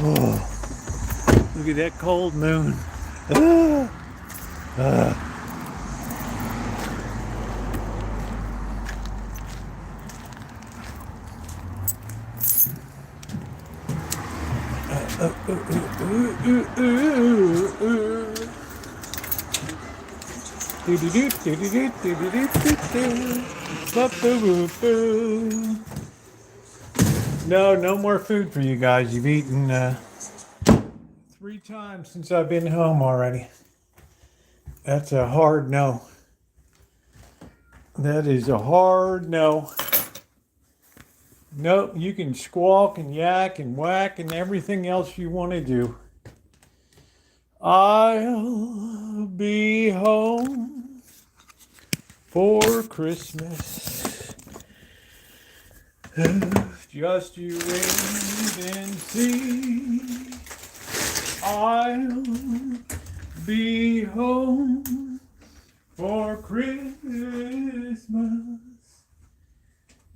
Oh, look at that cold moon. No more food for you guys. You've eaten 3 times since I've been home already. That's a hard no. That is a hard no. Nope, you can squawk and yak and whack and everything else you want to do. I'll be home for Christmas. Just you wait and see. I'll be home for Christmas.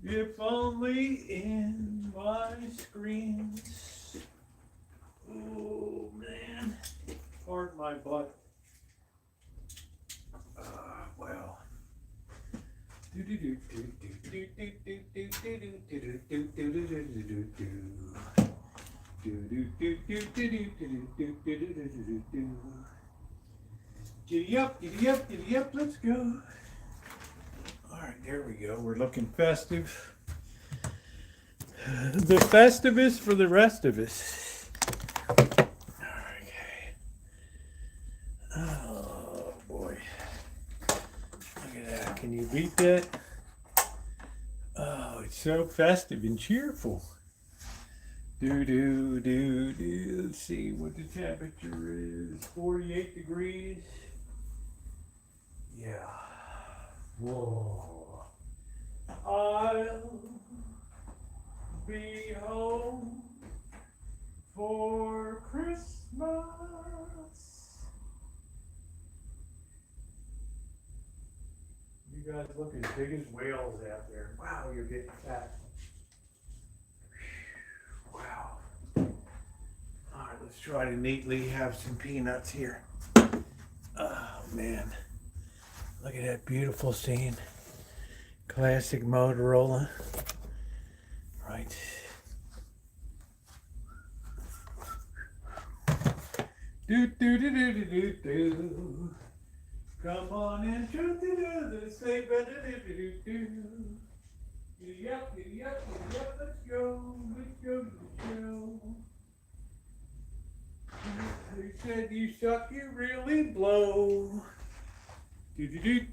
If only in my screens. Oh man, pardon my butt. Well, Giddy up, giddy up, giddy up, let's go. All right, there we go. We're looking festive. The Festivus for the rest of us. Okay. Oh boy. Look at that. Can you beat that? Oh, it's so festive and cheerful. Let's see what the temperature is. 48 degrees. Yeah. Whoa. I'll be home for Christmas. You guys look as big as whales out there. Wow, you're getting fat. Wow. All right, let's try to neatly have some peanuts here. Oh, man. Look at that beautiful scene. Classic Motorola. Right. Do. Come on and shoot the sleigh. Giddy up, giddy up, giddy up, let's go to the show. They said you suck, you really blow. Isn't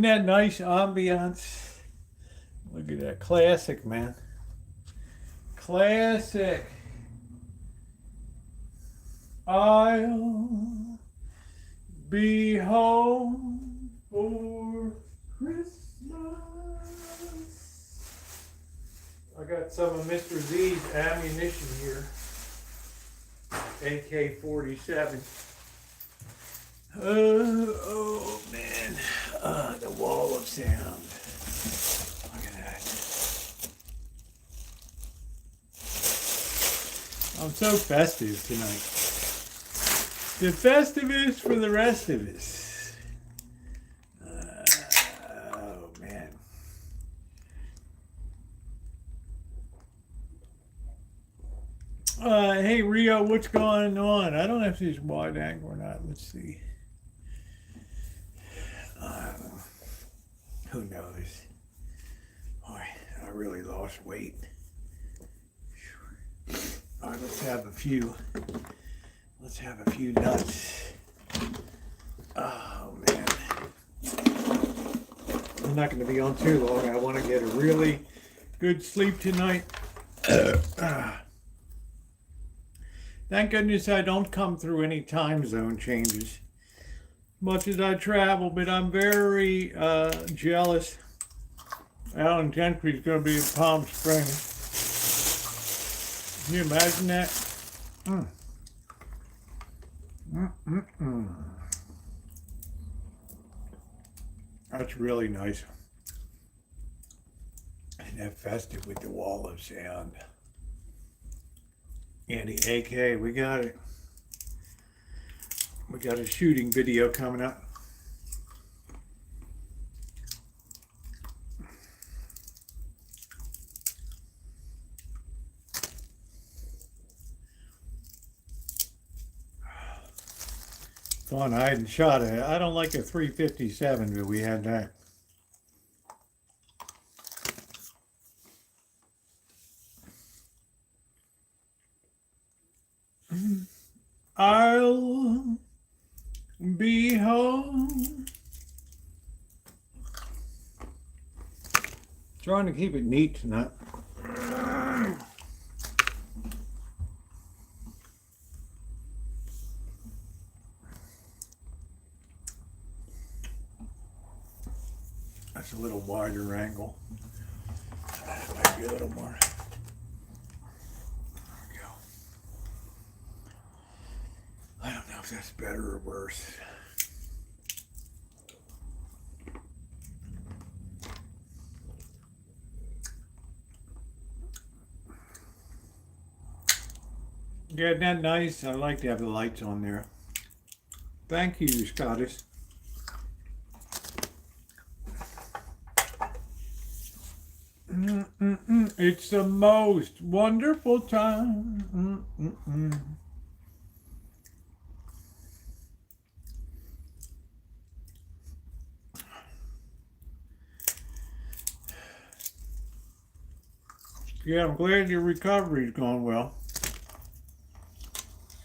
that nice ambiance? Look at that, classic, man. Classic. I'll be home for Christmas. I got some of Mr. Z's ammunition here. AK-47. Oh man. The wall of sound. Look at that. I'm so festive tonight. The Festivus for the rest of us. Oh man. Hey Rio, what's going on? I don't know if it's wide angle or not. Let's see. Who knows? Boy, I really lost weight. All right, let's have a few nuts. Oh man. I'm not going to be on too long. I want to get a really good sleep tonight. Thank goodness I don't come through any time zone changes. Much as I travel, but I'm very jealous. Alan Gentry's going to be in Palm Springs. Can you imagine that? That's really nice. And that festive with the wall of sound. And the AK, we got it. We got a shooting video coming up. Fun, I hadn't shot it. I don't like a 357, but we had that. I'll be home. Trying to keep it neat tonight. That's a little wider angle. That might be a little more. There we go. I don't know if that's better or worse. Yeah, isn't that nice? I like to have the lights on there. Thank you, Scottish. It's the most wonderful time. Mm-mm-mm. Yeah, I'm glad your recovery's going well.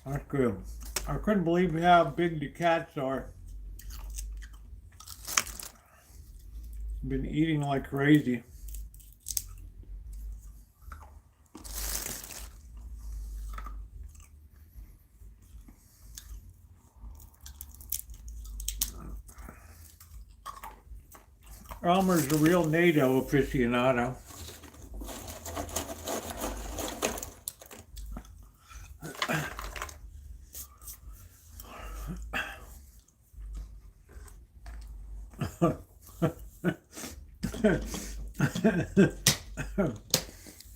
That's good. I couldn't believe how big the cats are. Been eating like crazy. Elmer's a real NATO aficionado.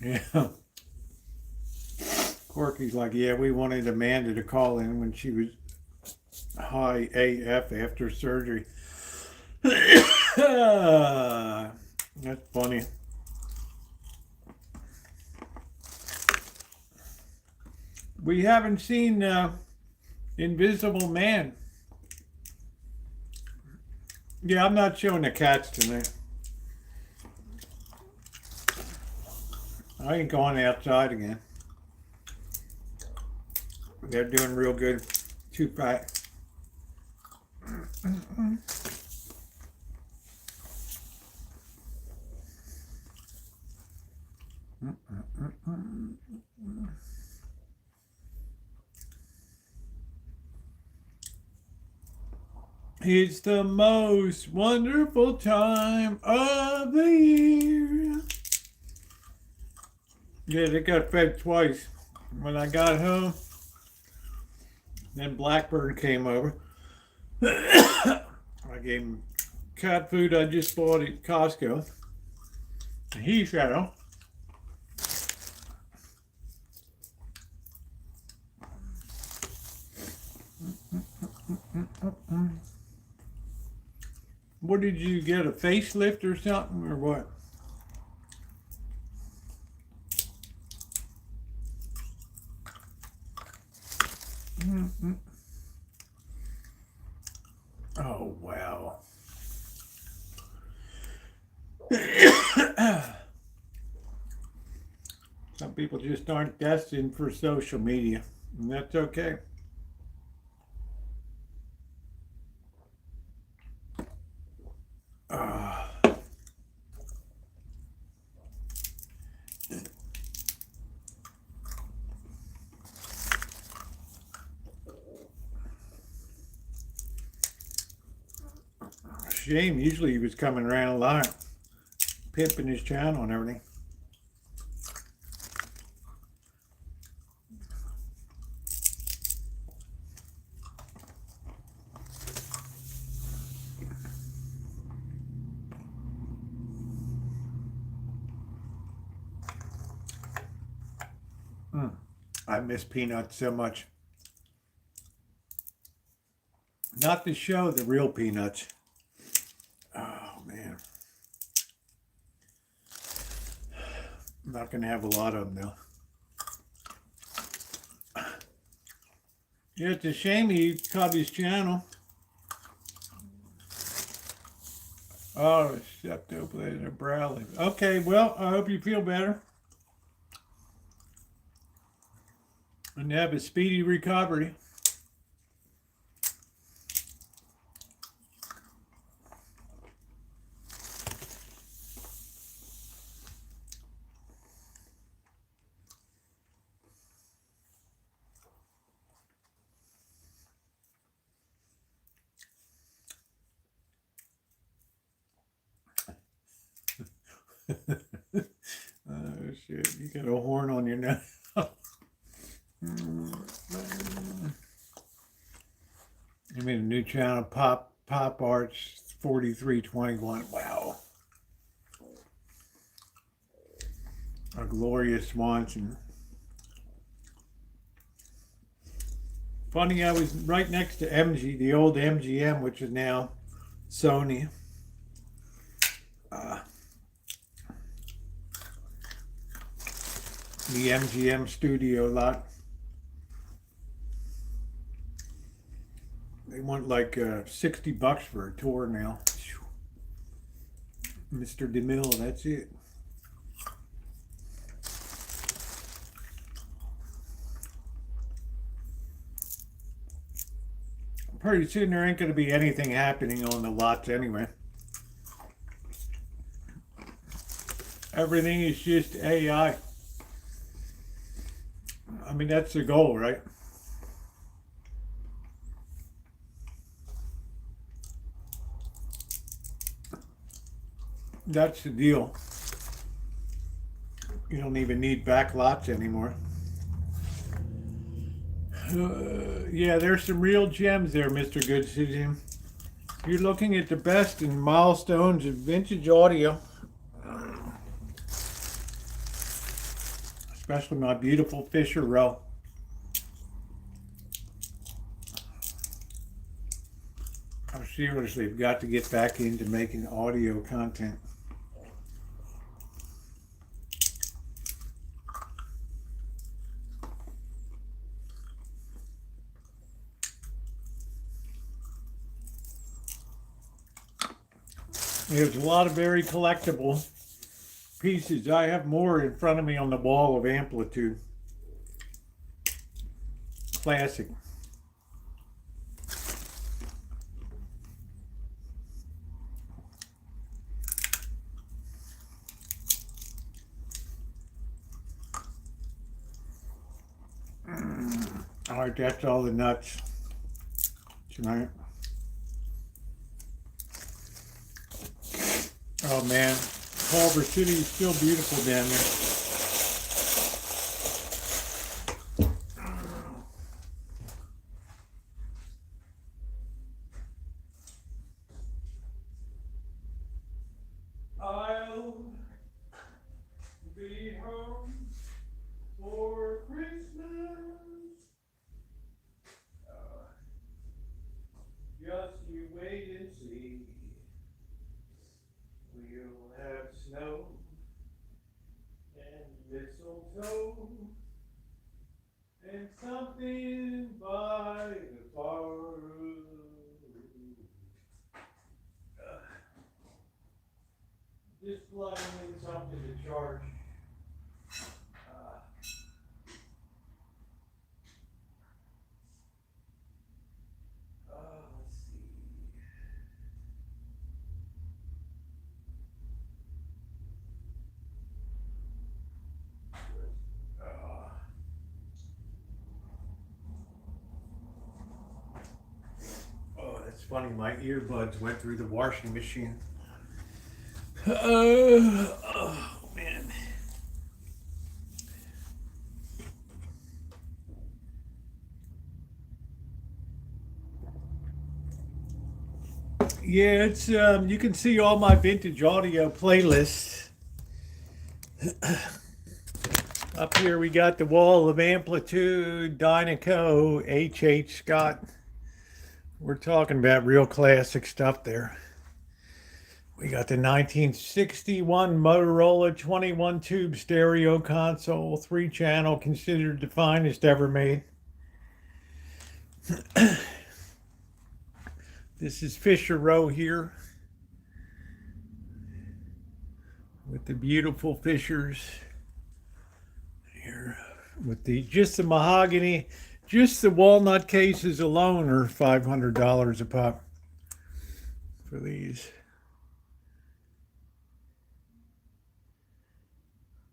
Yeah. Corky's like, yeah, we wanted Amanda to call in when she was high AF after surgery. That's funny. We haven't seen Invisible Man. Yeah, I'm not showing the cats tonight. I ain't going outside again. They're doing real good. 2-pack. It's the most wonderful time of the year. Yeah, they got fed twice. When I got home, then Blackbird came over. I gave him cat food I just bought at Costco. He fed him. What did you get, a facelift or something, or what? Oh, wow. Some people just aren't destined for social media, and that's okay. Shame, usually he was coming around a lot, pimping his channel and everything. I miss Peanuts so much. Not the show, the real Peanuts. Oh, man. I'm not going to have a lot of them, though. Yeah, it's a shame he cut his channel. Oh, septoplasm brow. Okay, well, I hope you feel better. And have a speedy recovery. Oh shit, you got a horn on your nose. I made a new channel, Pop Arts 4321. Wow. A Gloria Swanson. Funny, I was right next to MG, the old MGM, which is now Sony. The MGM studio lot. They want like $60 for a tour now. Mr. DeMille, that's it. Pretty soon there ain't going to be anything happening on the lots anyway. Everything is just AI. I mean, that's the goal, right? That's the deal. You don't even need back lots anymore. Yeah, there's some real gems there, Mr. Good Citizen. You're looking at the best in milestones of vintage audio. Especially my beautiful Fisher Row. I seriously have got to get back into making audio content. There's a lot of very collectible pieces. I have more in front of me on the wall of Amplitude. Classic. All right, that's all the nuts tonight. Oh man, Culver City is still beautiful down there. I'll be home for Christmas. Just you wait and see. We'll have snow and mistletoe and something by the fire. Just plugging in something to charge. Let's see. Oh, that's funny. My earbuds went through the washing machine. Oh man. Yeah, it's you can see all my vintage audio playlists. Up here we got the wall of Amplitude, Dynaco, H.H. Scott. We're talking about real classic stuff there. We got the 1961 Motorola 21 tube stereo console, 3-channel, considered the finest ever made. This is Fisher Row here with the beautiful Fishers here with just the mahogany, just the walnut cases alone are $500 a pop for these.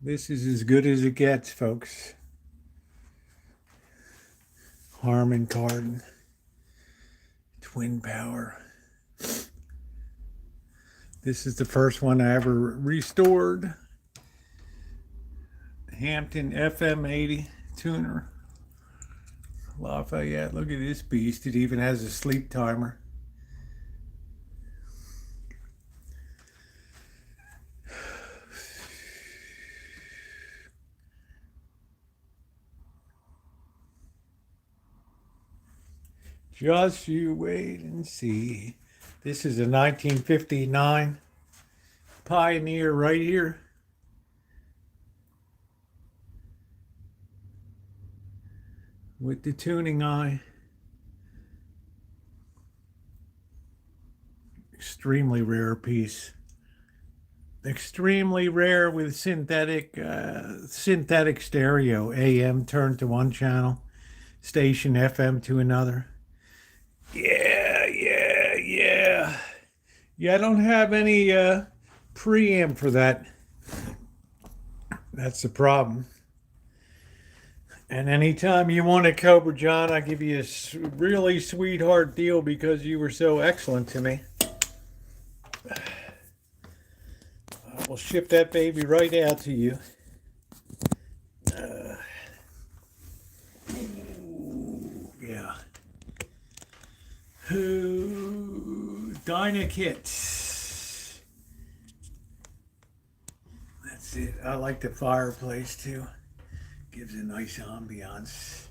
This is as good as it gets, folks. Harman Kardon. Twin Power. This is the first one I ever restored. Hampton FM80 tuner. Lafayette. Look at this beast. It even has a sleep timer. Just you wait and see. This is a 1959 Pioneer right here. with the tuning eye. Extremely rare piece. Extremely rare with synthetic stereo. AM turned to one channel, station FM to another. Yeah. I don't have any preamp for that. That's the problem. And anytime you want it, Cobra John, I give you a really sweetheart deal because you were so excellent to me. We'll ship that baby right out to you. Yeah. Dyna Kits. That's it. I like the fireplace too. Gives a nice ambiance.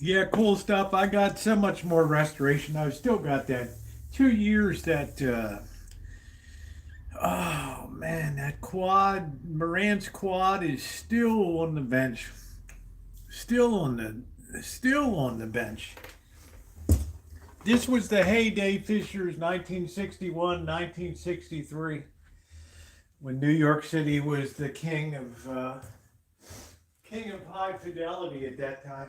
Yeah, cool stuff. I got so much more restoration. I've still got that 2 years that oh man, that quad, Marantz quad is still on the bench. Still on the bench. This was the heyday Fisher's 1961, 1963, when New York City was the king of high fidelity at that time.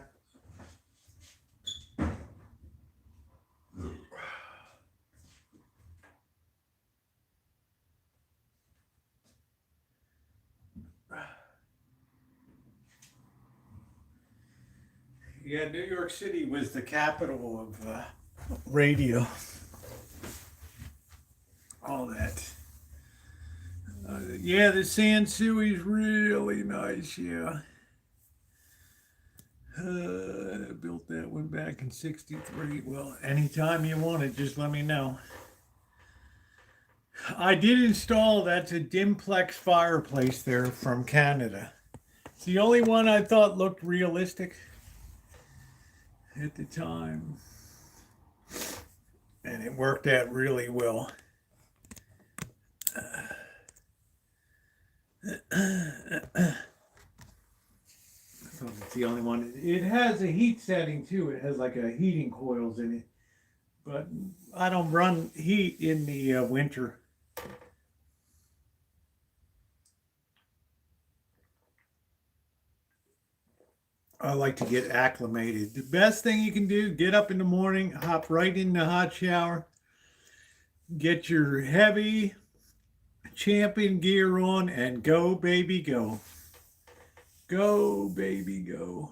Yeah, New York City was the capital of radio. All that. Yeah, the Sansui is really nice, yeah. I built that one back in '63. Well, anytime you want it, just let me know. I did install, that's a Dimplex fireplace there from Canada. It's the only one I thought looked realistic at the time. And it worked out really well. It's the only one. It has a heat setting too. It has like a heating coils in it. But I don't run heat in the winter. I like to get acclimated. The best thing you can do, get up in the morning, hop right in the hot shower, get your heavy champion gear on, and go, baby, go. Go, baby, go.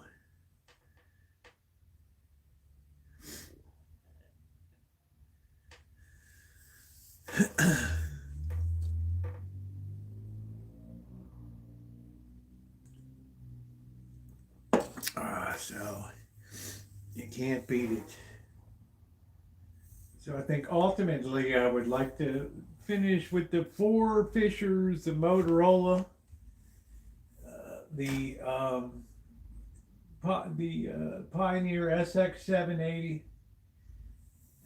So you can't beat it. So I think ultimately I would like to finish with the 4 Fishers, the Motorola, the Pioneer SX780,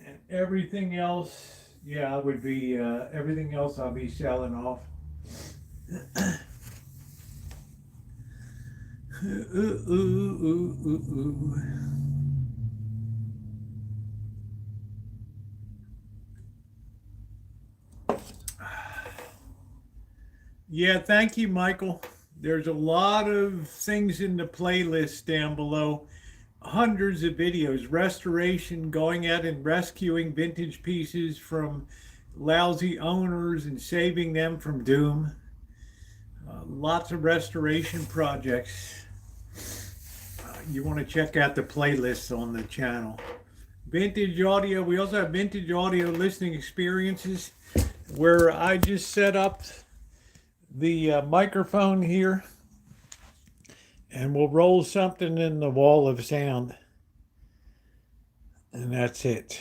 and everything else. Yeah, I would be everything else I'll be selling off. Yeah, thank you, Michael. There's a lot of things in the playlist down below. Hundreds of videos, restoration, going out and rescuing vintage pieces from lousy owners and saving them from doom. Lots of restoration projects. You want to check out the playlists on the channel. Vintage audio. We also have vintage audio listening experiences where I just set up the microphone here and we'll roll something in the wall of sound. And that's it.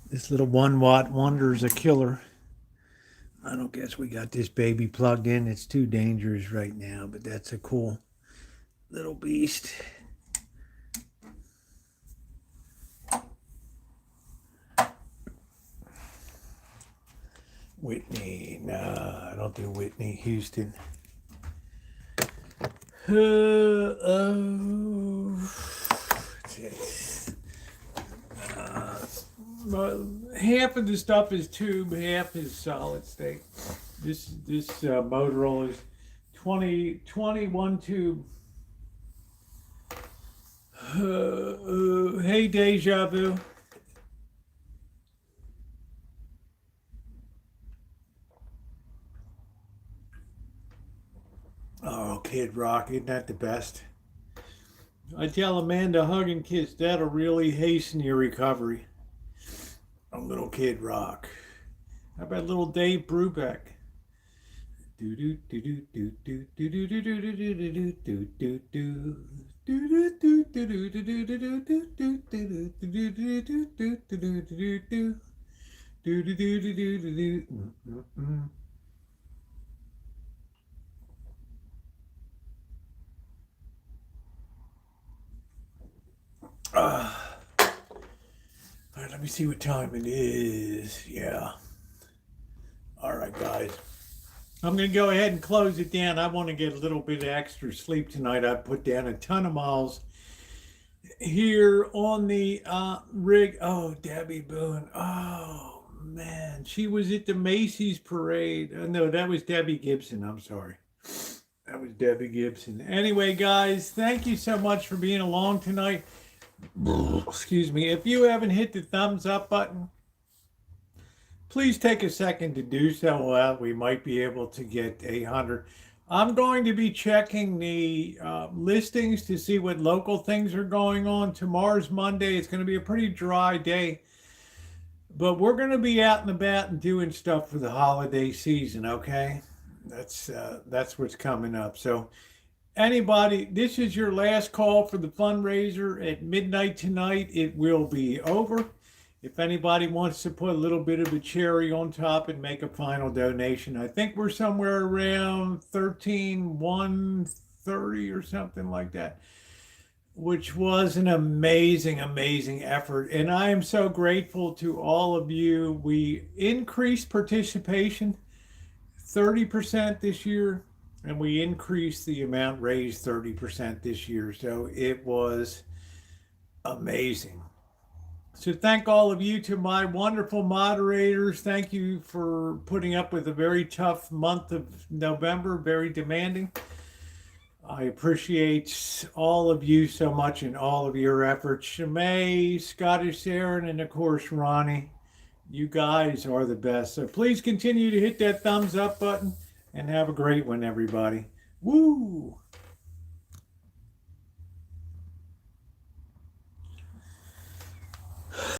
This little 1-watt wonder is a killer. I don't guess we got this baby plugged in. It's too dangerous right now, but that's a cool little beast. Whitney. Nah, I don't do Whitney. Houston. Oh, half of the stuff is tube, half is solid state. This Motorola is 21 tube. Hey, Deja Vu. Oh, Kid Rock, isn't that the best? I tell Amanda, hug and kiss. That'll really hasten your recovery. A little Kid Rock. How about little Dave Brubeck? Do do do do do do do do do do do do do do do. All right, let me see what time it is. Yeah. All right, guys. I'm going to go ahead and close it down. I want to get a little bit of extra sleep tonight. I put down a ton of miles here on the rig. Oh, Debbie Boone. Oh, man. She was at the Macy's parade. No, that was Debbie Gibson. I'm sorry. That was Debbie Gibson. Anyway, guys, thank you so much for being along tonight. Excuse me. If you haven't hit the thumbs up button, please take a second to do so. We might be able to get 800. I'm going to be checking the listings to see what local things are going on. Tomorrow's Monday. It's going to be a pretty dry day. But we're going to be out and about and doing stuff for the holiday season, okay? That's what's coming up. So anybody, this is your last call for the fundraiser at midnight tonight. It will be over. If anybody wants to put a little bit of a cherry on top and make a final donation, I think we're somewhere around 13,130 or something like that, which was an amazing, amazing effort. And I am so grateful to all of you. We increased participation 30% this year, and we increased the amount raised 30% this year. So it was amazing. So thank all of you, to my wonderful moderators. Thank you for putting up with a very tough month of November, very demanding. I appreciate all of you so much and all of your efforts. Shemay, Scottish Aaron, and of course, Ronnie. You guys are the best. So please continue to hit that thumbs up button and have a great one, everybody. Woo!